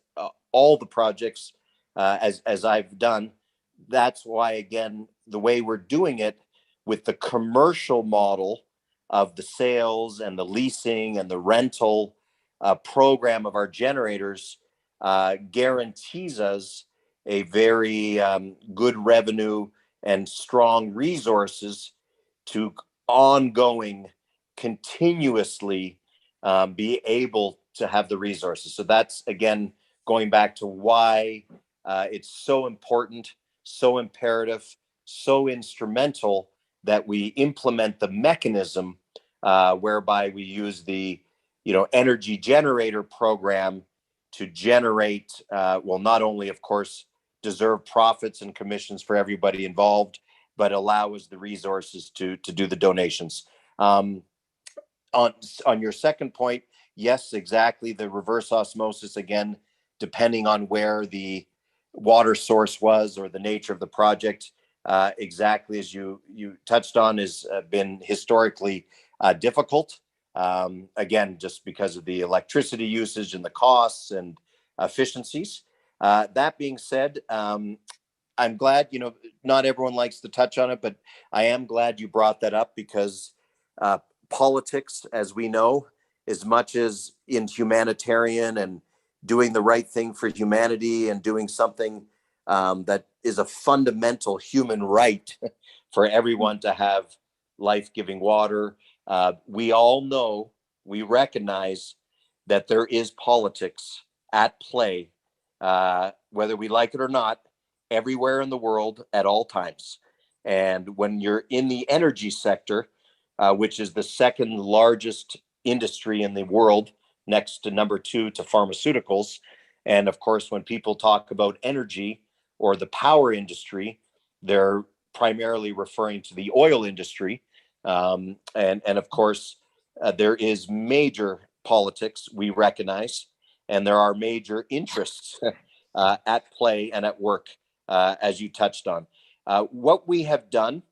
all the projects as I've done. That's why, again, the way we're doing it with the commercial model of the sales and the leasing and the rental program of our generators guarantees us a very good revenue and strong resources to ongoing, continuously be able to have the resources. So that's, again, going back to why it's so important, so imperative, so instrumental that we implement the mechanism whereby we use the energy generator program to generate, not only, of course, deserve profits and commissions for everybody involved, but allow us the resources to do the donations. On your second point, yes, exactly. The reverse osmosis, again, depending on where the water source was or the nature of the project, exactly as you touched on, has been historically difficult. Again, just because of the electricity usage and the costs and efficiencies. That being said, I'm glad, not everyone likes to touch on it, but I am glad you brought that up, because politics, as we know, as much as in humanitarian and doing the right thing for humanity and doing something that is a fundamental human right for everyone to have life-giving water. We all know, we recognize that there is politics at play, whether we like it or not, everywhere in the world at all times. And when you're in the energy sector, which is the second largest industry in the world, next to number 2 to pharmaceuticals. And of course, when people talk about energy or the power industry, they're primarily referring to the oil industry. And of course, there is major politics, we recognize, and there are major interests at play and at work, as you touched on. What we have done,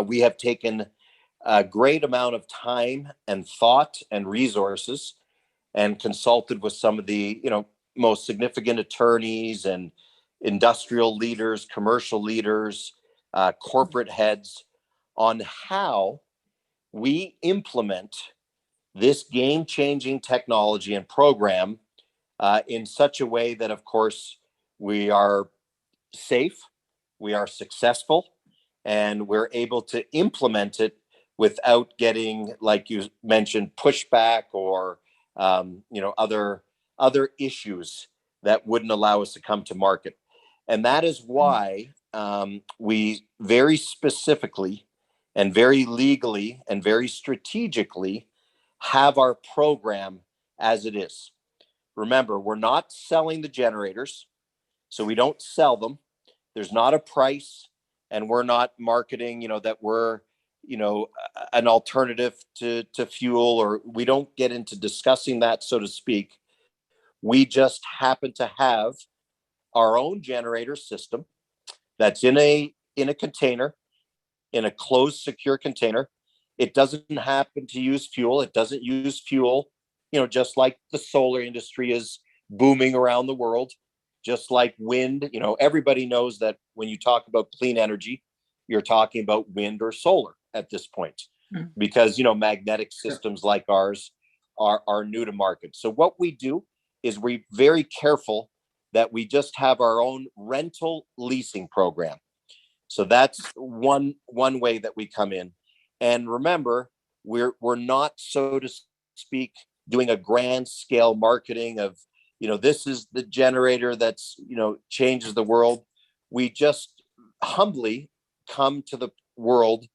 we have taken a great amount of time and thought and resources and consulted with some of the most significant attorneys and industrial leaders, commercial leaders, corporate heads, on how we implement this game-changing technology and program in such a way that, of course, we are safe, we are successful, and we're able to implement it without getting, like you mentioned, pushback or other issues that wouldn't allow us to come to market. And that is why we very specifically and very legally and very strategically have our program as it is. Remember, we're not selling the generators, so we don't sell them. There's not a price, and we're not marketing, that we're, an alternative to fuel, or we don't get into discussing that, so to speak. We just happen to have our own generator system that's in a container, in a closed, secure container. It doesn't happen to use fuel. It doesn't use fuel, just like the solar industry is booming around the world, just like wind. Everybody knows that when you talk about clean energy, you're talking about wind or solar at this point, because, magnetic systems like ours are new to market. So what we do is we're very careful that we just have our own rental leasing program. So that's one way that we come in. And remember, we're not, so to speak, doing a grand scale marketing of, this is the generator that's, changes the world. We just humbly come to the world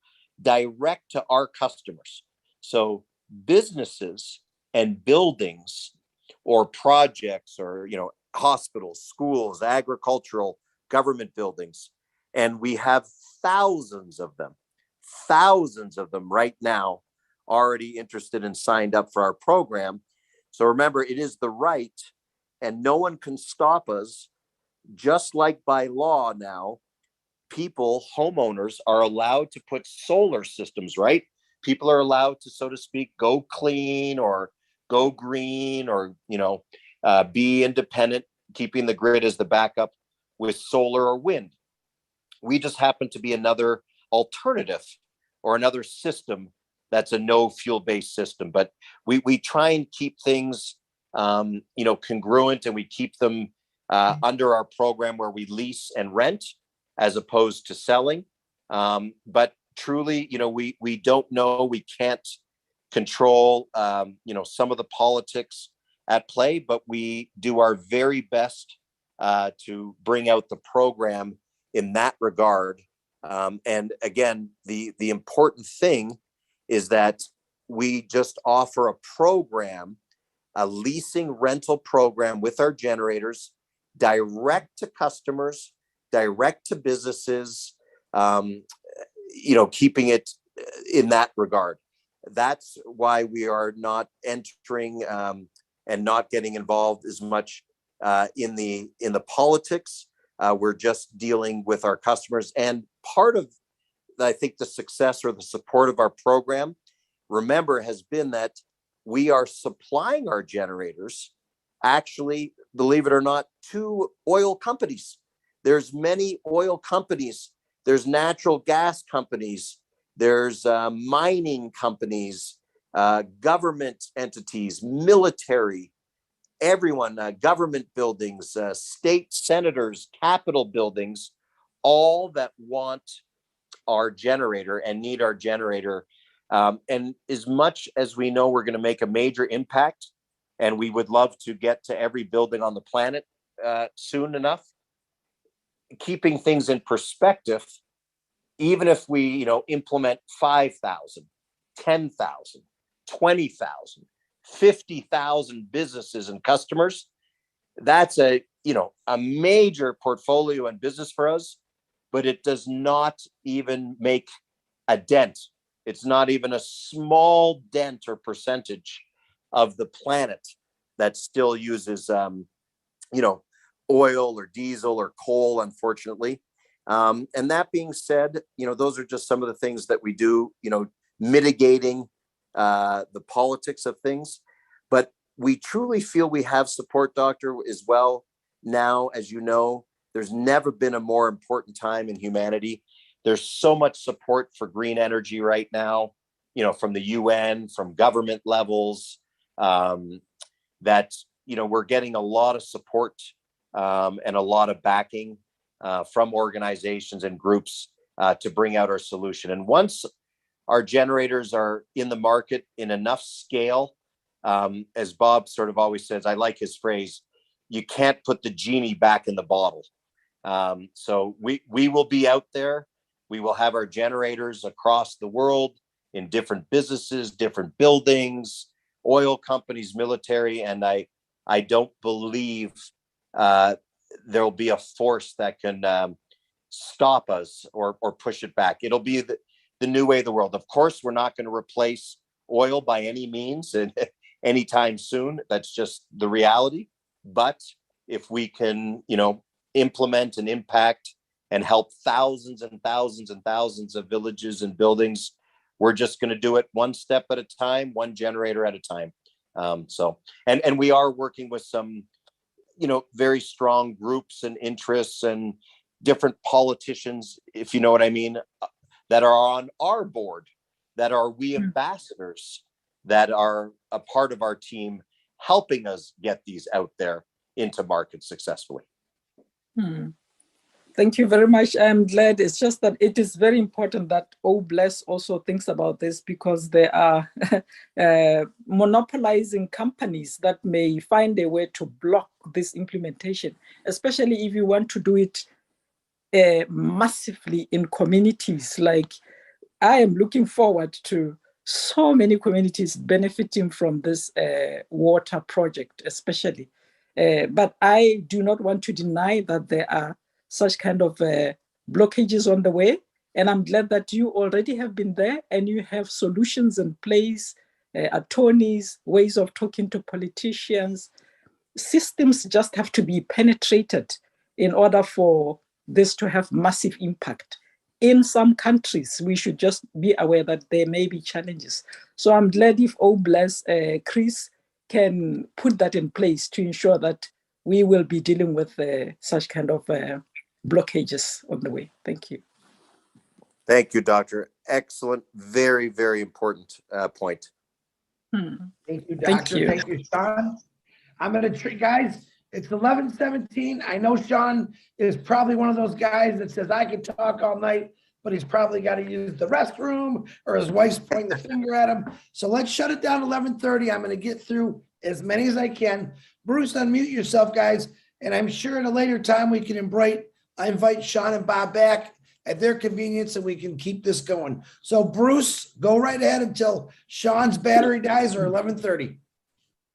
direct to our customers. So businesses and buildings or projects or, hospitals, schools, agricultural, government buildings. And we have thousands of them right now already interested and signed up for our program. So remember, it is the right, and no one can stop us. Just like by law now, homeowners are allowed to put solar systems, right? People are allowed to, so to speak, go clean or go green or, be independent, keeping the grid as the backup with solar or wind. We just happen to be another alternative or another system that's a no fuel based system. But we try and keep things, congruent, and we keep them under our program where we lease and rent as opposed to selling. But truly, we don't know, we can't control, some of the politics at play, but we do our very best to bring out the program in that regard. And again, the important thing is that we just offer a program, a leasing rental program with our generators, direct to customers, direct to businesses, keeping it in that regard. That's why we are not entering and not getting involved as much in the politics. We're just dealing with our customers. And part of, I think, the success or the support of our program, remember, has been that we are supplying our generators, actually, believe it or not, to oil companies. There's many oil companies. There's natural gas companies. There's mining companies, government entities, military, everyone, government buildings, state senators, Capitol buildings, all that want our generator and need our generator. And as much as we know we're going to make a major impact, and we would love to get to every building on the planet soon enough, keeping things in perspective, even if we, implement 5,000, 10,000, 20,000, 50,000 businesses and customers, that's a major portfolio and business for us, but it does not even make a dent. It's not even a small dent or percentage of the planet that still uses, oil or diesel or coal, unfortunately. And that being said, those are just some of the things that we do, mitigating the politics of things. But we truly feel we have support, Doctor, as well. Now, as you know, there's never been a more important time in humanity. There's so much support for green energy right now, from the UN, from government levels, that, we're getting a lot of support and a lot of backing from organizations and groups to bring out our solution. And once our generators are in the market in enough scale, as Bob sort of always says, I like his phrase, you can't put the genie back in the bottle. So we will be out there. We will have our generators across the world in different businesses, different buildings, oil companies, military, and I don't believe there'll be a force that can stop us or push it back. It'll be the new way of the world. Of course, we're not going to replace oil by any means and anytime soon. That's just the reality. But if we can, implement and impact and help thousands and thousands and thousands of villages and buildings, we're just going to do it one step at a time, one generator at a time. And we are working with some, very strong groups and interests and different politicians, if you know what I mean, that are on our board, that are we ambassadors, that are a part of our team, helping us get these out there into market successfully. Thank you very much. I'm glad. It's just that it is very important that Bless also thinks about this, because there are monopolizing companies that may find a way to block this implementation, especially if you want to do it massively in communities. Like, I am looking forward to so many communities benefiting from this water project, especially. But I do not want to deny that there are such kind of blockages on the way. And I'm glad that you already have been there and you have solutions in place, attorneys, ways of talking to politicians. Systems just have to be penetrated in order for this to have massive impact. In some countries, we should just be aware that there may be challenges. So I'm glad if Bless, Chris, can put that in place to ensure that we will be dealing with such kind of blockages on the way. Thank you. Thank you, Doctor. Excellent. Very, very important point. Thank you, Doctor. Thank you, Sean. I'm going to treat, guys, it's 11:17. I know Sean is probably one of those guys that says, I could talk all night, but he's probably got to use the restroom or his wife's pointing the finger at him. So let's shut it down 11:30. I'm going to get through as many as I can. Bruce, unmute yourself, guys. And I'm sure at a later time we can invite Sean and Bob back at their convenience and we can keep this going. So Bruce, go right ahead until Sean's battery dies, or 11:30.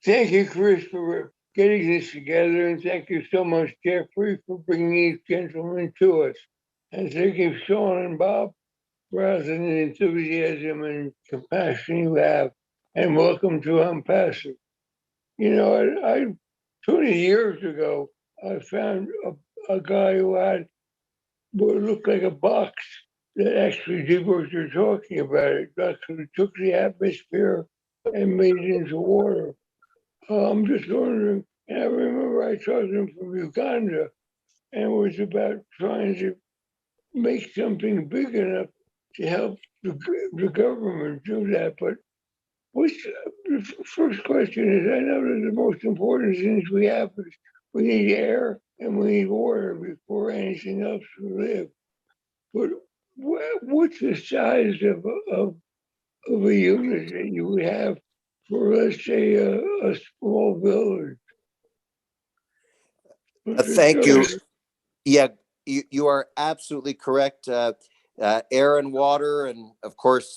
Thank you, Chris, for getting this together, and thank you so much, Jeffrey, for bringing these gentlemen to us. And thank you, Sean and Bob, for having the enthusiasm and compassion you have. And welcome to ONPASSIVE. I 20 years ago, I found a guy who had what looked like a box that actually did what you're talking about. It actually took the atmosphere and made it into water. I'm just wondering, and I remember I talked to him from Uganda, and it was about trying to make something big enough to help the government do that. But the first question is, I know that the most important things we have is we need air and we need water before anything else will live. But what's the size of a unit that you would have for, let's say, a small village? Thank you. Yeah, you are absolutely correct. Air and water, and of course,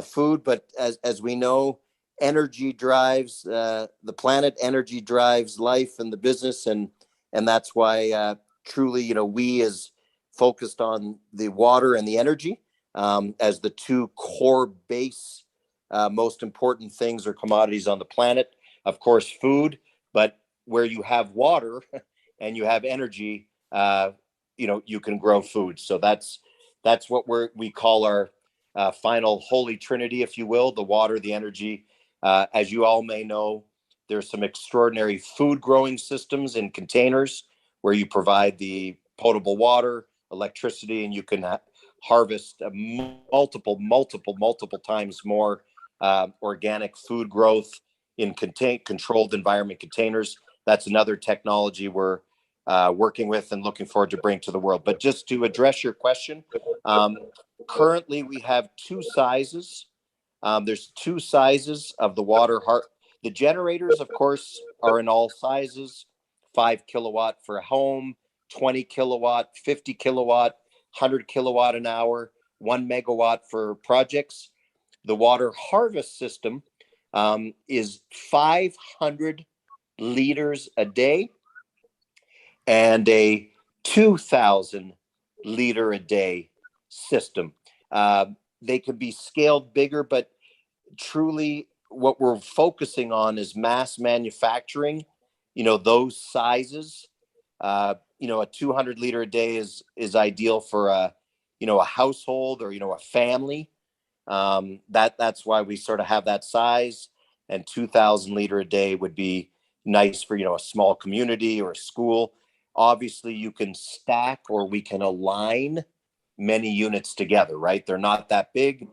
food. But as we know, energy drives the planet. Energy drives life and the business, and that's why truly, we as focused on the water and the energy as the two core base most important things or commodities on the planet. Of course, food, but where you have water and you have energy, you can grow food. So that's what we call our final holy trinity, if you will: the water, the energy. As you all may know, there's some extraordinary food growing systems in containers where you provide the potable water, electricity, and you can harvest multiple times more organic food growth in controlled environment containers. That's another technology we're working with and looking forward to bring to the world. But just to address your question, currently we have two sizes. There's two sizes of the water. The generators, of course, are in all sizes: 5 kilowatt for a home, 20 kilowatt, 50 kilowatt, 100 kilowatt an hour, 1 megawatt for projects. The water harvest system is 500 liters a day and a 2,000 liter a day system. They could be scaled bigger, but truly what we're focusing on is mass manufacturing those sizes. A 200 liter a day is ideal for a household or a family. That's why we sort of have that size, and 2,000 liter a day would be nice for a small community or a school. Obviously, you can stack, or we can align many units together, right? They're not that big.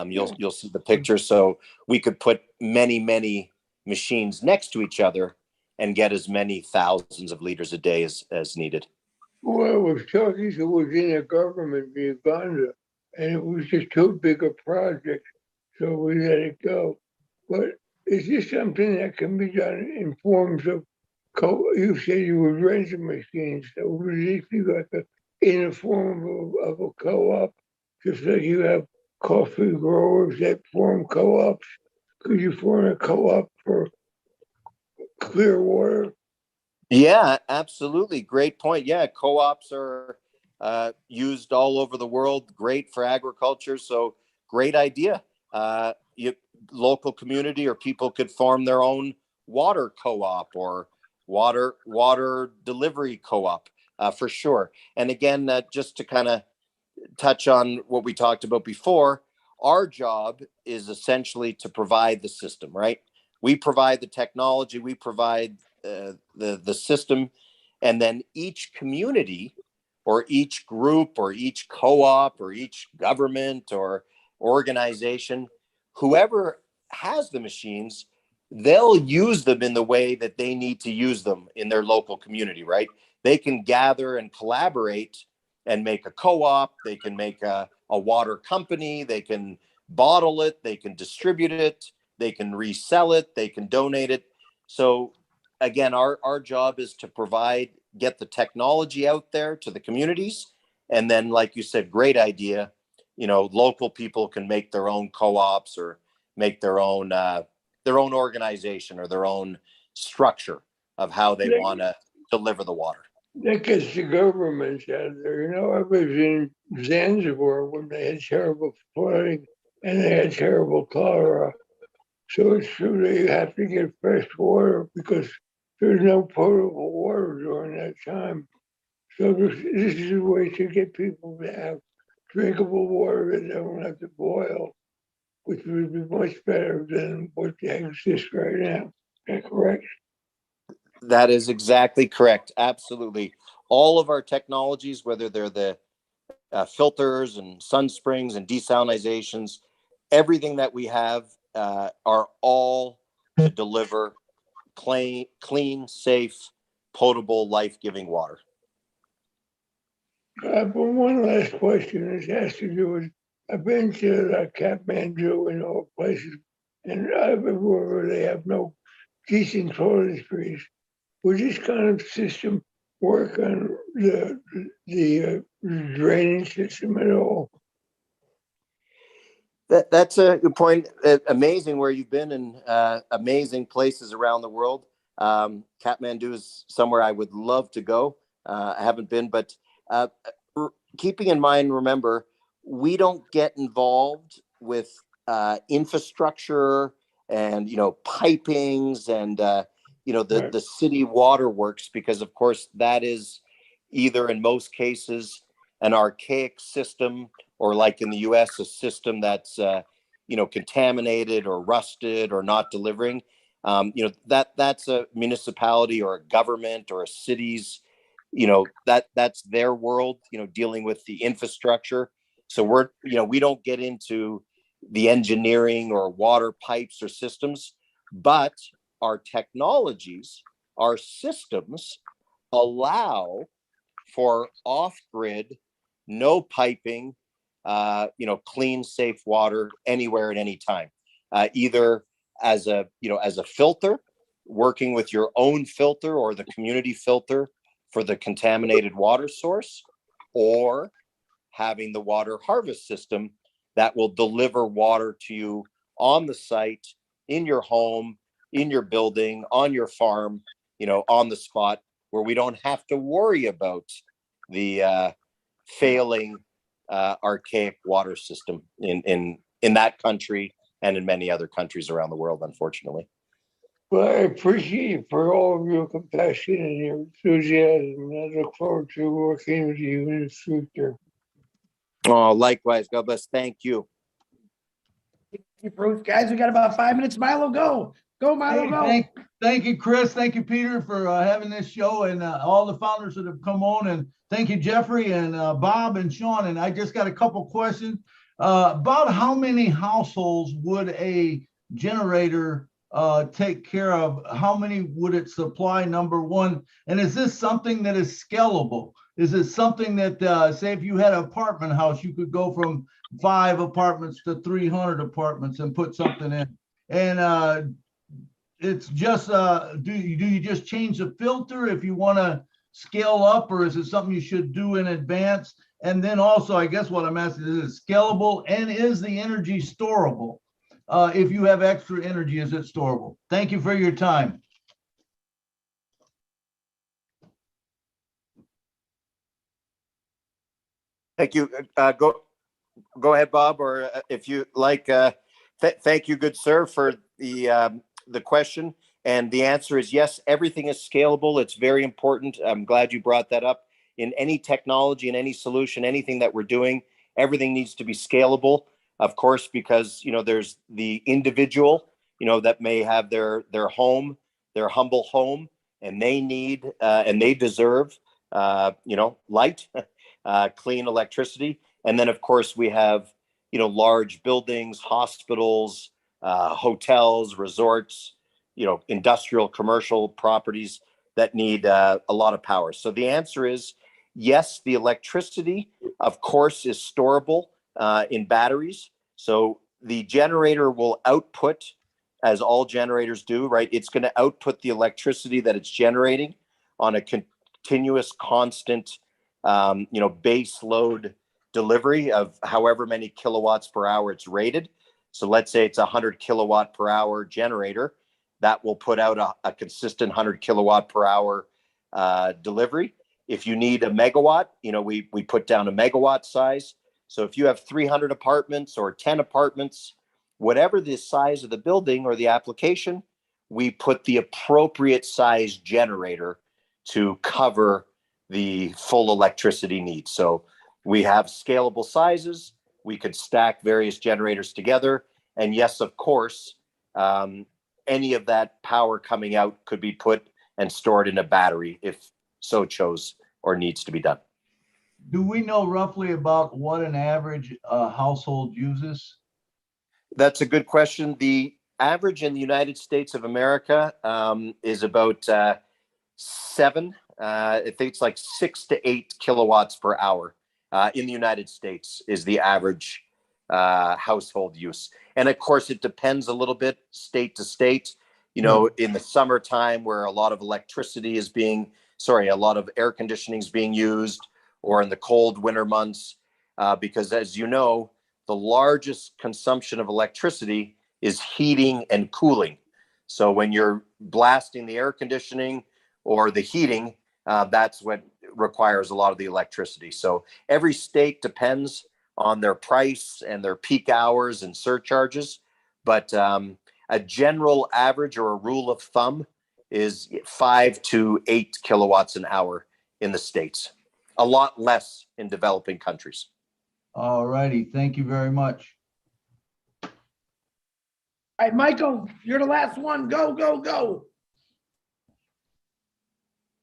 You'll see the picture. So we could put many machines next to each other and get as many thousands of liters a day as needed. Well, I was talking to was in a government in Uganda, and it was just too big a project, so we let it go. But is this something that can be done in forms of you said you would rent the machines, so would it be like in the form of a co-op, just like you have coffee growers that form co-ops? Could you form a co-op for clear water? Yeah, absolutely. Great point. Yeah, co-ops are used all over the world. Great for agriculture. So great idea. Local community or people could form their own water co-op or water delivery co-op for sure. And again, just to kind of touch on what we talked about before, our job is essentially to provide the system, right? We provide the technology, we provide the system, and then each community or each group or each co-op or each government or organization, whoever has the machines, they'll use them in the way that they need to use them in their local community, right? They can gather and collaborate and make a co-op. They can make a water company. They can bottle it. They can distribute it. They can resell it. They can donate it. So again, our job is to get the technology out there to the communities. And then, like you said, great idea. Local people can make their own co-ops or make their own organization or their own structure of how they want to deliver the water. That gets the governments out there. I was in Zanzibar when they had terrible flooding and they had terrible cholera. So it's true that you have to get fresh water because there's no potable water during that time. So this is a way to get people to have drinkable water that they don't have to boil, which would be much better than what exists right now. Is that correct? That is exactly correct. Absolutely. All of our technologies, whether they're the filters and sun springs and desalinizations, everything that we have are all to deliver clean, safe, potable, life-giving water. But one last question. This has to do with, I've been to Kathmandu and all places, and everywhere they have no decent toiletries. Would this kind of system work on the drainage system at all? That's a good point. Amazing where you've been in amazing places around the world. Kathmandu is somewhere I would love to go. I haven't been, but keeping in mind, remember, we don't get involved with infrastructure and pipings and the city waterworks, because of course that is either in most cases an archaic system, or like in the US, a system that's contaminated or rusted or not delivering. That's a municipality or a government or a city's, that's their world, dealing with the infrastructure. So we don't get into the engineering or water pipes or systems, but our technologies, our systems allow for off-grid, no piping, clean, safe water anywhere at any time, either as a filter, working with your own filter or the community filter for the contaminated water source, or having the water harvest system that will deliver water to you on the site, in your home, in your building, on your farm, on the spot, where we don't have to worry about the failing archaic water system in that country and in many other countries around the world, unfortunately. Well, I appreciate you for all of your compassion and your enthusiasm. And I look forward to working with you in the future. Oh, likewise. God bless. Thank you. Thank you, Bruce. Guys, we got about 5 minutes. Milo, go. Go, Milo, Hey, go. thank you, Chris. Thank you, Peter, for having this show, and all the founders that have come on. And thank you, Jeffrey and Bob and Sean. And I just got a couple questions. About how many households would a generator take care of? How many would it supply, number one? And is this something that is scalable? Is it something that, say, if you had an apartment house, you could go from 5 apartments to 300 apartments and put something in? And it's just, do you just change the filter if you want to scale up, or is it something you should do in advance? And then also, I guess what I'm asking is it scalable, and is the energy storable? If you have extra energy, is it storable? Thank you for your time. Thank you. Go ahead, Bob, or if you like. Thank you, good sir, for the question. And the answer is yes, everything is scalable. It's very important. I'm glad you brought that up. In any technology, in any solution, anything that we're doing, everything needs to be scalable, of course, because, you know, there's the individual, you know, that may have their home, their humble home, and they need and they deserve, you know, light, clean electricity. And then, of course, we have, you know, large buildings, hospitals, hotels, resorts, you know, industrial, commercial properties that need a lot of power. So the answer is yes, the electricity, of course, is storable in batteries. So the generator will output, as all generators do, right? It's going to output the electricity that it's generating on a continuous, constant, you know, base load delivery of however many kilowatts per hour it's rated. So let's say it's a 100 kilowatt per hour generator that will put out a consistent 100 kilowatt per hour delivery. If you need a megawatt, you know, we put down a megawatt size. So if you have 300 apartments or 10 apartments, whatever the size of the building or the application, we put the appropriate size generator to cover the full electricity needs. So we have scalable sizes. We could stack various generators together. And yes, of course, any of that power coming out could be put and stored in a battery if so chose or needs to be done. Do we know roughly about what an average household uses? That's a good question. The average in the United States of America is about 7. I think it's like 6 to 8 kilowatts per hour in the United States is the average household use. And of course, it depends a little bit state to state. You know, in the summertime where a lot of electricity is being, a lot of air conditioning is being used, or in the cold winter months, because as you know, the largest consumption of electricity is heating and cooling. So when you're blasting the air conditioning or the heating, that's what requires a lot of the electricity. So every state depends on their price and their peak hours and surcharges. But a general average or a rule of thumb is 5 to 8 kilowatts an hour in the States. A lot less in developing countries. All righty. Thank you very much. All right, Michael, you're the last one. Go, go, go.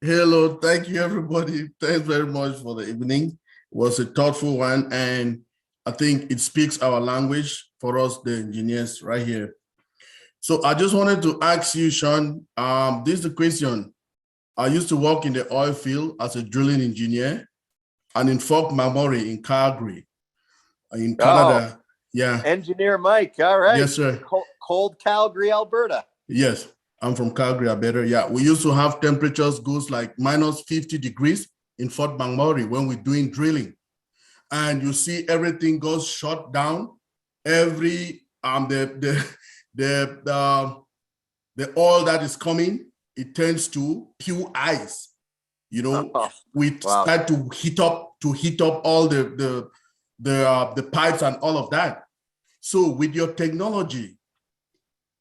Hello, thank you, everybody. Thanks very much for the evening. It was a thoughtful one, and I think it speaks our language for us, the engineers right here. So I just wanted to ask you, Sean, this is the question. I used to work in the oil field as a drilling engineer and in Fort McMurray in Calgary, in Canada. Oh, yeah. Engineer Mike, all right. Yes, sir. Cold Calgary, Alberta. Yes, I'm from Calgary, Alberta. Yeah, we used to have temperatures goes like minus 50 degrees in Fort McMurray when we're doing drilling. And you see everything goes shut down. Every the oil that is coming, it turns to pure ice. You know, we start to heat up all the pipes and all of that. So with your technology,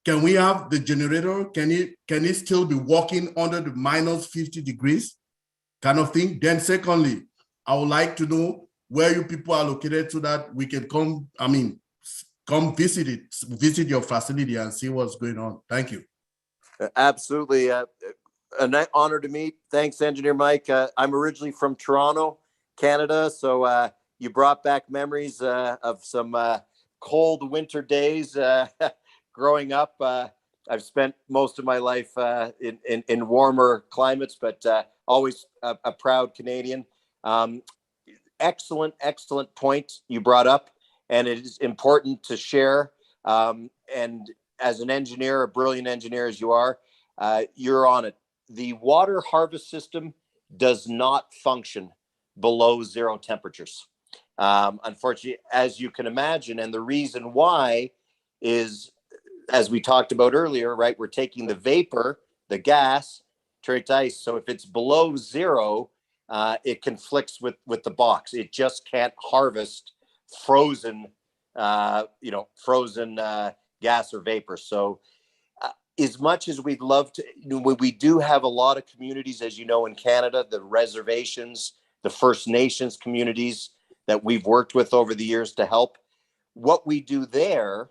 can we have the generator? Can it still be working under the minus 50 degrees kind of thing? Then secondly, I would like to know where you people are located so that we can come visit your facility and see what's going on. Thank you. Absolutely. An honor to meet. Thanks, Engineer Mike. I'm originally from Toronto, Canada. So you brought back memories of some cold winter days growing up. I've spent most of my life in warmer climates, but always a proud Canadian. Excellent point you brought up, and it is important to share. And as an engineer, a brilliant engineer as you are, you're on it. The water harvest system does not function below 0 temperatures. Unfortunately, as you can imagine, and the reason why is, as we talked about earlier, right? We're taking the vapor, the gas, turn it to ice. So if it's below 0, it conflicts with the box. It just can't harvest frozen, gas or vapor. So as much as we'd love to, we do have a lot of communities, as you know, in Canada, the reservations, the First Nations communities that we've worked with over the years to help. What we do there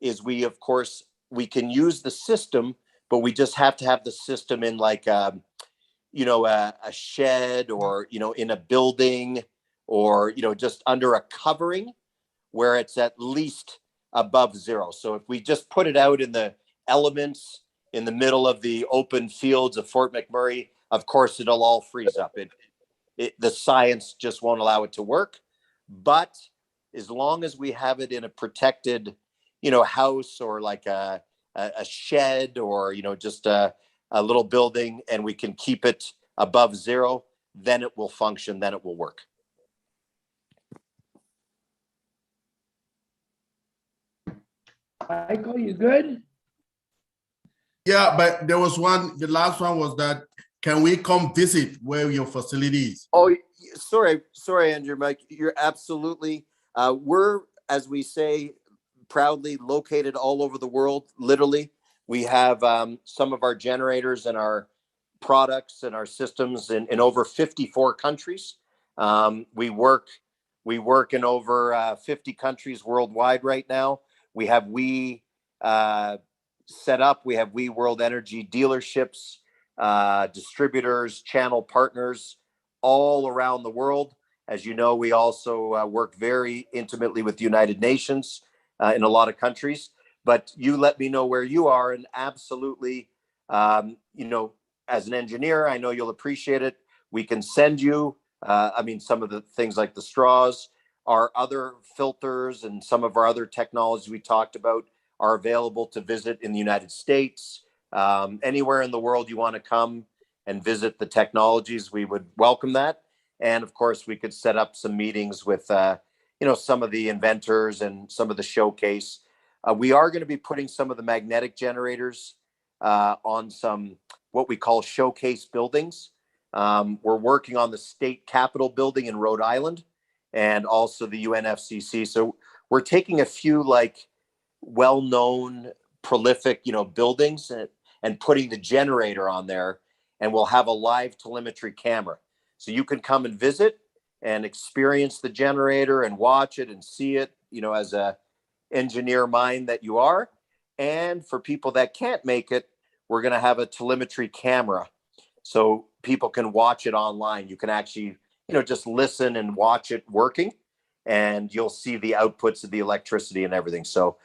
is we can use the system, but we just have to have the system in like a shed or, in a building or, just under a covering where it's at least above 0. So if we just put it out in the elements in the middle of the open fields of Fort McMurray, of course, it'll all freeze up. The science just won't allow it to work. But as long as we have it in a protected, house or like a shed or, just a little building, and we can keep it above 0, then it will function, then it will work. Michael, you good? Yeah, but there was the last one was that, can we come visit where your facility is? Oh, sorry, Andrew, Mike, you're absolutely, we're, as we say, proudly located all over the world, literally. We have some of our generators and our products and our systems in over 54 countries. We work in over 50 countries worldwide right now. We have set up. We have World Energy dealerships, distributors, channel partners all around the world. As you know, we also work very intimately with the United Nations in a lot of countries. But you let me know where you are, and absolutely, as an engineer, I know you'll appreciate it. We can send you, some of the things like the straws, our other filters, and some of our other technologies we talked about are available to visit in the United States. Anywhere in the world you want to come and visit the technologies, we would welcome that. And of course, we could set up some meetings with, some of the inventors and some of the showcase. We are going to be putting some of the magnetic generators on some what we call showcase buildings. We're working on the state capitol building in Rhode Island and also the UNFCCC. So we're taking a few well-known, prolific, buildings and putting the generator on there, and we'll have a live telemetry camera. So you can come and visit and experience the generator and watch it and see it, as a engineer mind that you are. And for people that can't make it, we're going to have a telemetry camera so people can watch it online. You can actually, just listen and watch it working, and you'll see the outputs of the electricity and everything. So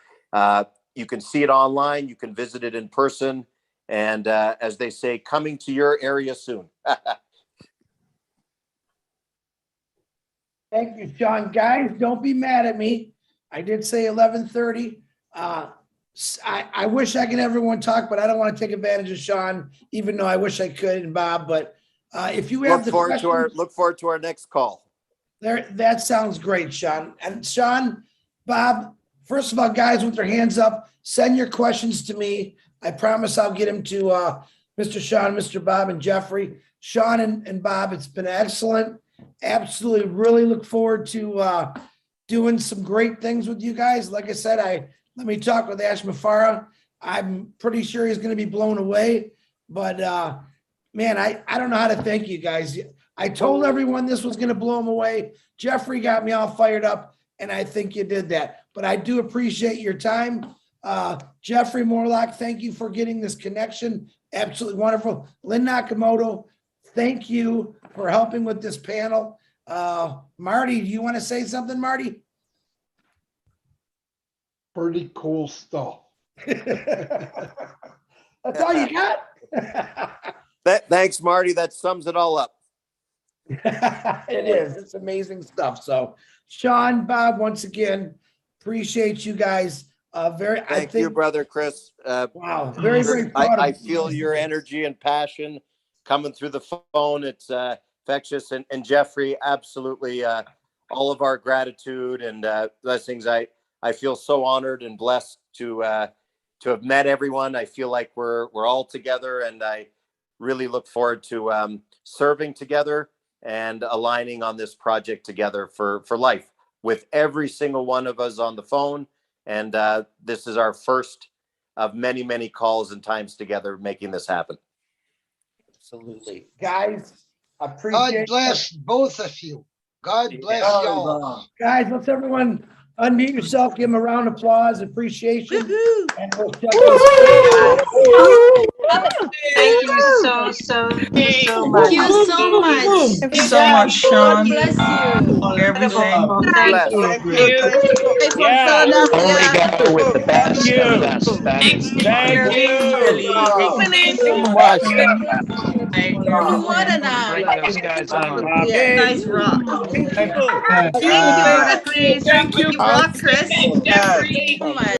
you can see it online, you can visit it in person, and as they say, coming to your area soon. Thank you, Sean. Guys, don't be mad at me. I did say 11:30. I wish I could have everyone talk, but I don't want to take advantage of Sean, even though I wish I could, and Bob. But if you have look forward to our next call. That sounds great, Sean. And Sean, Bob, first of all, guys with their hands up, send your questions to me. I promise I'll get them to Mr. Sean, Mr. Bob, and Jeffrey. Sean and Bob, it's been excellent. Absolutely, really look forward to doing some great things with you guys. Like I said, let me talk with Ash Mafara. I'm pretty sure he's going to be blown away. But man, I don't know how to thank you guys. I told everyone this was going to blow them away. Jeffrey got me all fired up, and I think you did that. But I do appreciate your time. Jeffrey Morlock, thank you for getting this connection. Absolutely wonderful. Lynn Nakamoto, thank you for helping with this panel. Marty, do you want to say something, Marty? Pretty cool stuff. That's all you got? Thanks, Marty. That sums it all up. It is. It's amazing stuff. So, Sean, Bob, once again, appreciate you guys. Thank you, brother Chris. Wow, very proud of I you. feel your energy and passion coming through the phone. It's infectious. And Jeffrey, absolutely, all of our gratitude and blessings. I feel so honored and blessed to have met everyone. I feel like we're all together, and I really look forward to serving together and aligning on this project together for life with every single one of us on the phone. And this is our first of many, many calls and times together making this happen. Absolutely. Guys, appreciate God bless both of you. God bless y'all. Guys, let's everyone unmute yourself, give them a round of applause, appreciation. And we'll shut Thank you so much. Thank you so much. Thank you so much, Sean. God bless you. For everything. Bless. Thank you. Yeah. Only go with the best. Thank you. Thanks. Thank you. Thank you so much. You're more than Bring those guys on. yeah. Guys rock. Thank you. Thank you, Chris. Thank you, You rock, Chris. So much.